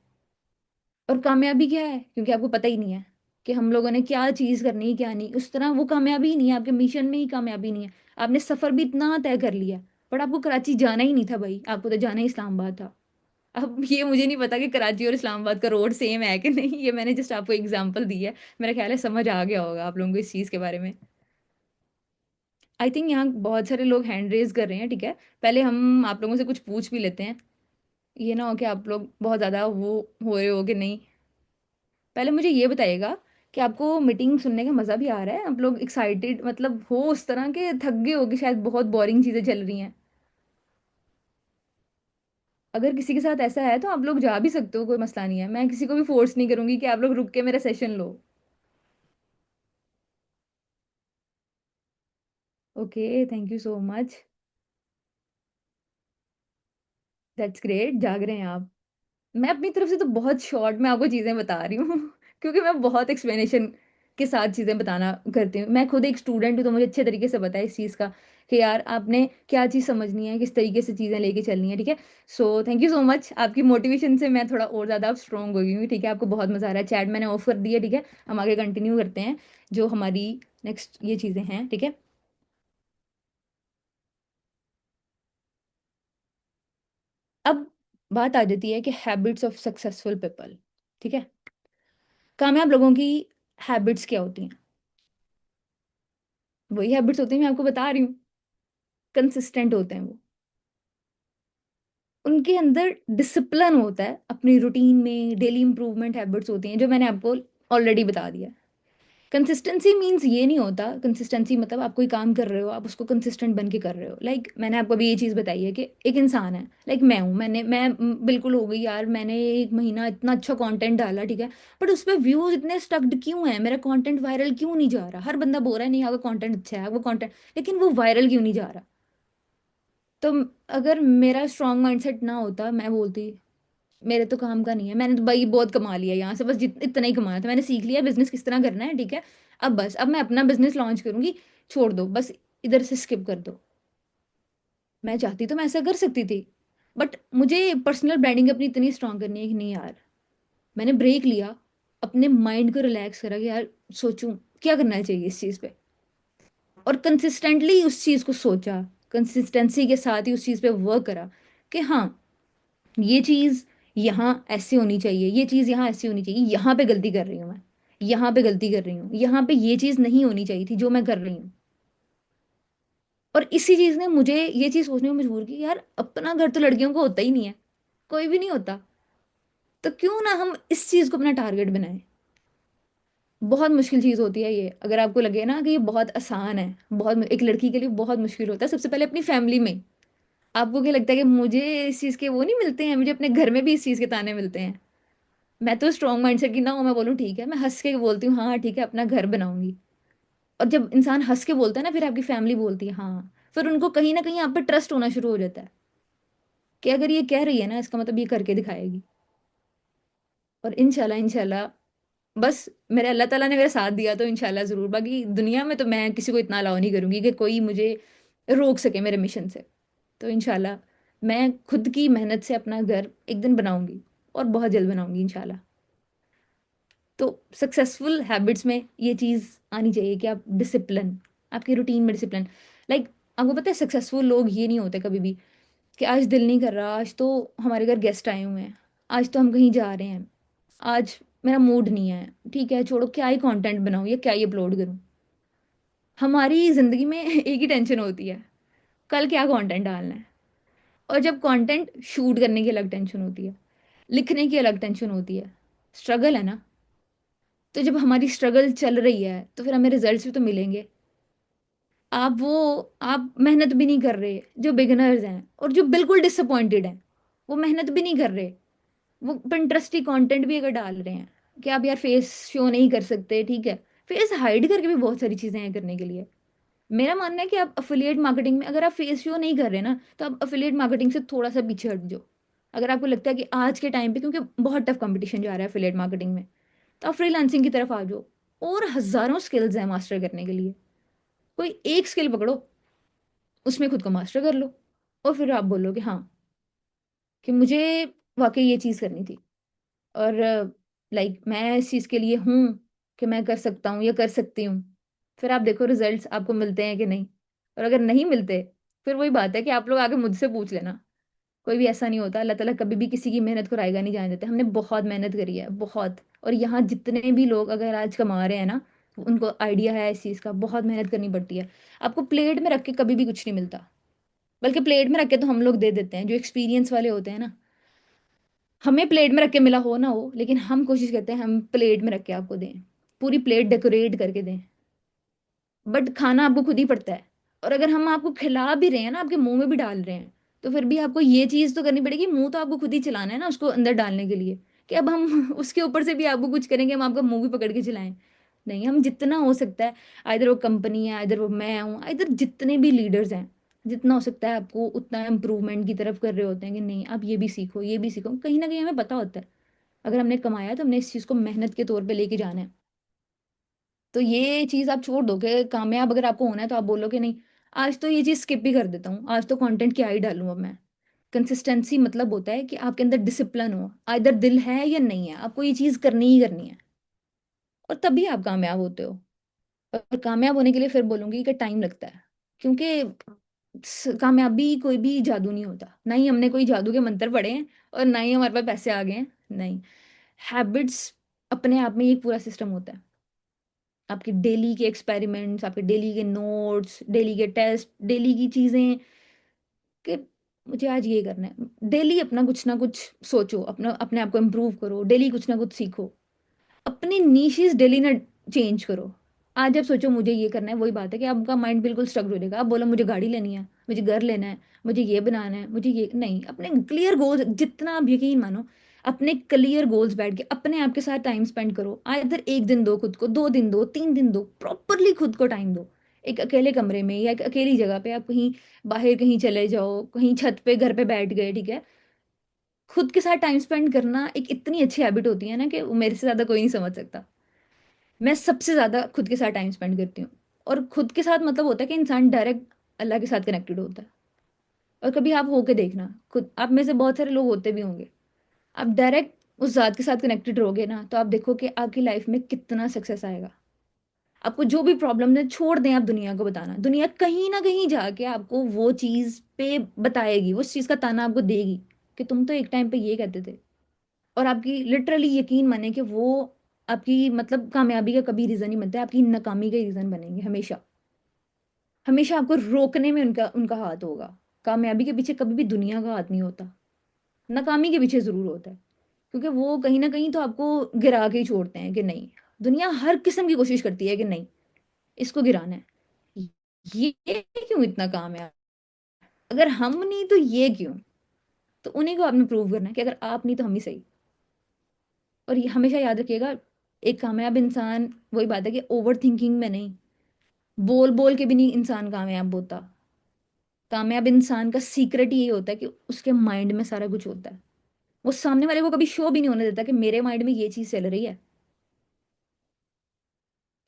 और कामयाबी क्या है, क्योंकि आपको पता ही नहीं है कि हम लोगों ने क्या चीज करनी है क्या नहीं, उस तरह वो कामयाबी ही नहीं है, आपके मिशन में ही कामयाबी नहीं है। आपने सफर भी इतना तय कर लिया, बट आपको कराची जाना ही नहीं था भाई, आपको तो जाना ही इस्लामाबाद था। अब ये मुझे नहीं पता कि कराची और इस्लामाबाद का रोड सेम है कि नहीं, ये मैंने जस्ट आपको एग्जांपल दी है। मेरा ख्याल है समझ आ गया होगा आप लोगों को इस चीज़ के बारे में। आई थिंक यहाँ बहुत सारे लोग हैंड रेज कर रहे हैं, ठीक है, पहले हम आप लोगों से कुछ पूछ भी लेते हैं, ये ना हो कि आप लोग बहुत ज़्यादा वो हो रहे हो कि नहीं। पहले मुझे ये बताइएगा कि आपको मीटिंग सुनने का मज़ा भी आ रहा है, आप लोग एक्साइटेड मतलब हो उस तरह के, थक गए हो कि शायद बहुत बोरिंग चीज़ें चल रही हैं। अगर किसी के साथ ऐसा है तो आप लोग जा भी सकते हो, कोई मसला नहीं है, मैं किसी को भी फोर्स नहीं करूंगी कि आप लोग रुक के मेरा session low. Okay, thank you so much, that's great, जाग रहे हैं आप। मैं अपनी तरफ से तो बहुत शॉर्ट में आपको चीज़ें बता रही हूँ क्योंकि मैं बहुत एक्सप्लेनेशन के साथ चीज़ें बताना करती हूँ। मैं खुद एक स्टूडेंट हूँ तो मुझे अच्छे तरीके से पता है इस चीज़ का कि यार आपने क्या चीज़ समझनी है, किस तरीके से चीज़ें लेके चलनी है, ठीक है। So thank you so much, आपकी मोटिवेशन से मैं थोड़ा और ज़्यादा स्ट्रॉन्ग हो गई हूँ, ठीक है। आपको बहुत मज़ा आ रहा है, चैट मैंने ऑफ कर दिया, ठीक है। हम आगे कंटिन्यू करते हैं जो हमारी नेक्स्ट ये चीज़ें हैं, ठीक है। अब बात आ जाती है कि हैबिट्स ऑफ सक्सेसफुल पीपल, ठीक है। कामयाब लोगों की हैबिट्स क्या होती हैं? वही हैबिट्स होती हैं, मैं आपको बता रही हूँ। कंसिस्टेंट होते हैं वो। उनके अंदर डिसिप्लिन होता है अपनी रूटीन में, डेली इंप्रूवमेंट हैबिट्स होती हैं जो मैंने आपको ऑलरेडी बता दिया। कंसिस्टेंसी मीन्स ये नहीं होता, कंसिस्टेंसी मतलब आप कोई काम कर रहे हो, आप उसको कंसिस्टेंट बन के कर रहे हो। मैंने आपको अभी ये चीज़ बताई है कि एक इंसान है, मैं हूँ, बिल्कुल हो गई यार, मैंने एक महीना इतना अच्छा कंटेंट डाला, ठीक है, बट उस पर व्यूज इतने स्टक्ड क्यों हैं, मेरा कंटेंट वायरल क्यों नहीं जा रहा? हर बंदा बोल रहा है नहीं आपका कंटेंट अच्छा है, आपका कंटेंट, लेकिन वो वायरल क्यों नहीं जा रहा? तो अगर मेरा स्ट्रांग माइंडसेट ना होता, मैं बोलती मेरे तो काम का नहीं है, मैंने तो भाई बहुत कमा लिया यहाँ से, बस इतना ही कमाया था, मैंने सीख लिया बिजनेस किस तरह करना है, ठीक है, अब मैं अपना बिजनेस लॉन्च करूंगी, छोड़ दो बस, इधर से स्किप कर दो। मैं चाहती तो मैं ऐसा कर सकती थी, बट मुझे पर्सनल ब्रांडिंग अपनी इतनी स्ट्रांग करनी है कि नहीं यार, मैंने ब्रेक लिया, अपने माइंड को रिलैक्स करा कि यार सोचूं क्या करना चाहिए इस चीज़ पे, और कंसिस्टेंटली उस चीज़ को सोचा, कंसिस्टेंसी के साथ ही उस चीज़ पे वर्क करा कि हाँ, ये चीज यहाँ ऐसे होनी चाहिए, ये चीज यहाँ ऐसी होनी चाहिए, यहाँ पे गलती कर रही हूँ मैं, यहाँ पे गलती कर रही हूँ, यहाँ पे ये चीज नहीं होनी चाहिए थी जो मैं कर रही हूँ। और इसी चीज ने मुझे ये चीज सोचने में मजबूर की, यार अपना घर तो लड़कियों को होता ही नहीं है, कोई भी नहीं होता, तो क्यों ना हम इस चीज को अपना टारगेट बनाएं। बहुत मुश्किल चीज होती है ये, अगर आपको लगे ना कि ये बहुत आसान है, बहुत एक लड़की के लिए बहुत मुश्किल होता है, सबसे पहले अपनी फैमिली में। आपको क्या लगता है कि मुझे इस चीज के वो नहीं मिलते हैं? मुझे अपने घर में भी इस चीज के ताने मिलते हैं। मैं तो स्ट्रॉन्ग माइंडसेट की ना हूँ, मैं बोलूँ ठीक है, मैं हंस के बोलती हूँ हाँ ठीक है, अपना घर बनाऊंगी। और जब इंसान हंस के बोलता है ना, फिर आपकी फैमिली बोलती है हाँ, फिर उनको कहीं ना कहीं आप पे ट्रस्ट होना शुरू हो जाता है कि अगर ये कह रही है ना, इसका मतलब ये करके दिखाएगी। और इंशाल्लाह इंशाल्लाह, बस मेरे अल्लाह ताला ने मेरा साथ दिया तो इंशाल्लाह जरूर, बाकी दुनिया में तो मैं किसी को इतना अलाउ नहीं करूंगी कि कोई मुझे रोक सके मेरे मिशन से। तो इंशाल्लाह मैं खुद की मेहनत से अपना घर एक दिन बनाऊंगी, और बहुत जल्द बनाऊंगी इंशाल्लाह। तो सक्सेसफुल हैबिट्स में ये चीज़ आनी चाहिए कि आप डिसिप्लिन, आपकी रूटीन में डिसिप्लिन। आपको पता है सक्सेसफुल लोग ये नहीं होते कभी भी कि आज दिल नहीं कर रहा, आज तो हमारे घर गेस्ट आए हुए हैं, आज तो हम कहीं जा रहे हैं, आज मेरा मूड नहीं है, ठीक है छोड़ो, क्या ही कंटेंट बनाऊं या क्या ही अपलोड करूं। हमारी ज़िंदगी में एक ही टेंशन होती है, कल क्या कंटेंट डालना है। और जब कंटेंट शूट करने की अलग टेंशन होती है, लिखने की अलग टेंशन होती है, स्ट्रगल है ना। तो जब हमारी स्ट्रगल चल रही है तो फिर हमें रिजल्ट्स भी तो मिलेंगे। आप मेहनत भी नहीं कर रहे, जो बिगिनर्स हैं और जो बिल्कुल डिसअपॉइंटेड हैं, वो मेहनत भी नहीं कर रहे, वो पिंटरेस्टी कंटेंट भी अगर डाल रहे हैं कि आप यार फेस शो नहीं कर सकते, ठीक है, फेस हाइड करके भी बहुत सारी चीजें हैं करने के लिए। मेरा मानना है कि आप अफिलिएट मार्केटिंग में अगर आप फेस शो नहीं कर रहे ना, तो आप अफिलिएट मार्केटिंग से थोड़ा सा पीछे हट जाओ। अगर आपको लगता है कि आज के टाइम पे क्योंकि बहुत टफ कंपटीशन जा रहा है अफिलिएट मार्केटिंग में, तो आप फ्रीलांसिंग की तरफ आ जाओ। और हजारों स्किल्स हैं मास्टर करने के लिए, कोई एक स्किल पकड़ो, उसमें खुद को मास्टर कर लो, और फिर आप बोलो कि हाँ, कि मुझे वाकई ये चीज़ करनी थी, और मैं इस चीज़ के लिए हूँ कि मैं कर सकता हूँ या कर सकती हूँ। फिर आप देखो रिजल्ट्स आपको मिलते हैं कि नहीं। और अगर नहीं मिलते, फिर वही बात है कि आप लोग आगे मुझसे पूछ लेना। कोई भी ऐसा नहीं होता, अल्लाह ताला कभी भी किसी की मेहनत को रायगा नहीं जाने देते। हमने बहुत मेहनत करी है, बहुत। और यहाँ जितने भी लोग अगर आज कमा रहे हैं ना, उनको आइडिया है इस चीज़ का, बहुत मेहनत करनी पड़ती है। आपको प्लेट में रख के कभी भी कुछ नहीं मिलता, बल्कि प्लेट में रख के तो हम लोग दे देते हैं, जो एक्सपीरियंस वाले होते हैं ना। हमें प्लेट में रख के मिला हो ना हो, लेकिन हम कोशिश करते हैं हम प्लेट में रख के आपको दें, पूरी प्लेट डेकोरेट करके दें, बट खाना आपको खुद ही पड़ता है। और अगर हम आपको खिला भी रहे हैं ना, आपके मुंह में भी डाल रहे हैं, तो फिर भी आपको ये चीज़ तो करनी पड़ेगी, मुंह तो आपको खुद ही चलाना है ना उसको अंदर डालने के लिए, कि अब हम उसके ऊपर से भी आपको कुछ करेंगे, हम आपका मुंह भी पकड़ के चलाएं? नहीं, हम जितना हो सकता है, आइधर वो कंपनी है, आइधर वो मैं हूँ, आइधर जितने भी लीडर्स हैं, जितना हो सकता है आपको उतना इम्प्रूवमेंट की तरफ कर रहे होते हैं कि नहीं आप ये भी सीखो, ये भी सीखो। कहीं ना कहीं हमें पता होता है अगर हमने कमाया तो हमने इस चीज़ को मेहनत के तौर पे लेके जाना है। तो ये चीज आप छोड़ दो कि कामयाब अगर आपको होना है तो आप बोलो कि नहीं, आज तो ये चीज स्किप ही कर देता हूँ, आज तो कंटेंट क्या ही डालूं अब मैं। कंसिस्टेंसी मतलब होता है कि आपके अंदर डिसिप्लिन हो, आइदर दिल है या नहीं है, आपको ये चीज करनी ही करनी है, और तभी आप कामयाब होते हो। और कामयाब होने के लिए फिर बोलूंगी कि टाइम लगता है, क्योंकि कामयाबी कोई भी जादू नहीं होता, ना ही हमने कोई जादू के मंत्र पढ़े हैं, और ना ही हमारे पास पैसे आ गए हैं, नहीं। हैबिट्स अपने आप में ये एक पूरा सिस्टम होता है। आपके डेली के एक्सपेरिमेंट्स, आपके डेली के नोट्स, डेली के टेस्ट, डेली की चीजें, कि मुझे आज ये करना है। डेली अपना कुछ ना कुछ सोचो, अपना अपने आप को इम्प्रूव करो, डेली कुछ ना कुछ सीखो। अपनी नीशेस डेली ना चेंज करो। आज आप सोचो मुझे ये करना है, वही बात है कि आपका माइंड बिल्कुल स्ट्रक हो जाएगा। आप बोलो मुझे गाड़ी लेनी है, मुझे घर लेना है, मुझे ये बनाना है, मुझे ये नहीं। अपने क्लियर गोल्स, जितना आप यकीन मानो, अपने क्लियर गोल्स बैठ के अपने आप के साथ टाइम स्पेंड करो। इधर एक दिन दो खुद को, 2 दिन दो, 3 दिन दो, प्रॉपरली खुद को टाइम दो। एक अकेले कमरे में या एक अकेली जगह पे आप कहीं बाहर कहीं चले जाओ, कहीं छत पे घर पे बैठ गए, ठीक है। खुद के साथ टाइम स्पेंड करना एक इतनी अच्छी हैबिट होती है ना कि वो मेरे से ज्यादा कोई नहीं समझ सकता। मैं सबसे ज्यादा खुद के साथ टाइम स्पेंड करती हूँ। और खुद के साथ मतलब होता है कि इंसान डायरेक्ट अल्लाह के साथ कनेक्टेड होता है। और कभी आप होके देखना, खुद आप में से बहुत सारे लोग होते भी होंगे, आप डायरेक्ट उस जात के साथ कनेक्टेड रहोगे ना, तो आप देखो कि आपकी लाइफ में कितना सक्सेस आएगा। आपको जो भी प्रॉब्लम है छोड़ दें, आप दुनिया को बताना, दुनिया कहीं ना कहीं जाके आपको वो चीज पे बताएगी, उस चीज का ताना आपको देगी कि तुम तो एक टाइम पे ये कहते थे। और आपकी लिटरली यकीन माने कि वो आपकी मतलब कामयाबी का कभी रीजन नहीं बनते, आपकी नाकामी का रीजन बनेंगे हमेशा। हमेशा आपको रोकने में उनका उनका हाथ होगा। कामयाबी के पीछे कभी भी दुनिया का हाथ नहीं होता, नाकामी के पीछे जरूर होता है। क्योंकि वो कहीं ना कहीं तो आपको गिरा के ही छोड़ते हैं कि नहीं, दुनिया हर किस्म की कोशिश करती है कि नहीं, इसको गिराना है। ये क्यों इतना कामयाब, अगर हम नहीं तो ये क्यों। तो उन्हीं को आपने प्रूव करना है कि अगर आप नहीं तो हम ही सही। और ये हमेशा याद रखिएगा, एक कामयाब इंसान, वही बात है कि ओवर थिंकिंग में नहीं, बोल बोल के भी नहीं इंसान कामयाब होता। कामयाब इंसान का सीक्रेट यही होता है कि उसके माइंड में सारा कुछ होता है। वो सामने वाले को कभी शो भी नहीं होने देता कि मेरे माइंड में ये चीज चल रही है।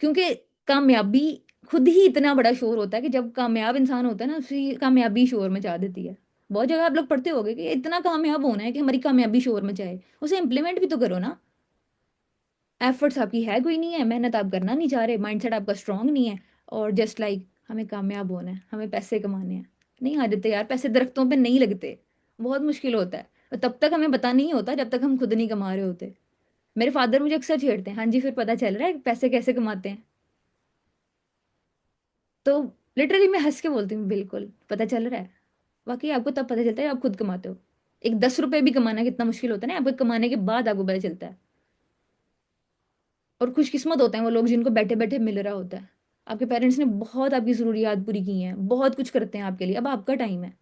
क्योंकि कामयाबी खुद ही इतना बड़ा शोर होता है कि जब कामयाब इंसान होता है ना, उसकी कामयाबी शोर मचा देती है। बहुत जगह आप लोग पढ़ते होगे कि इतना कामयाब होना है कि हमारी कामयाबी शोर मचाए, उसे इम्प्लीमेंट भी तो करो ना। एफर्ट्स आपकी है कोई नहीं है, मेहनत आप करना नहीं चाह रहे, माइंडसेट आपका स्ट्रांग नहीं है। और जस्ट लाइक हमें कामयाब होना है, हमें पैसे कमाने हैं, नहीं आ जाते यार, पैसे दरख्तों पे नहीं लगते। बहुत मुश्किल होता है, और तब तक हमें पता नहीं होता जब तक हम खुद नहीं कमा रहे होते। मेरे फादर मुझे अक्सर छेड़ते हैं, हाँ जी फिर पता चल रहा है पैसे कैसे कमाते हैं। तो लिटरली मैं हंस के बोलती हूँ, बिल्कुल पता चल रहा है। वाकई आपको तब पता चलता है जब आप खुद कमाते हो। एक 10 रुपए भी कमाना कितना मुश्किल होता है ना, आपको कमाने के बाद आपको पता चलता है। और खुशकिस्मत होते हैं वो लोग जिनको बैठे बैठे मिल रहा होता है। आपके पेरेंट्स ने बहुत आपकी जरूरियात पूरी की हैं, बहुत कुछ करते हैं आपके लिए, अब आपका टाइम है।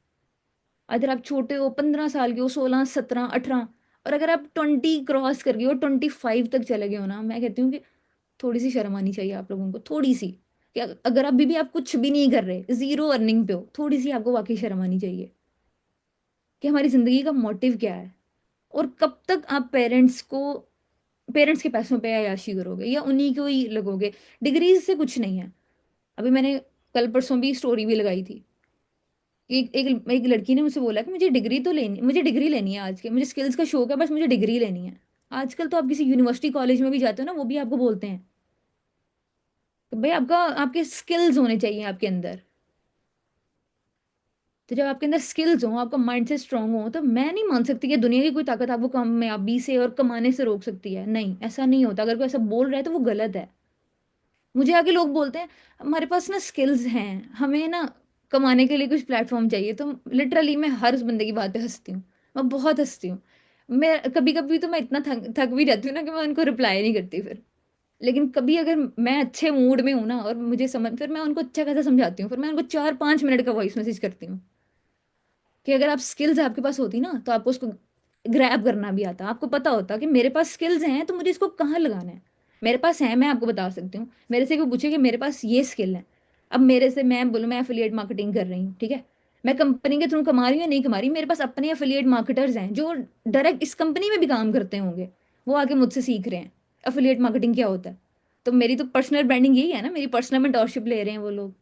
अगर आप छोटे हो, 15 साल के हो, 16, 17, 18, और अगर आप 20 क्रॉस कर गए हो, 25 तक चले गए हो ना, मैं कहती हूँ कि थोड़ी सी शर्म आनी चाहिए आप लोगों को, थोड़ी सी। कि अगर अभी भी आप कुछ भी नहीं कर रहे, जीरो अर्निंग पे हो, थोड़ी सी आपको वाकई शर्म आनी चाहिए कि हमारी जिंदगी का मोटिव क्या है। और कब तक आप पेरेंट्स के पैसों पे अय्याशी करोगे या उन्हीं को ही लगोगे। डिग्रीज से कुछ नहीं है। अभी मैंने कल परसों भी स्टोरी भी लगाई थी कि एक लड़की ने मुझसे बोला कि मुझे डिग्री तो लेनी, मुझे डिग्री लेनी है, आज के मुझे स्किल्स का शौक है, बस मुझे डिग्री लेनी है। आजकल तो आप किसी यूनिवर्सिटी कॉलेज में भी जाते हो ना, वो भी आपको बोलते हैं कि भाई आपके स्किल्स होने चाहिए आपके अंदर। तो जब आपके अंदर स्किल्स हो, आपका माइंड से स्ट्रांग हो, तो मैं नहीं मान सकती कि दुनिया की कोई ताकत आपको कामयाबी से और कमाने से रोक सकती है। नहीं, ऐसा नहीं होता। अगर कोई ऐसा बोल रहा है तो वो गलत है। मुझे आगे लोग बोलते हैं हमारे पास ना स्किल्स हैं, हमें ना कमाने के लिए कुछ प्लेटफॉर्म चाहिए, तो लिटरली मैं हर उस बंदे की बात पे हंसती हूँ। मैं बहुत हंसती हूँ। मैं कभी कभी तो मैं इतना थक थक भी जाती हूँ ना कि मैं उनको रिप्लाई नहीं करती फिर। लेकिन कभी अगर मैं अच्छे मूड में हूं ना और मुझे समझ, फिर मैं उनको अच्छा खासा समझाती हूँ, फिर मैं उनको 4-5 मिनट का वॉइस मैसेज करती हूँ कि अगर आप स्किल्स आपके पास होती ना, तो आपको उसको ग्रैब करना भी आता, आपको पता होता कि मेरे पास स्किल्स हैं तो मुझे इसको कहाँ लगाना है। मेरे पास है, मैं आपको बता सकती हूँ। मेरे से कोई पूछे कि मेरे पास ये स्किल है, अब मेरे से मैं बोलूँ मैं एफिलिएट मार्केटिंग कर रही हूँ, ठीक है। मैं कंपनी के थ्रू कमा रही हूँ या नहीं कमा रही, मेरे पास अपने एफिलिएट मार्केटर्स हैं जो डायरेक्ट इस कंपनी में भी काम करते होंगे, वो आगे मुझसे सीख रहे हैं एफिलिएट मार्केटिंग क्या होता है। तो मेरी तो पर्सनल ब्रांडिंग यही है ना, मेरी पर्सनल मेंटोरशिप ले रहे हैं वो लोग।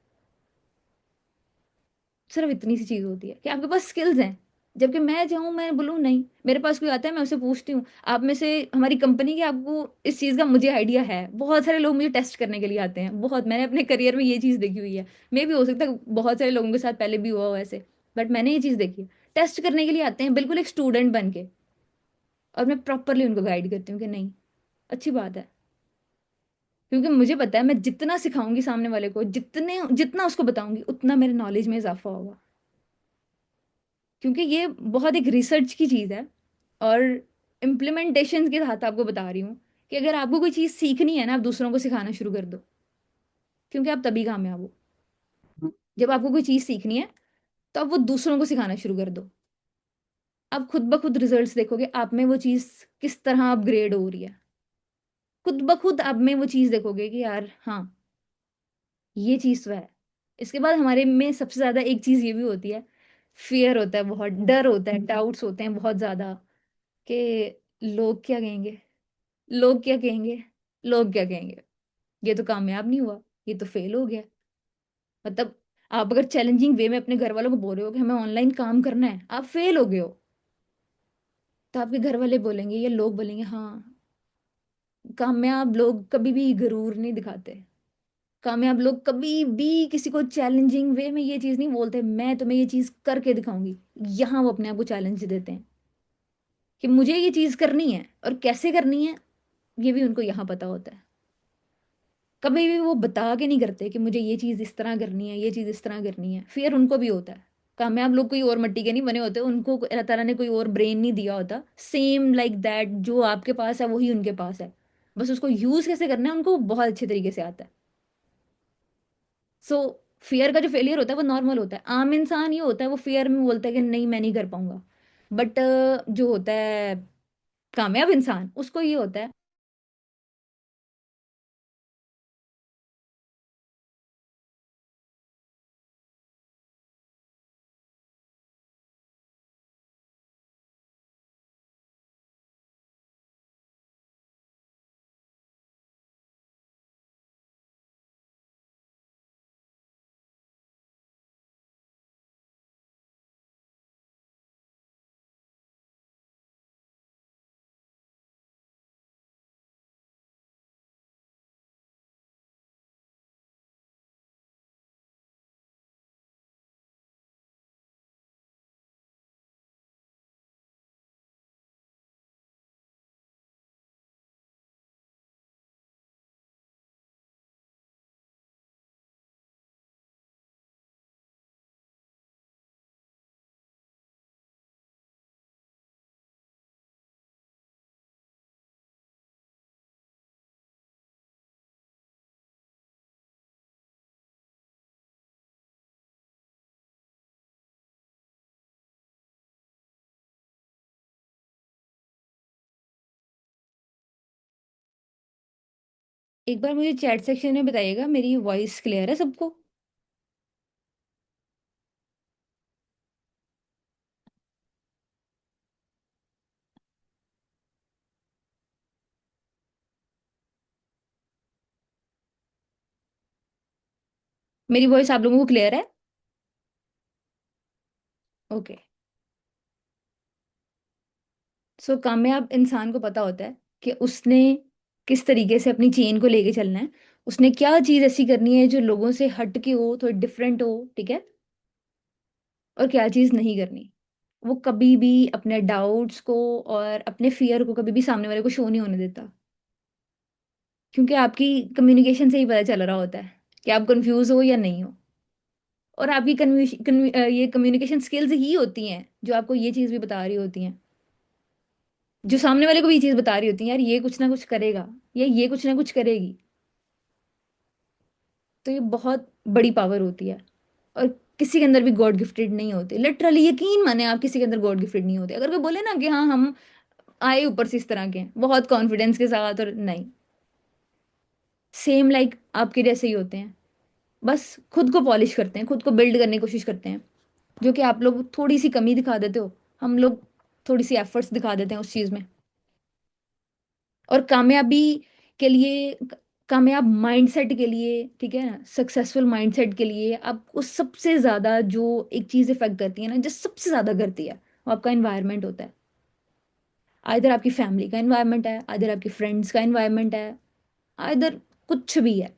सिर्फ इतनी सी चीज होती है कि आपके पास स्किल्स हैं। जबकि मैं चाहूँ, मैं बोलूँ नहीं, मेरे पास कोई आता है मैं उसे पूछती हूँ आप में से हमारी कंपनी के आपको इस चीज़ का मुझे आइडिया है। बहुत सारे लोग मुझे टेस्ट करने के लिए आते हैं, बहुत, मैंने अपने करियर में ये चीज़ देखी हुई है। मे भी हो सकता है बहुत सारे लोगों के साथ पहले भी हुआ हो ऐसे, बट मैंने ये चीज़ देखी है। टेस्ट करने के लिए आते हैं बिल्कुल एक स्टूडेंट बन के, और मैं प्रॉपरली उनको गाइड करती हूँ कि नहीं, अच्छी बात है, क्योंकि मुझे पता है मैं जितना सिखाऊंगी सामने वाले को, जितने जितना उसको बताऊंगी, उतना मेरे नॉलेज में इजाफा होगा। क्योंकि ये बहुत एक रिसर्च की चीज़ है। और इम्प्लीमेंटेशन के साथ आपको बता रही हूँ कि अगर आपको कोई चीज़ सीखनी है ना, आप दूसरों को सिखाना शुरू कर दो, क्योंकि आप तभी कामयाब हो। जब आपको कोई चीज़ सीखनी है, तो आप वो दूसरों को सिखाना शुरू कर दो। आप खुद ब खुद रिजल्ट्स देखोगे, आप में वो चीज़ किस तरह अपग्रेड हो रही है। खुद ब खुद आप में वो चीज़ देखोगे कि यार हाँ, ये चीज़ तो है। इसके बाद हमारे में सबसे ज़्यादा एक चीज़ ये भी होती है, फियर होता है, बहुत डर होता है, डाउट्स होते हैं बहुत ज़्यादा, कि लोग क्या कहेंगे, लोग क्या कहेंगे, लोग क्या कहेंगे, ये तो कामयाब नहीं हुआ, ये तो फेल हो गया। मतलब आप अगर चैलेंजिंग वे में अपने घर वालों को बोल रहे हो कि हमें ऑनलाइन काम करना है, आप फेल हो गए हो, तो आपके घर वाले बोलेंगे या लोग बोलेंगे हाँ, कामयाब लोग कभी भी गरूर नहीं दिखाते। कामयाब लोग कभी भी किसी को चैलेंजिंग वे में ये चीज़ नहीं बोलते, मैं तुम्हें ये चीज़ करके दिखाऊंगी। यहाँ वो अपने आप को चैलेंज देते हैं कि मुझे ये चीज़ करनी है, और कैसे करनी है ये भी उनको यहाँ पता होता है। कभी भी वो बता के नहीं करते कि मुझे ये चीज़ इस तरह करनी है, ये चीज़ इस तरह करनी है, फिर उनको भी होता है। कामयाब लोग कोई और मिट्टी के नहीं बने होते, उनको अल्लाह ताला ने कोई और ब्रेन नहीं दिया होता, सेम लाइक दैट जो आपके पास है वही उनके पास है। बस उसको यूज़ कैसे करना है उनको बहुत अच्छे तरीके से आता है। सो फियर का जो फेलियर होता है वो नॉर्मल होता है। आम इंसान ये होता है, वो फियर में बोलता है कि नहीं मैं नहीं कर पाऊंगा। बट जो होता है कामयाब इंसान, उसको ये होता है। एक बार मुझे चैट सेक्शन में बताइएगा, मेरी वॉइस क्लियर है सबको? मेरी वॉइस आप लोगों को क्लियर है? ओके। सो कामयाब इंसान को पता होता है कि उसने किस तरीके से अपनी चेन को लेके चलना है। उसने क्या चीज़ ऐसी करनी है जो लोगों से हट के हो, थोड़ी डिफरेंट हो, ठीक है? और क्या चीज़ नहीं करनी। वो कभी भी अपने डाउट्स को और अपने फियर को कभी भी सामने वाले को शो नहीं होने देता। क्योंकि आपकी कम्युनिकेशन से ही पता चल रहा होता है कि आप कंफ्यूज हो या नहीं हो। और आपकी ये कम्युनिकेशन स्किल्स ही होती हैं जो आपको ये चीज़ भी बता रही होती हैं, जो सामने वाले को भी ये चीज़ बता रही होती हैं, यार ये कुछ ना कुछ करेगा या ये कुछ ना कुछ करेगी। तो ये बहुत बड़ी पावर होती है। और किसी के अंदर भी गॉड गिफ्टेड नहीं होते, लिटरली यकीन माने, आप किसी के अंदर गॉड गिफ्टेड नहीं होते। अगर कोई बोले ना कि हाँ हम आए ऊपर से इस तरह के हैं बहुत कॉन्फिडेंस के साथ, और नहीं, सेम लाइक आपके जैसे ही होते हैं। बस खुद को पॉलिश करते हैं, खुद को बिल्ड करने की कोशिश करते हैं, जो कि आप लोग थोड़ी सी कमी दिखा देते हो, हम लोग थोड़ी सी एफर्ट्स दिखा देते हैं उस चीज़ में। और कामयाबी के लिए, कामयाब माइंडसेट के लिए, ठीक है ना, सक्सेसफुल माइंडसेट के लिए आपको सबसे ज़्यादा जो एक चीज़ इफेक्ट करती है ना, जो सबसे ज़्यादा करती है, वो आपका इन्वायरमेंट होता है। आइधर आपकी फैमिली का इन्वायरमेंट है, आइधर आपकी फ्रेंड्स का इन्वायरमेंट है, आइधर कुछ भी है।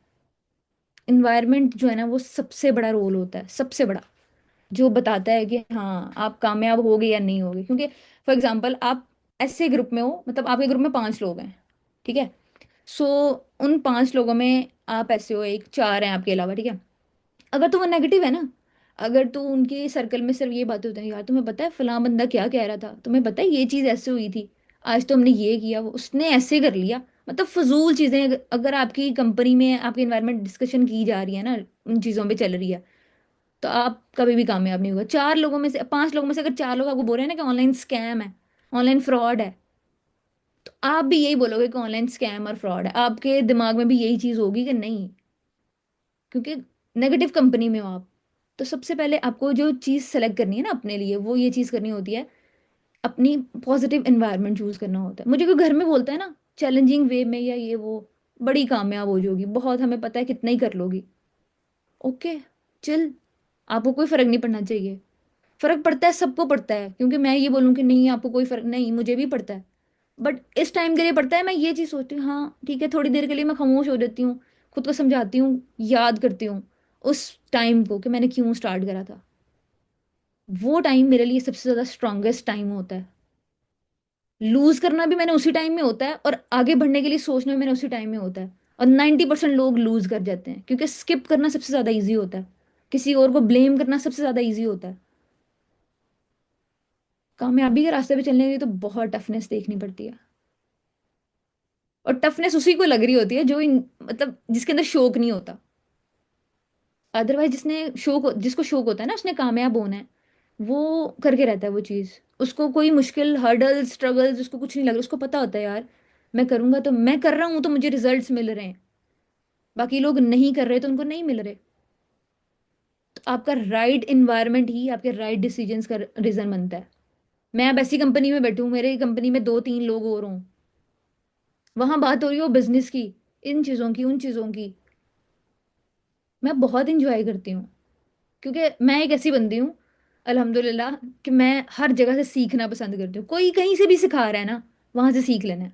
इन्वायरमेंट जो है ना, वो सबसे बड़ा रोल होता है, सबसे बड़ा, जो बताता है कि हाँ आप कामयाब होगे या नहीं होगे। क्योंकि फॉर एग्जाम्पल आप ऐसे ग्रुप में हो, मतलब आपके ग्रुप में 5 लोग हैं, ठीक है? सो उन 5 लोगों में आप ऐसे हो, एक चार हैं आपके अलावा, ठीक है। अगर तो वो नेगेटिव है ना, अगर तो उनके सर्कल में सिर्फ ये बातें होती हैं, यार तुम्हें पता है फलां बंदा क्या कह रहा था, तुम्हें पता है ये चीज़ ऐसे हुई थी, आज तो हमने ये किया, वो उसने ऐसे कर लिया, मतलब फजूल चीज़ें। अगर आपकी कंपनी में आपकी इन्वायरमेंट डिस्कशन की जा रही है ना, उन चीज़ों पे चल रही है, तो आप कभी भी कामयाब नहीं होगा। 4 लोगों में से, 5 लोगों में से अगर 4 लोग आपको बोल रहे हैं ना कि ऑनलाइन स्कैम है, ऑनलाइन फ्रॉड है, तो आप भी यही बोलोगे कि ऑनलाइन स्कैम और फ्रॉड है। आपके दिमाग में भी यही चीज़ होगी कि नहीं, क्योंकि नेगेटिव कंपनी में हो आप। तो सबसे पहले आपको जो चीज़ सेलेक्ट करनी है ना अपने लिए, वो ये चीज़ करनी होती है, अपनी पॉजिटिव एनवायरनमेंट चूज करना होता है। मुझे कोई घर में बोलता है ना चैलेंजिंग वे में या ये वो, बड़ी कामयाब हो जाओगी, बहुत हमें पता है कितना ही कर लोगी, ओके, चिल, आपको कोई फर्क नहीं पड़ना चाहिए। फर्क पड़ता है, सबको पड़ता है, क्योंकि मैं ये बोलूँ कि नहीं आपको कोई फर्क नहीं, मुझे भी पड़ता है, बट इस टाइम के लिए पड़ता है। मैं ये चीज़ सोचती हूँ, हाँ ठीक है, थोड़ी देर के लिए मैं खामोश हो जाती हूँ, खुद को समझाती हूँ, याद करती हूँ उस टाइम को कि मैंने क्यों स्टार्ट करा था। वो टाइम मेरे लिए सबसे ज़्यादा स्ट्रांगेस्ट टाइम होता है। लूज करना भी मैंने उसी टाइम में होता है, और आगे बढ़ने के लिए सोचना भी मैंने उसी टाइम में होता है। और 90% लोग लूज कर जाते हैं, क्योंकि स्किप करना सबसे ज़्यादा ईजी होता है, किसी और को ब्लेम करना सबसे ज़्यादा ईजी होता है। कामयाबी के रास्ते पे चलने के लिए तो बहुत टफनेस देखनी पड़ती है, और टफनेस उसी को लग रही होती है जो मतलब जिसके अंदर शौक नहीं होता। अदरवाइज जिसको शौक होता है ना, उसने कामयाब होना है, वो करके रहता है वो चीज़। उसको कोई मुश्किल हर्डल स्ट्रगल्स उसको कुछ नहीं लग रहा, उसको पता होता है यार मैं करूंगा तो, मैं कर रहा हूँ तो मुझे रिजल्ट्स मिल रहे हैं, बाकी लोग नहीं कर रहे तो उनको नहीं मिल रहे। तो आपका राइट इन्वायरमेंट ही आपके राइट डिसीजंस का रीजन बनता है। मैं अब ऐसी कंपनी में बैठूं, मेरे कंपनी में 2-3 लोग और हों, वहां बात हो रही हो बिजनेस की, इन चीज़ों की, उन चीज़ों की, मैं बहुत इंजॉय करती हूँ। क्योंकि मैं एक ऐसी बंदी हूँ, अल्हम्दुलिल्लाह, कि मैं हर जगह से सीखना पसंद करती हूँ। कोई कहीं से भी सिखा रहा है ना, वहां से सीख लेना है।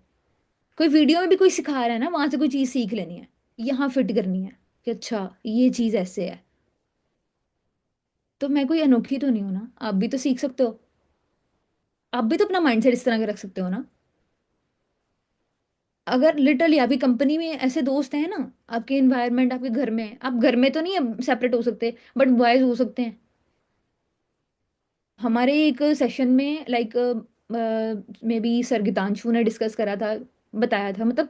कोई वीडियो में भी कोई सिखा रहा है ना, वहां से कोई चीज़ सीख लेनी है, यहाँ फिट करनी है कि अच्छा ये चीज़ ऐसे है। तो मैं कोई अनोखी तो नहीं हूं ना, आप भी तो सीख सकते हो, आप भी तो अपना माइंडसेट इस तरह का रख सकते हो ना। अगर लिटरली आपकी कंपनी में ऐसे दोस्त हैं ना, आपके इन्वायरमेंट, आपके घर में, आप घर में तो नहीं सेपरेट हो सकते, बट बॉयज हो सकते हैं। हमारे एक सेशन में लाइक मे बी सर गीतांशु ने डिस्कस करा था, बताया था, मतलब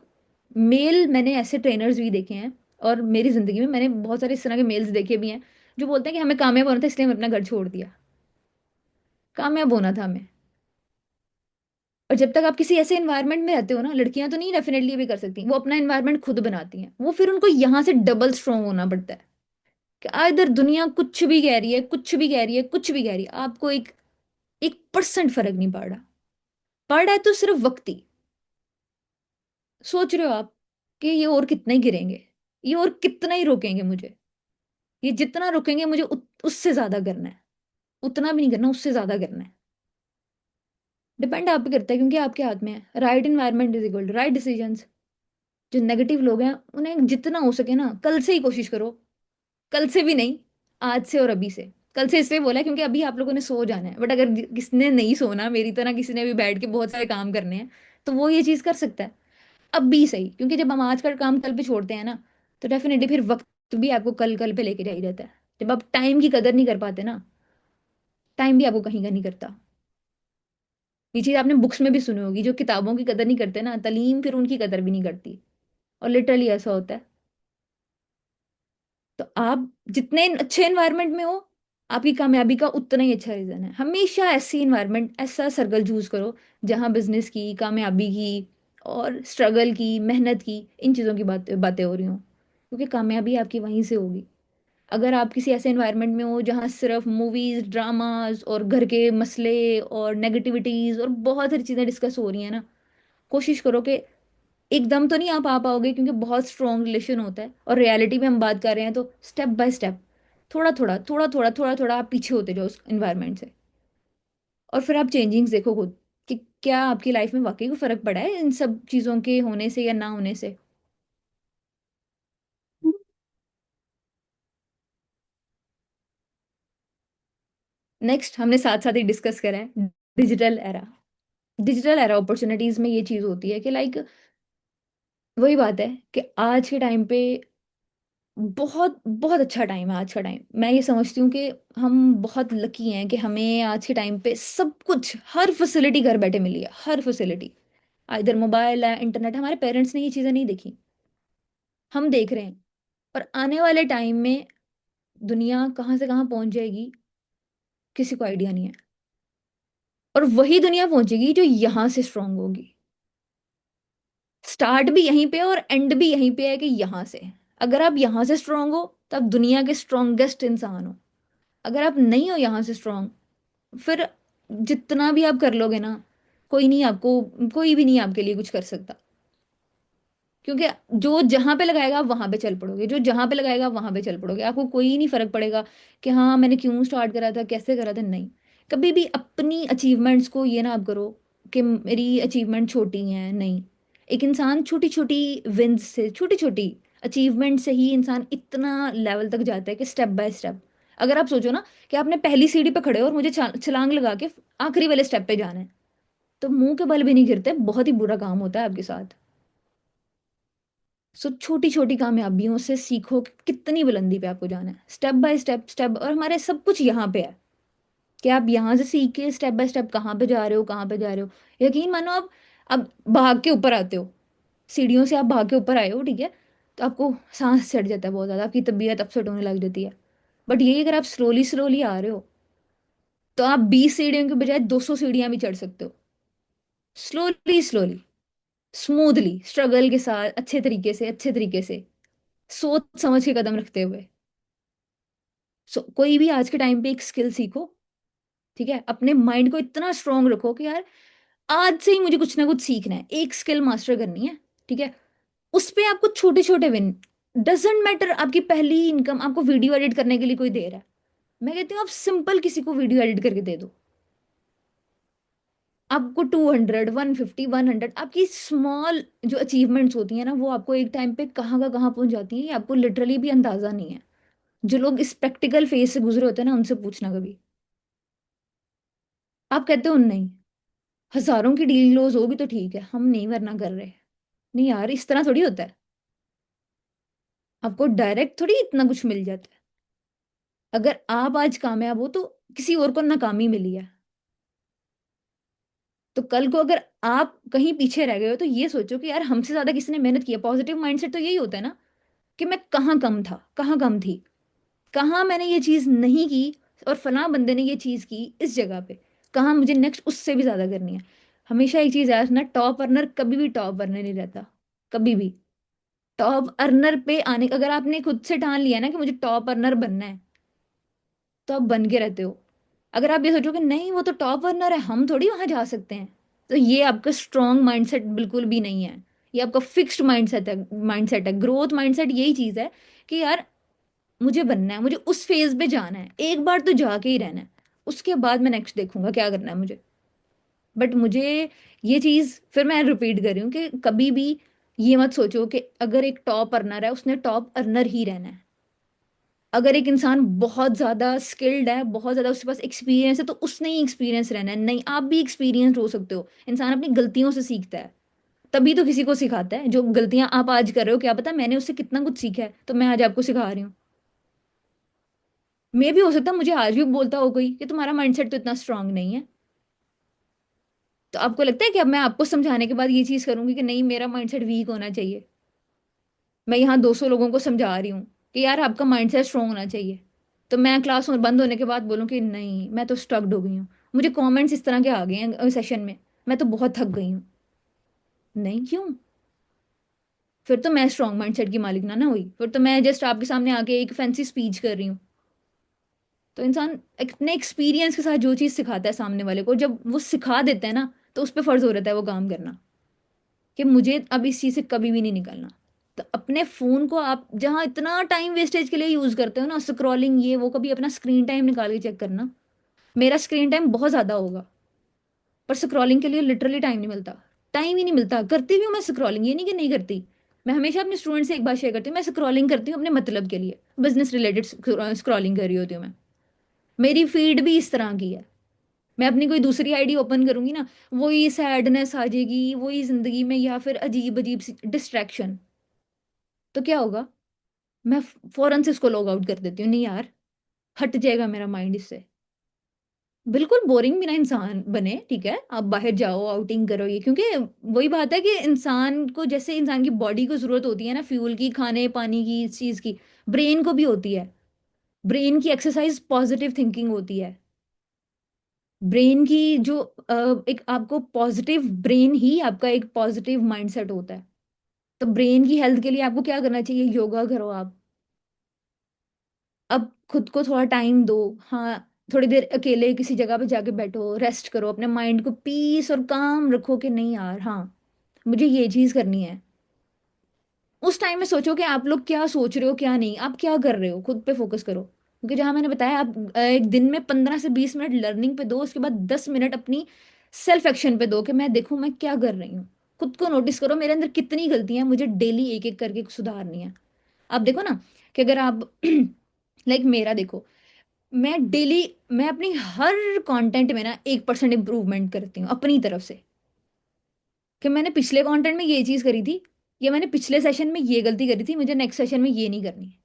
मेल मैंने ऐसे ट्रेनर्स भी देखे हैं, और मेरी जिंदगी में मैंने बहुत सारे इस तरह के मेल्स देखे भी हैं, जो बोलते हैं कि हमें कामयाब होना था इसलिए हमने अपना घर छोड़ दिया। कामयाब होना था हमें। और जब तक आप किसी ऐसे एनवायरनमेंट में रहते हो ना, लड़कियां तो नहीं डेफिनेटली भी कर सकती, वो अपना एनवायरनमेंट खुद बनाती हैं, वो फिर उनको यहाँ से डबल स्ट्रांग होना पड़ता है कि इधर दुनिया कुछ भी कह रही है, कुछ भी कह रही है, कुछ भी कह रही है, आपको 1% फर्क नहीं पड़ रहा। पड़ रहा है तो सिर्फ वक्ती। सोच रहे हो आप कि ये और कितना ही गिरेंगे, ये और कितना ही रोकेंगे मुझे, ये जितना रोकेंगे मुझे उससे ज्यादा करना है, उतना भी नहीं करना, उससे ज्यादा करना है। डिपेंड आप पे करता है, क्योंकि आपके हाथ में है। Right environment is equal to right decisions. जो नेगेटिव लोग हैं उन्हें जितना हो सके ना कल से ही कोशिश करो, कल से भी नहीं, आज से और अभी से। कल से इसलिए बोला है क्योंकि अभी आप लोगों ने सो जाना है, बट अगर किसने नहीं सोना, मेरी तरह किसी ने भी बैठ के बहुत सारे काम करने हैं, तो वो ये चीज कर सकता है अब भी सही। क्योंकि जब हम आज का काम कल पे छोड़ते हैं ना, तो डेफिनेटली फिर वक्त भी आपको कल कल पे लेके जाई जाता है। जब आप टाइम की कदर नहीं कर पाते ना, टाइम भी आपको कहीं का नहीं करता। ये चीज आपने बुक्स में भी सुनी होगी, जो किताबों की कदर नहीं करते ना, तालीम फिर उनकी कदर भी नहीं करती। और लिटरली ऐसा होता है। तो आप जितने अच्छे एनवायरनमेंट में हो, आपकी कामयाबी का उतना ही अच्छा रीजन है। हमेशा ऐसी इन्वायरमेंट, ऐसा सर्कल चूज करो जहाँ बिजनेस की, कामयाबी की, और स्ट्रगल की, मेहनत की, इन चीज़ों की बातें बातें हो रही हों, क्योंकि कामयाबी आपकी वहीं से होगी। अगर आप किसी ऐसे एनवायरनमेंट में हो जहाँ सिर्फ मूवीज, ड्रामाज और घर के मसले और नेगेटिविटीज और बहुत सारी चीज़ें डिस्कस हो रही हैं ना, कोशिश करो कि एकदम तो नहीं आप आ पाओगे, क्योंकि बहुत स्ट्रॉन्ग रिलेशन होता है, और रियलिटी में हम बात कर रहे हैं, तो स्टेप बाय स्टेप, थोड़ा थोड़ा थोड़ा थोड़ा थोड़ा थोड़ा आप पीछे होते जाओ उस इन्वायरमेंट से। और फिर आप चेंजिंग्स देखो खुद कि क्या आपकी लाइफ में वाकई को फर्क पड़ा है इन सब चीज़ों के होने से या ना होने से। नेक्स्ट हमने साथ साथ ही डिस्कस करा है digital era. Digital era opportunities में ये चीज़ होती है कि लाइक वही बात है कि आज के टाइम पे बहुत बहुत अच्छा टाइम है आज का टाइम। मैं ये समझती हूँ कि हम बहुत लकी हैं कि हमें आज के टाइम पे सब कुछ, हर फैसिलिटी घर बैठे मिली है, हर फैसिलिटी। इधर मोबाइल है, इंटरनेट है। हमारे पेरेंट्स ने ये चीज़ें नहीं देखी, हम देख रहे हैं। और आने वाले टाइम में दुनिया कहाँ से कहाँ पहुंच जाएगी, किसी को आइडिया नहीं है। और वही दुनिया पहुंचेगी जो यहाँ से स्ट्रांग होगी। स्टार्ट भी यहीं पे है और एंड भी यहीं पे है कि यहाँ से। अगर आप यहाँ से स्ट्रांग हो तो आप दुनिया के स्ट्रांगेस्ट इंसान हो। अगर आप नहीं हो यहाँ से स्ट्रांग, फिर जितना भी आप कर लोगे ना, कोई नहीं आपको, कोई भी नहीं आपके लिए कुछ कर सकता। क्योंकि जो जहां पे लगाएगा आप वहां पे चल पड़ोगे, जो जहां पे लगाएगा आप वहां पे चल पड़ोगे। आपको कोई नहीं फर्क पड़ेगा कि हाँ मैंने क्यों स्टार्ट करा था, कैसे करा था। नहीं, कभी भी अपनी अचीवमेंट्स को ये ना आप करो कि मेरी अचीवमेंट छोटी हैं। नहीं, एक इंसान छोटी छोटी विंस से, छोटी छोटी अचीवमेंट से ही इंसान इतना लेवल तक जाता है कि स्टेप बाय स्टेप। अगर आप सोचो ना कि आपने पहली सीढ़ी पे खड़े हो और मुझे छलांग लगा के आखिरी वाले स्टेप पे जाना है, तो मुंह के बल भी नहीं गिरते, बहुत ही बुरा काम होता है आपके साथ। सो छोटी छोटी कामयाबियों से सीखो कि कितनी बुलंदी पे आपको जाना है, स्टेप बाय स्टेप स्टेप। और हमारे सब कुछ यहाँ पे है कि आप यहाँ से सीख के स्टेप बाय स्टेप कहाँ पे जा रहे हो, कहाँ पे जा रहे हो। यकीन मानो, आप भाग के ऊपर आते हो, सीढ़ियों से आप भाग के ऊपर आए हो, ठीक है, तो आपको सांस चढ़ जाता है बहुत ज़्यादा, आपकी तबीयत अपसेट होने लग जाती है। बट यही अगर आप स्लोली स्लोली आ रहे हो, तो आप 20 सीढ़ियों के बजाय 200 सीढ़ियाँ भी चढ़ सकते हो। स्लोली स्लोली, स्मूथली, स्ट्रगल के साथ, अच्छे तरीके से, अच्छे तरीके से, सोच समझ के कदम रखते हुए। कोई भी आज के टाइम पे एक स्किल सीखो, ठीक है। अपने माइंड को इतना स्ट्रांग रखो कि यार आज से ही मुझे कुछ ना कुछ सीखना है, एक स्किल मास्टर करनी है, ठीक है। उस पे आपको छोटे छोटे विन, डजेंट मैटर आपकी पहली इनकम आपको वीडियो एडिट करने के लिए कोई दे रहा है। मैं कहती हूँ आप सिंपल किसी को वीडियो एडिट करके दे दो, आपको 200, 150, 100, आपकी स्मॉल जो अचीवमेंट्स होती हैं ना, वो आपको एक टाइम पे कहाँ का कहाँ पहुंच जाती हैं, ये आपको लिटरली भी अंदाजा नहीं है। जो लोग इस प्रैक्टिकल फेज से गुजरे होते हैं ना, उनसे पूछना कभी। आप कहते हो नहीं, हजारों की डील क्लोज होगी तो ठीक है, हम नहीं वरना कर रहे। नहीं यार, इस तरह थोड़ी होता है। आपको डायरेक्ट थोड़ी इतना कुछ मिल जाता है। अगर आप आज कामयाब हो तो किसी और को नाकामी मिली है। तो कल को अगर आप कहीं पीछे रह गए हो, तो ये सोचो कि यार हमसे ज्यादा किसी ने मेहनत की है। पॉजिटिव माइंडसेट तो यही होता है ना, कि मैं कहाँ कम था, कहाँ कम थी, कहाँ मैंने ये चीज नहीं की, और फलां बंदे ने ये चीज की इस जगह पे, कहाँ मुझे नेक्स्ट उससे भी ज्यादा करनी है। हमेशा एक चीज याद रखना, टॉप अर्नर कभी भी टॉप अर्नर नहीं रहता, कभी भी। टॉप अर्नर पे आने, अगर आपने खुद से ठान लिया ना कि मुझे टॉप अर्नर बनना है, तो आप बन के रहते हो। अगर आप ये सोचो कि नहीं वो तो टॉप अर्नर है, हम थोड़ी वहां जा सकते हैं, तो ये आपका स्ट्रॉन्ग माइंडसेट बिल्कुल भी नहीं है। ये आपका फिक्स्ड माइंडसेट है। माइंडसेट है ग्रोथ माइंडसेट, यही चीज है कि यार मुझे बनना है, मुझे उस फेज पे जाना है, एक बार तो जाके ही रहना है, उसके बाद मैं नेक्स्ट देखूंगा क्या करना है मुझे। बट मुझे ये चीज फिर मैं रिपीट कर रही हूँ कि कभी भी ये मत सोचो कि अगर एक टॉप अर्नर है उसने टॉप अर्नर ही रहना है। अगर एक इंसान बहुत ज्यादा स्किल्ड है, बहुत ज्यादा उसके पास एक्सपीरियंस है, तो उसने ही एक्सपीरियंस रहना है। नहीं, आप भी एक्सपीरियंस हो सकते हो। इंसान अपनी गलतियों से सीखता है, तभी तो किसी को सिखाता है। जो गलतियां आप आज कर रहे हो, क्या पता मैंने उससे कितना कुछ सीखा है, तो मैं आज आपको सिखा रही हूँ। मे भी हो सकता है मुझे आज भी बोलता हो कोई कि तुम्हारा माइंडसेट तो इतना स्ट्रांग नहीं है। तो आपको लगता है कि अब मैं आपको समझाने के बाद ये चीज करूंगी कि नहीं मेरा माइंडसेट वीक होना चाहिए। मैं यहाँ 200 लोगों को समझा रही हूँ कि यार आपका माइंडसेट स्ट्रांग होना चाहिए, तो मैं क्लास बंद होने के बाद बोलूँ कि नहीं मैं तो स्टक्ड हो गई हूँ, मुझे कमेंट्स इस तरह के आ गए हैं सेशन में, मैं तो बहुत थक गई हूँ। नहीं, क्यों? फिर तो मैं स्ट्रांग माइंडसेट की मालिक ना हुई, फिर तो मैं जस्ट आपके सामने आके एक फैंसी स्पीच कर रही हूँ। तो इंसान अपने एक्सपीरियंस के साथ जो चीज़ सिखाता है सामने वाले को, जब वो सिखा देता है ना, तो उस पर फर्ज हो रहता है वो काम करना, कि मुझे अब इस चीज़ से कभी भी नहीं निकलना। तो अपने फ़ोन को आप जहाँ इतना टाइम वेस्टेज के लिए यूज़ करते हो ना, स्क्रॉलिंग ये वो, कभी अपना स्क्रीन टाइम निकाल के चेक करना। मेरा स्क्रीन टाइम बहुत ज़्यादा होगा, पर स्क्रॉलिंग के लिए लिटरली टाइम नहीं मिलता। टाइम ही नहीं मिलता। करती भी हूँ मैं स्क्रॉलिंग, ये नहीं कि नहीं करती। मैं हमेशा अपने स्टूडेंट से एक बात शेयर करती हूँ, मैं स्क्रॉलिंग करती हूँ अपने मतलब के लिए, बिजनेस रिलेटेड स्क्रॉलिंग कर रही होती हूँ मैं। मेरी फीड भी इस तरह की है। मैं अपनी कोई दूसरी आईडी ओपन करूंगी ना, वही सैडनेस आ जाएगी, वही जिंदगी में, या फिर अजीब अजीब सी डिस्ट्रैक्शन। तो क्या होगा, मैं फौरन से इसको लॉग आउट कर देती हूँ, नहीं यार, हट जाएगा मेरा माइंड इससे। बिल्कुल बोरिंग भी ना इंसान बने, ठीक है, आप बाहर जाओ, आउटिंग करो, ये क्योंकि वही बात है कि इंसान को, जैसे इंसान की बॉडी को जरूरत होती है ना फ्यूल की, खाने पानी की, इस चीज की, ब्रेन को भी होती है। ब्रेन की एक्सरसाइज पॉजिटिव थिंकिंग होती है। ब्रेन की जो एक आपको पॉजिटिव ब्रेन ही आपका एक पॉजिटिव माइंडसेट होता है। तो ब्रेन की हेल्थ के लिए आपको क्या करना चाहिए, योगा करो आप। अब खुद को थोड़ा टाइम दो। हाँ, थोड़ी देर अकेले किसी जगह पे जाके बैठो, रेस्ट करो, अपने माइंड को पीस और काम रखो कि नहीं यार, हाँ मुझे ये चीज करनी है। उस टाइम में सोचो कि आप लोग क्या सोच रहे हो, क्या नहीं, आप क्या कर रहे हो, खुद पे फोकस करो। क्योंकि जहां मैंने बताया, आप एक दिन में 15 से 20 मिनट लर्निंग पे दो, उसके बाद 10 मिनट अपनी सेल्फ एक्शन पे दो, कि मैं देखूं मैं क्या कर रही हूँ। खुद को नोटिस करो, मेरे अंदर कितनी गलतियां हैं, मुझे डेली एक एक करके सुधारनी है। आप देखो ना, कि अगर आप लाइक मेरा देखो, मैं डेली, मैं अपनी हर कंटेंट में ना 1% इम्प्रूवमेंट करती हूँ अपनी तरफ से। कि मैंने पिछले कंटेंट में ये चीज करी थी, या मैंने पिछले सेशन में ये गलती करी थी, मुझे नेक्स्ट सेशन में ये नहीं करनी है।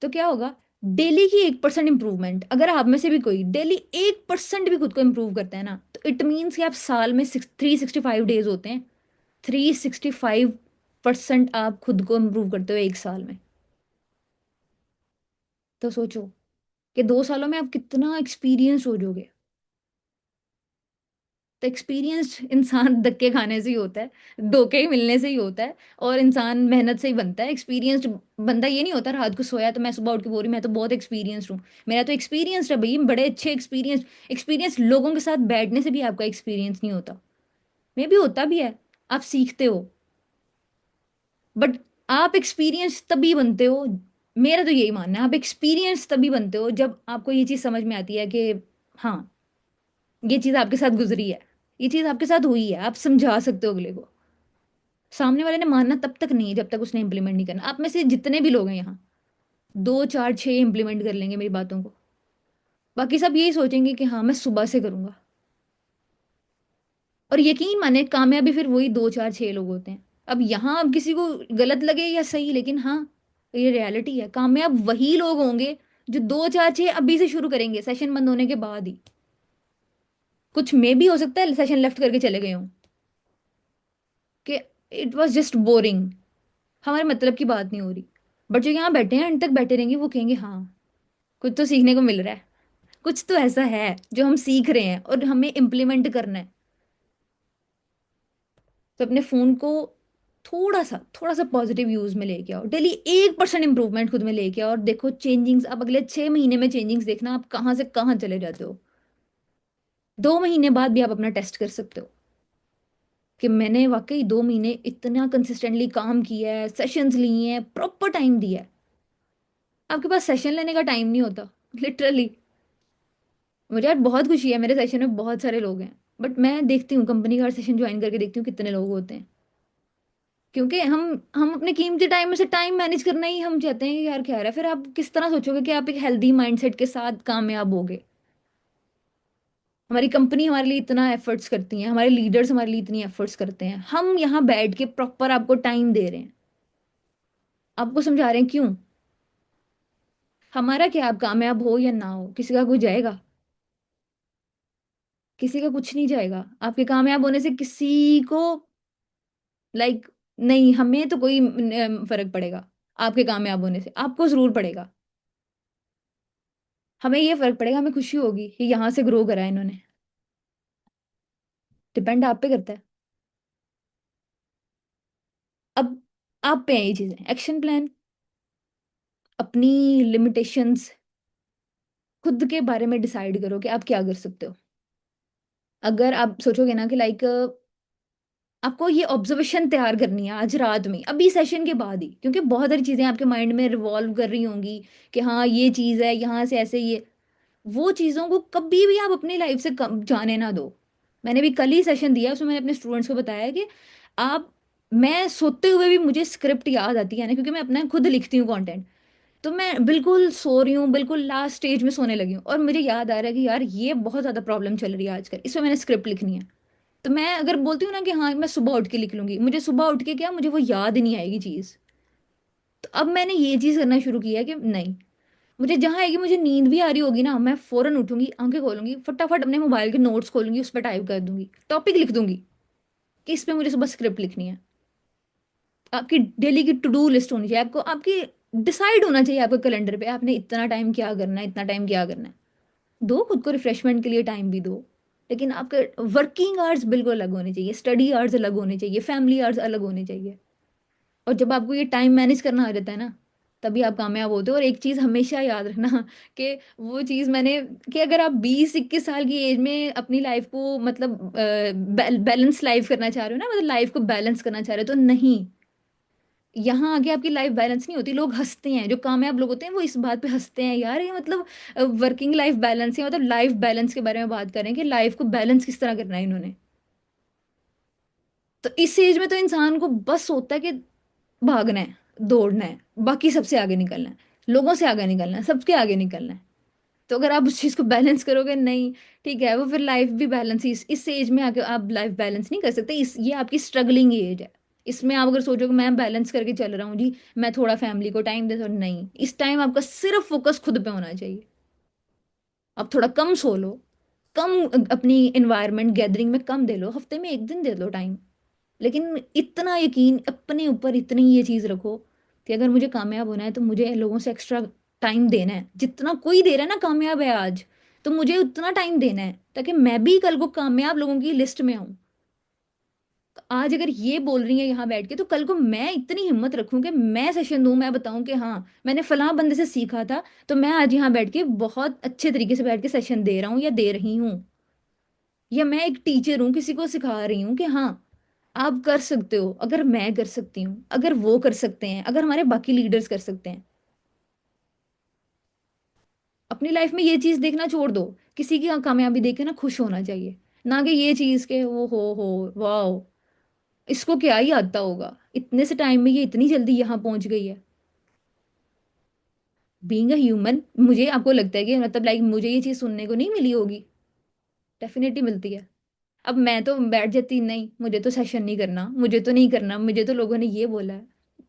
तो क्या होगा, डेली की 1% इंप्रूवमेंट, अगर आप में से भी कोई डेली 1% भी खुद को इंप्रूव करता है ना, तो इट मीन्स कि आप साल में 365 डेज होते हैं, 365% आप खुद को इम्प्रूव करते हो एक साल में। तो सोचो कि 2 सालों में आप कितना एक्सपीरियंस हो जाओगे। तो एक्सपीरियंस्ड इंसान धक्के खाने से ही होता है, धोखे ही मिलने से ही होता है, और इंसान मेहनत से ही बनता है। एक्सपीरियंस्ड बंदा ये नहीं होता रात को सोया तो मैं सुबह उठ के बोल रही मैं तो बहुत एक्सपीरियंस्ड हूँ। मेरा तो एक्सपीरियंस्ड है भाई, बड़े अच्छे एक्सपीरियंस। एक्सपीरियंस लोगों के साथ बैठने से भी आपका एक्सपीरियंस नहीं होता। मे भी होता भी है, आप सीखते हो, बट आप एक्सपीरियंस तभी बनते हो। मेरा तो यही मानना है, आप एक्सपीरियंस तभी बनते हो जब आपको ये चीज़ समझ में आती है कि हाँ, ये चीज़ आपके साथ गुजरी है, ये चीज़ आपके साथ हुई है, आप समझा सकते हो अगले को। सामने वाले ने मानना तब तक नहीं है जब तक उसने इंप्लीमेंट नहीं करना। आप में से जितने भी लोग हैं यहाँ, 2 4 6 इंप्लीमेंट कर लेंगे मेरी बातों को, बाकी सब यही सोचेंगे कि हाँ मैं सुबह से करूंगा। और यकीन माने, कामयाबी फिर वही 2 4 6 लोग होते हैं। अब यहाँ अब किसी को गलत लगे या सही, लेकिन हाँ, ये रियलिटी है, कामयाब वही लोग होंगे जो 2 4 6 अभी से शुरू करेंगे, सेशन बंद होने के बाद ही। कुछ में भी हो सकता है सेशन लेफ्ट करके चले गए हों, कि इट वॉज जस्ट बोरिंग, हमारे मतलब की बात नहीं हो रही। बट जो यहाँ बैठे हैं अंत तक बैठे रहेंगे, वो कहेंगे हाँ, कुछ तो सीखने को मिल रहा है, कुछ तो ऐसा है जो हम सीख रहे हैं और हमें इम्प्लीमेंट करना है। तो अपने फोन को थोड़ा सा पॉजिटिव यूज में लेके आओ, डेली 1% इंप्रूवमेंट खुद में लेके आओ, और देखो चेंजिंग्स। अब अगले 6 महीने में चेंजिंग्स देखना, आप कहाँ से कहाँ चले जाते हो। 2 महीने बाद भी आप अपना टेस्ट कर सकते हो कि मैंने वाकई 2 महीने इतना कंसिस्टेंटली काम किया है, सेशंस लिए हैं, प्रॉपर टाइम दिया है। आपके पास सेशन लेने का टाइम नहीं होता, लिटरली। मुझे यार बहुत खुशी है, मेरे सेशन में बहुत सारे लोग हैं, बट मैं देखती हूँ कंपनी का हर सेशन ज्वाइन करके देखती हूँ कितने लोग होते हैं। क्योंकि हम अपने कीमती टाइम में से टाइम मैनेज करना ही हम चाहते हैं कि यार क्या रहा है, फिर आप किस तरह सोचोगे कि आप एक हेल्दी माइंडसेट के साथ कामयाब होगे। हमारी कंपनी हमारे लिए इतना एफर्ट्स करती है, हमारे लीडर्स हमारे लिए इतनी एफर्ट्स करते हैं, हम यहाँ बैठ के प्रॉपर आपको टाइम दे रहे हैं, आपको समझा रहे हैं क्यों। हमारा क्या, आप कामयाब हो या ना हो, किसी का कुछ जाएगा, किसी का कुछ नहीं जाएगा आपके कामयाब होने से किसी को। लाइक नहीं, हमें तो कोई फर्क पड़ेगा आपके कामयाब होने से, आपको जरूर पड़ेगा। हमें ये फर्क पड़ेगा, हमें खुशी होगी कि यहाँ से ग्रो करा है इन्होंने। डिपेंड आप पे करता है। अब आप पे है ये चीजें, एक्शन प्लान, अपनी लिमिटेशंस, खुद के बारे में डिसाइड करो कि आप क्या कर सकते हो। अगर आप सोचोगे ना कि लाइक आपको ये ऑब्जर्वेशन तैयार करनी है आज रात में, अभी सेशन के बाद ही, क्योंकि बहुत सारी चीजें आपके माइंड में रिवॉल्व कर रही होंगी कि हाँ ये चीज है, यहाँ से ऐसे ये, वो चीज़ों को कभी भी आप अपनी लाइफ से कम जाने ना दो। मैंने भी कल ही सेशन दिया, उसमें मैंने अपने स्टूडेंट्स को बताया कि आप, मैं सोते हुए भी मुझे स्क्रिप्ट याद आती है ना, क्योंकि मैं अपना खुद लिखती हूँ कंटेंट। तो मैं बिल्कुल सो रही हूँ, बिल्कुल लास्ट स्टेज में सोने लगी हूँ, और मुझे याद आ रहा है कि यार ये बहुत ज़्यादा प्रॉब्लम चल रही है आजकल, इसमें मैंने स्क्रिप्ट लिखनी है। तो मैं अगर बोलती हूँ ना कि हाँ मैं सुबह उठ के लिख लूंगी, मुझे सुबह उठ के क्या, मुझे वो याद ही नहीं आएगी चीज़। तो अब मैंने ये चीज़ करना शुरू किया है कि नहीं, मुझे जहाँ आएगी, मुझे नींद भी आ रही होगी ना, मैं फौरन उठूंगी, आंखें खोलूंगी, फटाफट अपने मोबाइल के नोट्स खोलूंगी, उस पर टाइप कर दूंगी, टॉपिक लिख दूंगी कि इस पे मुझे सुबह स्क्रिप्ट लिखनी है। आपकी डेली की टू डू लिस्ट होनी चाहिए आपको, आपकी डिसाइड होना चाहिए आपके कैलेंडर पे आपने इतना टाइम क्या करना है, इतना टाइम क्या करना है। दो खुद को रिफ्रेशमेंट के लिए टाइम भी दो, लेकिन आपके वर्किंग आवर्स बिल्कुल अलग होने चाहिए, स्टडी आवर्स अलग होने चाहिए, फैमिली आवर्स अलग होने चाहिए। और जब आपको ये टाइम मैनेज करना आ जाता है ना, तभी आप कामयाब होते हो। और एक चीज़ हमेशा याद रखना कि वो चीज़ मैंने, कि अगर आप 20-21 साल की एज में अपनी लाइफ को मतलब बैलेंस लाइफ करना चाह रहे हो ना, मतलब लाइफ को बैलेंस करना चाह रहे हो, तो नहीं, यहाँ आगे आपकी लाइफ बैलेंस नहीं होती। लोग हंसते हैं, जो कामयाब लोग होते हैं वो इस बात पे हंसते हैं, यार ये मतलब वर्किंग लाइफ बैलेंस है, मतलब लाइफ बैलेंस के बारे में बात करें कि लाइफ को बैलेंस किस तरह करना है इन्होंने। तो इस एज में तो इंसान को बस होता है कि भागना है, दौड़ना है, बाकी सबसे आगे निकलना है, लोगों से आगे निकलना है, सबके आगे निकलना है। तो अगर आप उस चीज़ को बैलेंस करोगे नहीं, ठीक है, वो फिर लाइफ भी बैलेंस ही, इस एज में आके आप लाइफ बैलेंस नहीं कर सकते। इस ये आपकी स्ट्रगलिंग एज है। इसमें आप अगर सोचो कि मैं बैलेंस करके चल रहा हूँ जी, मैं थोड़ा फैमिली को टाइम दे, तो नहीं, इस टाइम आपका सिर्फ फोकस खुद पे होना चाहिए। आप थोड़ा कम सो लो, कम अपनी इन्वायरमेंट गैदरिंग में कम दे लो, हफ्ते में एक दिन दे लो टाइम, लेकिन इतना यकीन अपने ऊपर, इतनी ये चीज रखो कि अगर मुझे कामयाब होना है तो मुझे लोगों से एक्स्ट्रा टाइम देना है, जितना कोई दे रहा है ना कामयाब है आज, तो मुझे उतना टाइम देना है, ताकि मैं भी कल को कामयाब लोगों की लिस्ट में आऊं। आज अगर ये बोल रही है यहाँ बैठ के, तो कल को मैं इतनी हिम्मत रखूं कि मैं सेशन दूं, मैं बताऊं कि हाँ मैंने फलां बंदे से सीखा था, तो मैं आज यहाँ बैठ के बहुत अच्छे तरीके से बैठ के सेशन दे रहा हूँ या दे रही हूँ। या मैं एक टीचर हूँ, किसी को सिखा रही हूँ कि हाँ आप कर सकते हो, अगर मैं कर सकती हूँ, अगर वो कर सकते हैं, अगर हमारे बाकी लीडर्स कर सकते हैं। अपनी लाइफ में ये चीज देखना छोड़ दो, किसी की कामयाबी देख के ना खुश होना चाहिए, ना कि ये चीज के वो हो वाओ, इसको क्या ही आता होगा, इतने से टाइम में ये इतनी जल्दी यहाँ पहुंच गई है। बीइंग अ ह्यूमन, मुझे आपको लगता है कि मतलब लाइक मुझे ये चीज सुनने को नहीं मिली होगी? डेफिनेटली मिलती है। अब मैं तो बैठ जाती, नहीं मुझे तो सेशन नहीं करना, मुझे तो नहीं करना, मुझे तो लोगों ने ये बोला है।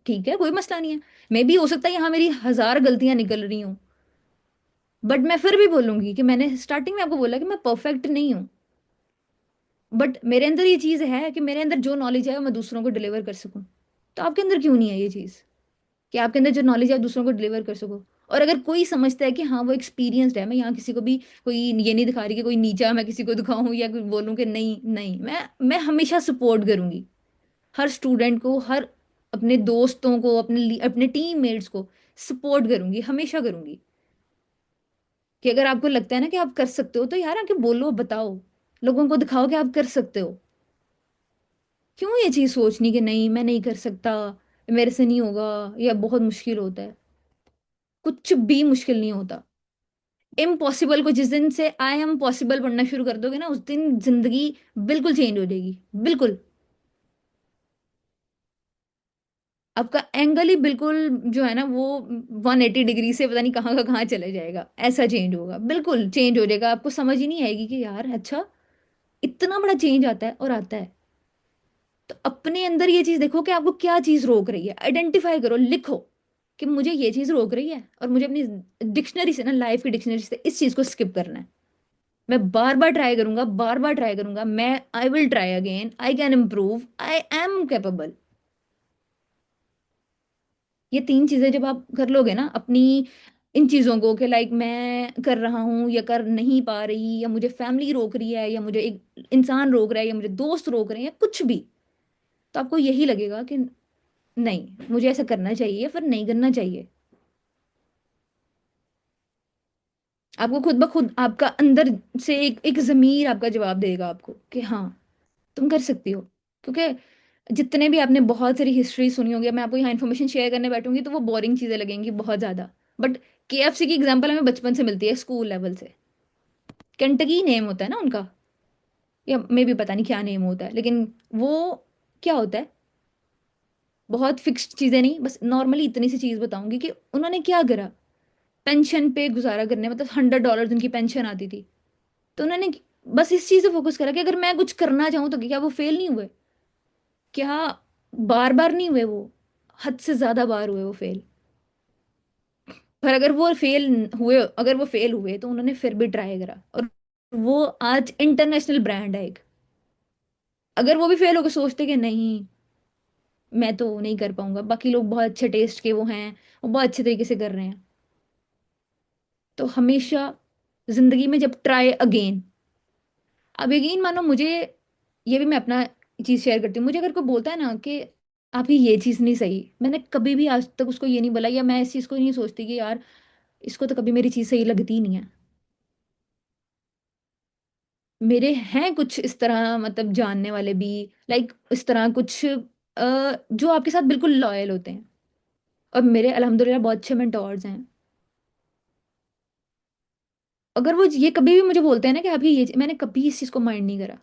ठीक है, कोई मसला नहीं है, मे भी हो सकता है यहाँ मेरी 1000 गलतियां निकल रही हूँ, बट मैं फिर भी बोलूंगी कि मैंने स्टार्टिंग में आपको बोला कि मैं परफेक्ट नहीं हूँ, बट मेरे अंदर ये चीज़ है कि मेरे अंदर जो नॉलेज है वो मैं दूसरों को डिलीवर कर सकूँ। तो आपके अंदर क्यों नहीं है ये चीज़, कि आपके अंदर जो नॉलेज है दूसरों को डिलीवर कर सको? और अगर कोई समझता है कि हाँ वो एक्सपीरियंसड है, मैं यहाँ किसी को भी कोई ये नहीं दिखा रही कि कोई नीचा मैं किसी को दिखाऊं या कोई बोलूं कि नहीं नहीं, मैं हमेशा सपोर्ट करूंगी हर स्टूडेंट को, हर अपने दोस्तों को, अपने अपने टीम मेट्स को सपोर्ट करूंगी, हमेशा करूंगी। कि अगर आपको लगता है ना कि आप कर सकते हो, तो यार आके बोलो, बताओ, लोगों को दिखाओ कि आप कर सकते हो। क्यों ये चीज सोचनी कि नहीं मैं नहीं कर सकता, मेरे से नहीं होगा, या बहुत मुश्किल होता है? कुछ भी मुश्किल नहीं होता। इम्पॉसिबल को जिस दिन से आई एम पॉसिबल पढ़ना शुरू कर दोगे ना, उस दिन जिंदगी बिल्कुल चेंज हो जाएगी, बिल्कुल। आपका एंगल ही बिल्कुल जो है ना वो 180 डिग्री से पता नहीं कहाँ का कहाँ चले जाएगा, ऐसा चेंज होगा, बिल्कुल चेंज हो जाएगा। आपको समझ ही नहीं आएगी कि यार अच्छा इतना बड़ा चेंज आता है, और आता है। तो अपने अंदर ये चीज देखो कि आपको क्या चीज रोक रही है, आइडेंटिफाई करो, लिखो कि मुझे ये चीज रोक रही है, और मुझे अपनी डिक्शनरी से ना, लाइफ की डिक्शनरी से इस चीज को स्किप करना है। मैं बार बार ट्राई करूंगा, बार बार ट्राई करूंगा, मैं I will try again, I can improve, I am capable. ये तीन चीजें जब आप कर लोगे ना अपनी, इन चीजों को कि लाइक मैं कर रहा हूँ या कर नहीं पा रही, या मुझे फैमिली रोक रही है, या मुझे एक इंसान रोक रहा है, या मुझे दोस्त रोक रहे हैं, या कुछ भी, तो आपको यही लगेगा कि नहीं मुझे ऐसा करना चाहिए, फिर नहीं करना चाहिए। आपको खुद ब खुद आपका अंदर से एक जमीर आपका जवाब देगा आपको कि हाँ तुम कर सकती हो। क्योंकि जितने भी आपने बहुत सारी हिस्ट्री सुनी होगी, मैं आपको यहाँ इन्फॉर्मेशन शेयर करने बैठूंगी तो वो बोरिंग चीजें लगेंगी बहुत ज्यादा, बट केएफसी की एग्जांपल हमें बचपन से मिलती है, स्कूल लेवल से। केंटकी नेम होता है ना उनका, या मे भी पता नहीं क्या नेम होता है, लेकिन वो क्या होता है, बहुत फिक्स्ड चीजें नहीं, बस नॉर्मली इतनी सी चीज बताऊंगी कि उन्होंने क्या करा। पेंशन पे गुजारा करने, मतलब $100 उनकी पेंशन आती थी। तो उन्होंने बस इस चीज पे फोकस करा कि अगर मैं कुछ करना चाहूँ तो क्या वो फेल नहीं हुए? क्या बार बार नहीं हुए वो? हद से ज्यादा बार हुए वो फेल। पर अगर वो फेल हुए तो उन्होंने फिर भी ट्राई करा, और वो आज इंटरनेशनल ब्रांड है एक। अगर वो भी फेल होकर सोचते कि नहीं, मैं तो नहीं कर पाऊंगा, बाकी लोग बहुत अच्छे टेस्ट के वो हैं, वो बहुत अच्छे तरीके से कर रहे हैं, तो हमेशा जिंदगी में जब ट्राई अगेन। अब यकीन मानो मुझे, ये भी मैं अपना चीज शेयर करती हूँ, मुझे अगर कोई बोलता है ना कि आपकी ये चीज नहीं सही, मैंने कभी भी आज तक उसको ये नहीं बोला, या मैं इस चीज को नहीं सोचती कि यार इसको तो कभी मेरी चीज सही लगती ही नहीं है। मेरे हैं कुछ इस तरह, मतलब जानने वाले भी, लाइक इस तरह कुछ जो आपके साथ बिल्कुल लॉयल होते हैं। और मेरे अल्हम्दुलिल्लाह बहुत अच्छे मेंटोर्स हैं। अगर वो ये कभी भी मुझे बोलते हैं ना कि अभी ये, मैंने कभी इस चीज को माइंड नहीं करा।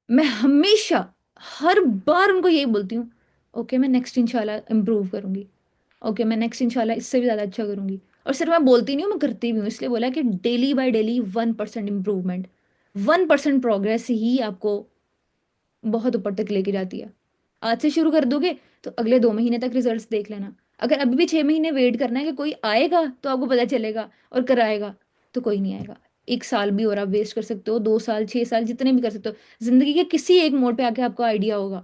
मैं हमेशा, हर बार उनको यही बोलती हूँ, ओके मैं नेक्स्ट इंशाल्लाह इम्प्रूव करूंगी, ओके मैं नेक्स्ट इंशाल्लाह इससे भी ज़्यादा अच्छा करूंगी। और सिर्फ मैं बोलती नहीं हूँ, मैं करती भी हूँ, इसलिए बोला कि daily by daily 1% improvement, 1% progress ही आपको बहुत ऊपर तक लेके जाती है। आज से शुरू कर दोगे तो अगले 2 महीने तक रिजल्ट्स देख लेना। अगर अभी भी 6 महीने वेट करना है कि कोई आएगा तो आपको पता चलेगा और कराएगा, तो कोई नहीं आएगा। 1 साल भी और आप वेस्ट कर सकते हो, 2 साल, 6 साल, जितने भी कर सकते हो। जिंदगी के किसी एक मोड़ पे आके आपको आइडिया होगा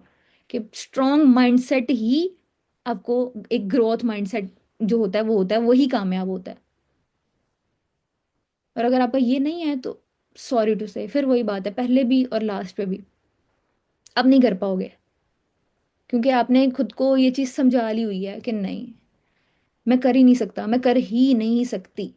कि स्ट्रॉन्ग माइंडसेट ही आपको, एक ग्रोथ माइंडसेट जो होता है वो होता है, वही कामयाब होता है। और अगर आपका ये नहीं है तो सॉरी टू से, फिर वही बात है, पहले भी और लास्ट पे भी, अब नहीं कर पाओगे। क्योंकि आपने खुद को ये चीज समझा ली हुई है कि नहीं, मैं कर ही नहीं सकता, मैं कर ही नहीं सकती।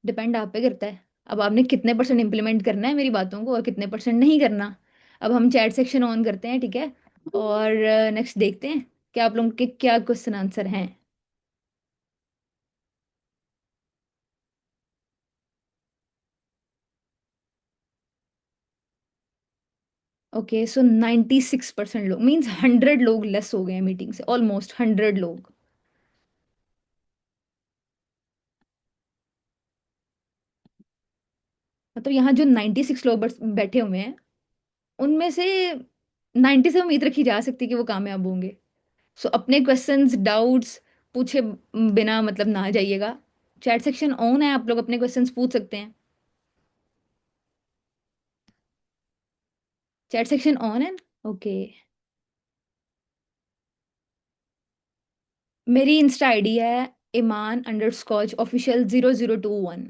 डिपेंड आप पे करता है। अब आपने कितने परसेंट इंप्लीमेंट करना है मेरी बातों को और कितने परसेंट नहीं करना। अब हम चैट सेक्शन ऑन करते हैं, ठीक है? और नेक्स्ट देखते हैं कि आप लोगों के क्या क्वेश्चन आंसर हैं। ओके, सो 96% लोग, मीन्स 100 लोग लेस हो गए हैं मीटिंग से, ऑलमोस्ट 100 लोग। मतलब यहाँ जो 96 लोग बैठे हुए हैं, उनमें से 90 से उम्मीद रखी जा सकती है कि वो कामयाब होंगे। सो अपने क्वेश्चंस डाउट्स पूछे बिना मतलब ना जाइएगा। चैट सेक्शन ऑन है, आप लोग अपने क्वेश्चंस पूछ सकते हैं। चैट सेक्शन ऑन है। ओके। मेरी इंस्टा आईडी है iman_official0021।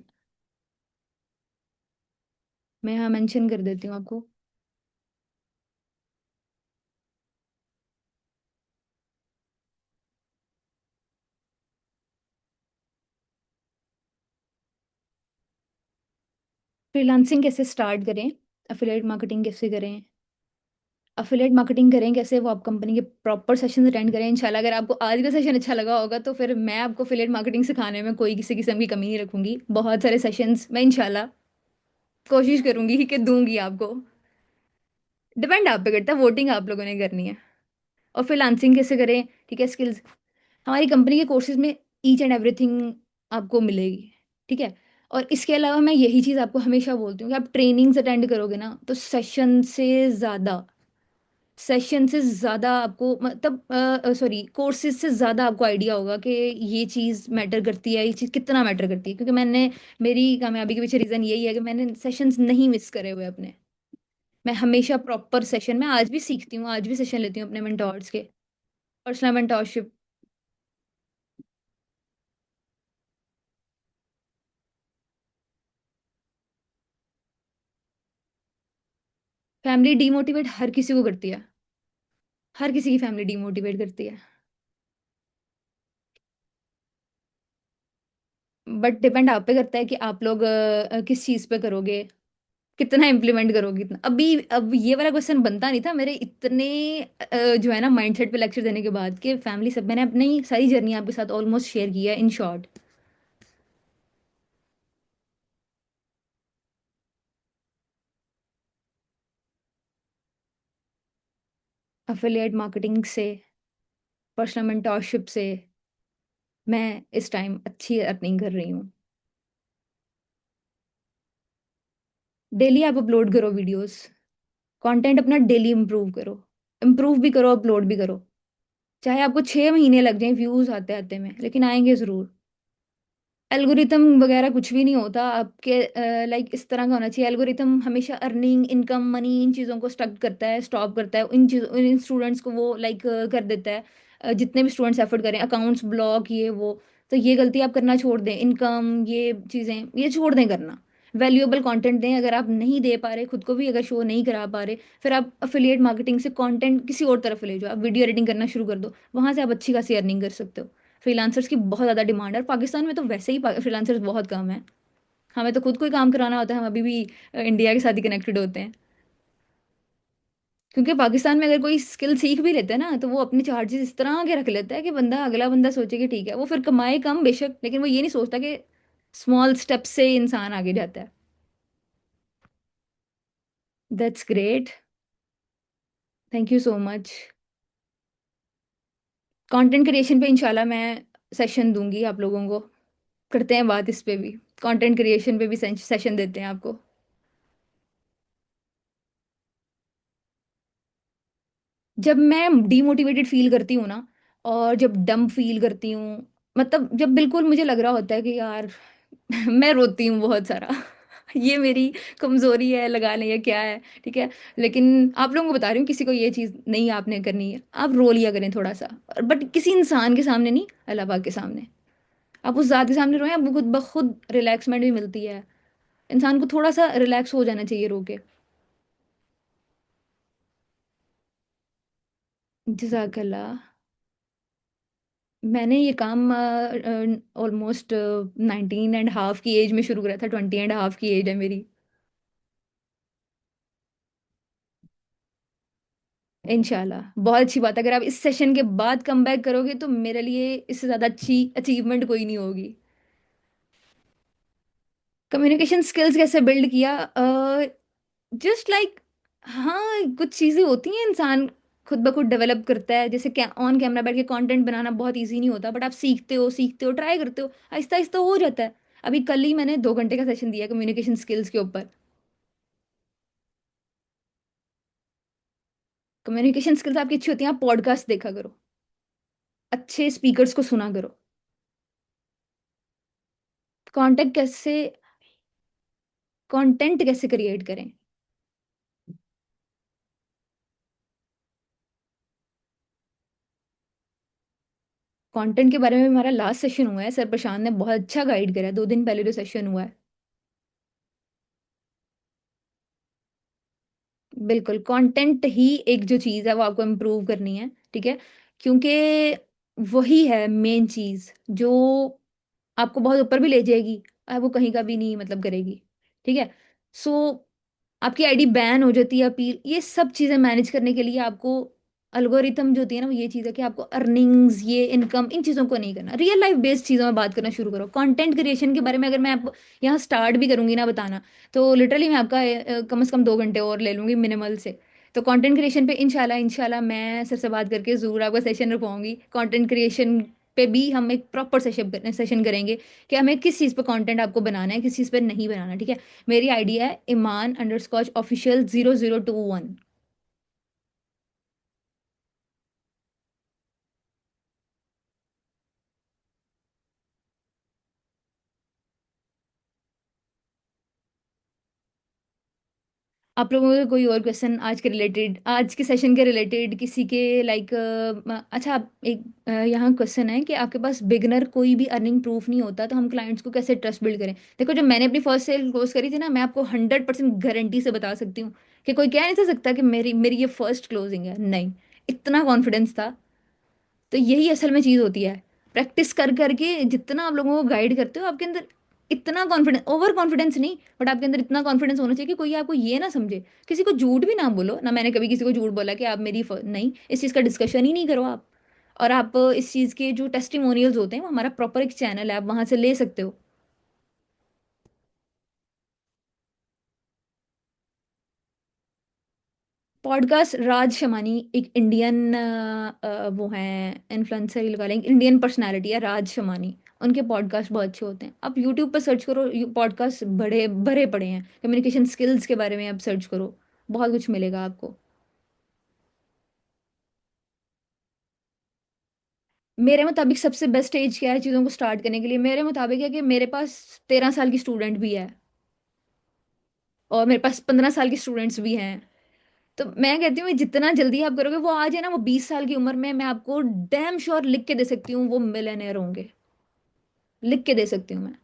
मैं यहाँ मेंशन कर देती हूँ आपको। फ्रीलांसिंग कैसे स्टार्ट करें, अफिलिएट मार्केटिंग कैसे करें, अफिलिएट मार्केटिंग करें कैसे, वो आप कंपनी के प्रॉपर सेशन अटेंड करें इंशाल्लाह। अगर आपको आज का सेशन अच्छा लगा होगा तो फिर मैं आपको अफिलिएट मार्केटिंग सिखाने में कोई किसी किस्म की कमी नहीं रखूंगी। बहुत सारे सेशंस मैं इंशाल्लाह कोशिश करूंगी कि दूंगी आपको। डिपेंड आप पे करता है, वोटिंग आप लोगों ने करनी है। और फ्रीलांसिंग कैसे करें, ठीक है? स्किल्स हमारी कंपनी के कोर्सेज में ईच एंड एवरीथिंग आपको मिलेगी, ठीक है? और इसके अलावा मैं यही चीज़ आपको हमेशा बोलती हूँ कि आप ट्रेनिंग्स अटेंड करोगे ना तो सेशन से ज़्यादा आपको, मतलब सॉरी, कोर्सेज से ज़्यादा आपको आइडिया होगा कि ये चीज़ मैटर करती है, ये चीज़ कितना मैटर करती है। क्योंकि मेरी कामयाबी के पीछे रीज़न यही है कि मैंने सेशंस नहीं मिस करे हुए अपने। मैं हमेशा प्रॉपर सेशन में आज भी सीखती हूँ, आज भी सेशन लेती हूँ अपने मेंटोर्स के, पर्सनल मेंटोरशिप। फैमिली डीमोटिवेट हर किसी को करती है, हर किसी की फैमिली डीमोटिवेट करती है। बट डिपेंड आप पे करता है कि आप लोग किस चीज़ पे करोगे, कितना इम्प्लीमेंट करोगे, कितना। अभी अब ये वाला क्वेश्चन बनता नहीं था मेरे इतने जो है ना माइंडसेट पे लेक्चर देने के बाद, कि फैमिली सब मैंने अपनी सारी जर्नी आपके साथ ऑलमोस्ट शेयर की है इन शॉर्ट। अफिलिएट मार्केटिंग से, पर्सनल मेंटोरशिप से मैं इस टाइम अच्छी अर्निंग कर रही हूँ। डेली आप अपलोड करो वीडियोस, कंटेंट अपना डेली इंप्रूव करो, इंप्रूव भी करो, अपलोड भी करो। चाहे आपको 6 महीने लग जाएं व्यूज आते आते में, लेकिन आएंगे जरूर। एल्गोरिथम वगैरह कुछ भी नहीं होता आपके, लाइक इस तरह का होना चाहिए। एल्गोरिथम हमेशा अर्निंग, इनकम, मनी, इन चीज़ों को स्टक करता है, स्टॉप करता है। इन चीज़ों, इन स्टूडेंट्स को वो लाइक कर देता है। जितने भी स्टूडेंट्स एफर्ट करें, अकाउंट्स ब्लॉक, ये वो, तो ये गलती आप करना छोड़ दें। इनकम, ये चीज़ें ये छोड़ दें करना। वैल्यूएबल कंटेंट दें। अगर आप नहीं दे पा रहे, खुद को भी अगर शो नहीं करा पा रहे, फिर आप अफिलिएट मार्केटिंग से कंटेंट किसी और तरफ ले जाओ। आप वीडियो एडिटिंग करना शुरू कर दो, वहां से आप अच्छी खासी अर्निंग कर सकते हो। फ्रीलांसर्स की बहुत ज़्यादा डिमांड है, और पाकिस्तान में तो वैसे ही फ्रीलांसर्स बहुत कम है। हमें तो खुद कोई काम कराना होता है, हम अभी भी इंडिया के साथ ही कनेक्टेड होते हैं। क्योंकि पाकिस्तान में अगर कोई स्किल सीख भी लेता है ना, तो वो अपने चार्जेस इस तरह के रख लेता है कि बंदा, अगला बंदा सोचे कि ठीक है, वो फिर कमाए कम बेशक, लेकिन वो ये नहीं सोचता कि स्मॉल स्टेप से इंसान आगे जाता है। That's great. Thank you so much. Content creation पे इंशाल्लाह मैं सेशन दूंगी आप लोगों को। करते हैं बात इस पे भी। कंटेंट क्रिएशन पे भी सेशन देते हैं आपको। जब मैं डीमोटिवेटेड फील करती हूँ ना, और जब डम फील करती हूँ, मतलब जब बिल्कुल मुझे लग रहा होता है कि यार मैं रोती हूँ बहुत सारा। ये मेरी कमजोरी है, लगा लें या क्या है, ठीक है। लेकिन आप लोगों को बता रही हूँ, किसी को ये चीज़ नहीं आपने करनी है। आप रो लिया करें थोड़ा सा, बट किसी इंसान के सामने नहीं, अल्लाह पाक के सामने। आप उस ज़ात के सामने रोएं, आपको खुद ब खुद रिलैक्समेंट भी मिलती है। इंसान को थोड़ा सा रिलैक्स हो जाना चाहिए रो के। जज़ाकल्लाह। मैंने ये काम ऑलमोस्ट 19 एंड हाफ की एज में शुरू करा था। 20 एंड हाफ की एज है मेरी। इंशाल्लाह बहुत अच्छी बात है। अगर आप इस सेशन के बाद कम बैक करोगे, तो मेरे लिए इससे ज़्यादा अच्छी अचीवमेंट कोई नहीं होगी। कम्युनिकेशन स्किल्स कैसे बिल्ड किया? जस्ट लाइक, हाँ, कुछ चीज़ें होती हैं इंसान खुद ब खुद डेवलप करता है। जैसे ऑन कैमरा बैठ के कंटेंट बनाना बहुत इजी नहीं होता, बट आप सीखते हो, सीखते हो, ट्राई करते हो, आहिस्ता आहिस्ता हो जाता है। अभी कल ही मैंने 2 घंटे का सेशन दिया कम्युनिकेशन स्किल्स के ऊपर। कम्युनिकेशन स्किल्स आपकी अच्छी होती है, आप पॉडकास्ट देखा करो, अच्छे स्पीकर्स को सुना करो। कंटेंट कैसे कंटेंट कैसे क्रिएट करें? कंटेंट के बारे में हमारा लास्ट सेशन हुआ है, सर प्रशांत ने बहुत अच्छा गाइड करा है। 2 दिन पहले जो सेशन हुआ है, बिल्कुल कंटेंट ही एक जो चीज़ है वो आपको इम्प्रूव करनी है, ठीक है। क्योंकि वही है मेन चीज़ जो आपको बहुत ऊपर भी ले जाएगी, और वो कहीं का भी नहीं मतलब करेगी, ठीक है। सो आपकी आईडी बैन हो जाती है, अपील, ये सब चीज़ें मैनेज करने के लिए आपको अल्गोरिथम जो होती है ना, वो ये चीज़ है कि आपको अर्निंग्स, ये इनकम, इन चीज़ों को नहीं करना। रियल लाइफ बेस्ड चीज़ों में बात करना शुरू करो। कंटेंट क्रिएशन के बारे में अगर मैं आपको यहाँ स्टार्ट भी करूंगी ना बताना, तो लिटरली मैं आपका कम से कम 2 घंटे और ले लूंगी मिनिमल से। तो कंटेंट क्रिएशन पे इंशाल्लाह इंशाल्लाह मैं सर से बात करके ज़रूर आपका सेशन रखवाऊंगी। कंटेंट क्रिएशन पे भी हम एक प्रॉपर सेशन करेंगे कि हमें किस चीज़ पे कंटेंट आपको बनाना है, किस चीज़ पे नहीं बनाना, ठीक है। मेरी आईडी है Iman_Official 0021। आप लोगों को कोई और क्वेश्चन आज के रिलेटेड, आज के सेशन के रिलेटेड, किसी के लाइक, अच्छा, आप एक यहाँ क्वेश्चन है कि आपके पास बिगनर कोई भी अर्निंग प्रूफ नहीं होता, तो हम क्लाइंट्स को कैसे ट्रस्ट बिल्ड करें? देखो, जब मैंने अपनी फर्स्ट सेल क्लोज करी थी ना, मैं आपको 100% गारंटी से बता सकती हूँ कि कोई कह नहीं सकता कि मेरी मेरी ये फर्स्ट क्लोजिंग है, नहीं। इतना कॉन्फिडेंस था। तो यही असल में चीज़ होती है। प्रैक्टिस कर करके जितना आप लोगों को गाइड करते हो, आपके अंदर इतना कॉन्फिडेंस, ओवर कॉन्फिडेंस नहीं, बट आपके अंदर इतना कॉन्फिडेंस होना चाहिए कि कोई आपको ये ना समझे। किसी को झूठ भी ना बोलो ना। मैंने कभी किसी को झूठ बोला कि आप मेरी नहीं, इस चीज़ का डिस्कशन ही नहीं करो आप। और आप इस चीज़ के जो टेस्टिमोनियल्स होते हैं, वो हमारा प्रॉपर एक चैनल है, आप वहां से ले सकते हो। पॉडकास्ट राज शमानी, एक इंडियन वो हैं इन्फ्लुएंसर ही लगा लेंगे, इंडियन पर्सनालिटी है राज शमानी। उनके पॉडकास्ट बहुत अच्छे होते हैं। आप यूट्यूब पर सर्च करो, पॉडकास्ट बड़े भरे पड़े हैं, कम्युनिकेशन स्किल्स के बारे में आप सर्च करो, बहुत कुछ मिलेगा आपको। मेरे मुताबिक सबसे बेस्ट एज क्या है चीज़ों को स्टार्ट करने के लिए? मेरे मुताबिक है कि मेरे पास 13 साल की स्टूडेंट भी है, और मेरे पास 15 साल के स्टूडेंट्स भी हैं। तो मैं कहती हूँ जितना जल्दी आप करोगे, वो आज है ना, वो 20 साल की उम्र में मैं आपको डैम श्योर लिख के दे सकती हूँ वो मिलियनेयर होंगे। लिख के दे सकती हूँ मैं।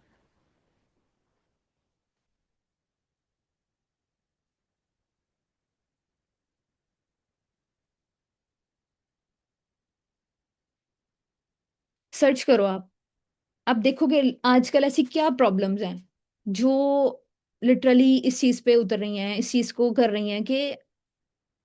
सर्च करो आप देखोगे आजकल ऐसी क्या प्रॉब्लम्स हैं जो लिटरली इस चीज पे उतर रही हैं, इस चीज को कर रही हैं कि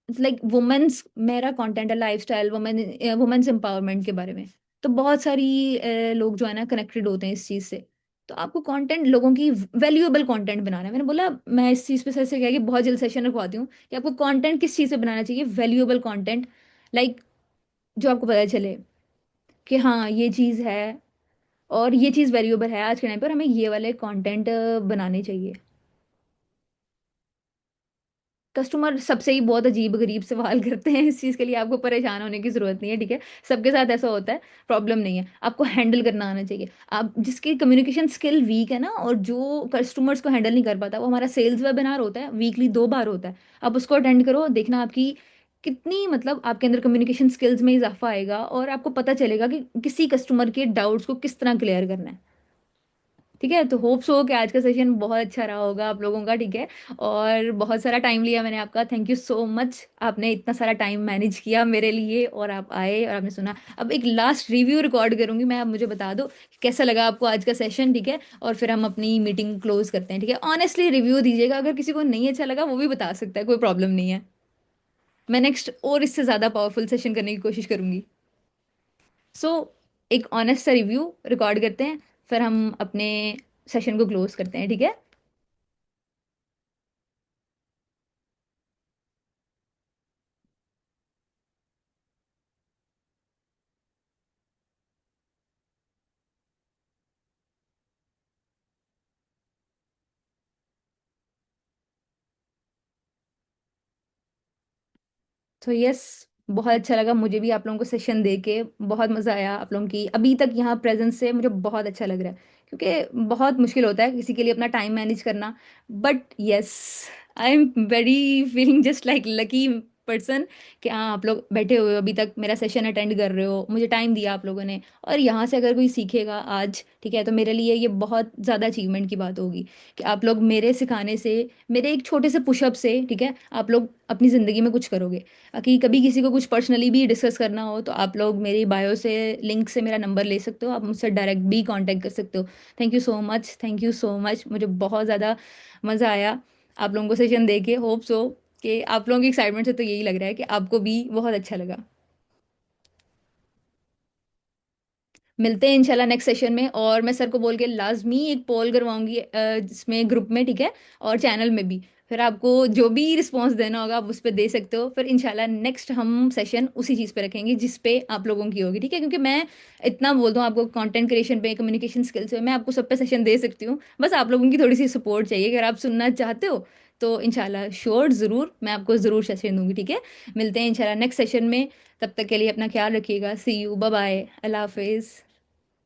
लाइक वुमेन्स, मेरा कंटेंट है लाइफस्टाइल, वुमेन्स एम्पावरमेंट के बारे में। तो बहुत सारी लोग जो है ना कनेक्टेड होते हैं इस चीज से। तो आपको कंटेंट लोगों की वैल्यूएबल कंटेंट बनाना है। मैंने बोला मैं इस चीज पे सर से कहा कि बहुत जल्द सेशन रखवाती हूँ कि आपको कंटेंट किस चीज से बनाना चाहिए, वैल्यूएबल कंटेंट, लाइक जो आपको पता चले कि हाँ ये चीज है और ये चीज वैल्यूएबल है आज के टाइम पर, हमें ये वाले कंटेंट बनाने चाहिए। कस्टमर सबसे ही बहुत अजीब गरीब सवाल करते हैं, इस चीज़ के लिए आपको परेशान होने की ज़रूरत नहीं है, ठीक है। सबके साथ ऐसा होता है, प्रॉब्लम नहीं है, आपको हैंडल करना आना चाहिए। आप जिसकी कम्युनिकेशन स्किल वीक है ना, और जो कस्टमर्स को हैंडल नहीं कर पाता, वो हमारा सेल्स वेबिनार होता है, वीकली 2 बार होता है। आप उसको अटेंड करो, देखना आपकी कितनी मतलब आपके अंदर कम्युनिकेशन स्किल्स में इजाफा आएगा, और आपको पता चलेगा कि किसी कस्टमर के डाउट्स को किस तरह क्लियर करना है। ठीक है, तो होप्स हो कि आज का सेशन बहुत अच्छा रहा होगा आप लोगों का, ठीक है। और बहुत सारा टाइम लिया मैंने आपका, थैंक यू सो मच, आपने इतना सारा टाइम मैनेज किया मेरे लिए, और आप आए और आपने सुना। अब एक लास्ट रिव्यू रिकॉर्ड करूंगी मैं, आप मुझे बता दो कि कैसा लगा आपको आज का सेशन, ठीक है। और फिर हम अपनी मीटिंग क्लोज करते हैं, ठीक है। ऑनेस्टली रिव्यू दीजिएगा, अगर किसी को नहीं अच्छा लगा वो भी बता सकता है, कोई प्रॉब्लम नहीं है। मैं नेक्स्ट और इससे ज़्यादा पावरफुल सेशन करने की कोशिश करूंगी। सो एक ऑनेस्ट सा रिव्यू रिकॉर्ड करते हैं, फिर हम अपने सेशन को क्लोज करते हैं, ठीक है। तो यस, बहुत अच्छा लगा मुझे भी आप लोगों को सेशन दे के, बहुत मज़ा आया आप लोगों की अभी तक यहाँ प्रेजेंस से, मुझे बहुत अच्छा लग रहा है, क्योंकि बहुत मुश्किल होता है किसी के लिए अपना टाइम मैनेज करना। But yes, I am very feeling just like lucky person कि हाँ आप लोग बैठे हुए हो अभी तक, मेरा सेशन अटेंड कर रहे हो, मुझे टाइम दिया आप लोगों ने, और यहाँ से अगर कोई सीखेगा आज, ठीक है, तो मेरे लिए ये बहुत ज़्यादा अचीवमेंट की बात होगी कि आप लोग मेरे सिखाने से, मेरे एक छोटे से पुशअप से, ठीक है, आप लोग अपनी ज़िंदगी में कुछ करोगे। कि कभी किसी को कुछ पर्सनली भी डिस्कस करना हो तो आप लोग मेरी बायो से, लिंक से मेरा नंबर ले सकते हो, आप मुझसे डायरेक्ट भी कांटेक्ट कर सकते हो। Thank you so much, thank you so much, मुझे बहुत ज़्यादा मज़ा आया आप लोगों को सेशन दे के। होप सो कि आप लोगों की एक्साइटमेंट से तो यही लग रहा है कि आपको भी बहुत अच्छा लगा। मिलते हैं इंशाल्लाह नेक्स्ट सेशन में, और मैं सर को बोल के लाजमी एक पोल करवाऊंगी जिसमें ग्रुप में, ठीक है, और चैनल में भी। फिर आपको जो भी रिस्पॉन्स देना होगा आप उस पर दे सकते हो। फिर इंशाल्लाह नेक्स्ट हम सेशन उसी चीज़ पे रखेंगे जिस पे आप लोगों की होगी, ठीक है। क्योंकि मैं इतना बोल दूँ आपको, कंटेंट क्रिएशन पे, कम्युनिकेशन स्किल्स पे मैं आपको सब पे सेशन दे सकती हूँ, बस आप लोगों की थोड़ी सी सपोर्ट चाहिए। अगर आप सुनना चाहते हो तो इंशाल्लाह श्योर ज़रूर मैं आपको ज़रूर सेशन दूंगी, ठीक है। मिलते हैं इंशाल्लाह नेक्स्ट सेशन में, तब तक के लिए अपना ख्याल रखिएगा। सी यू, बाय बाय, अल्लाह हाफिज़।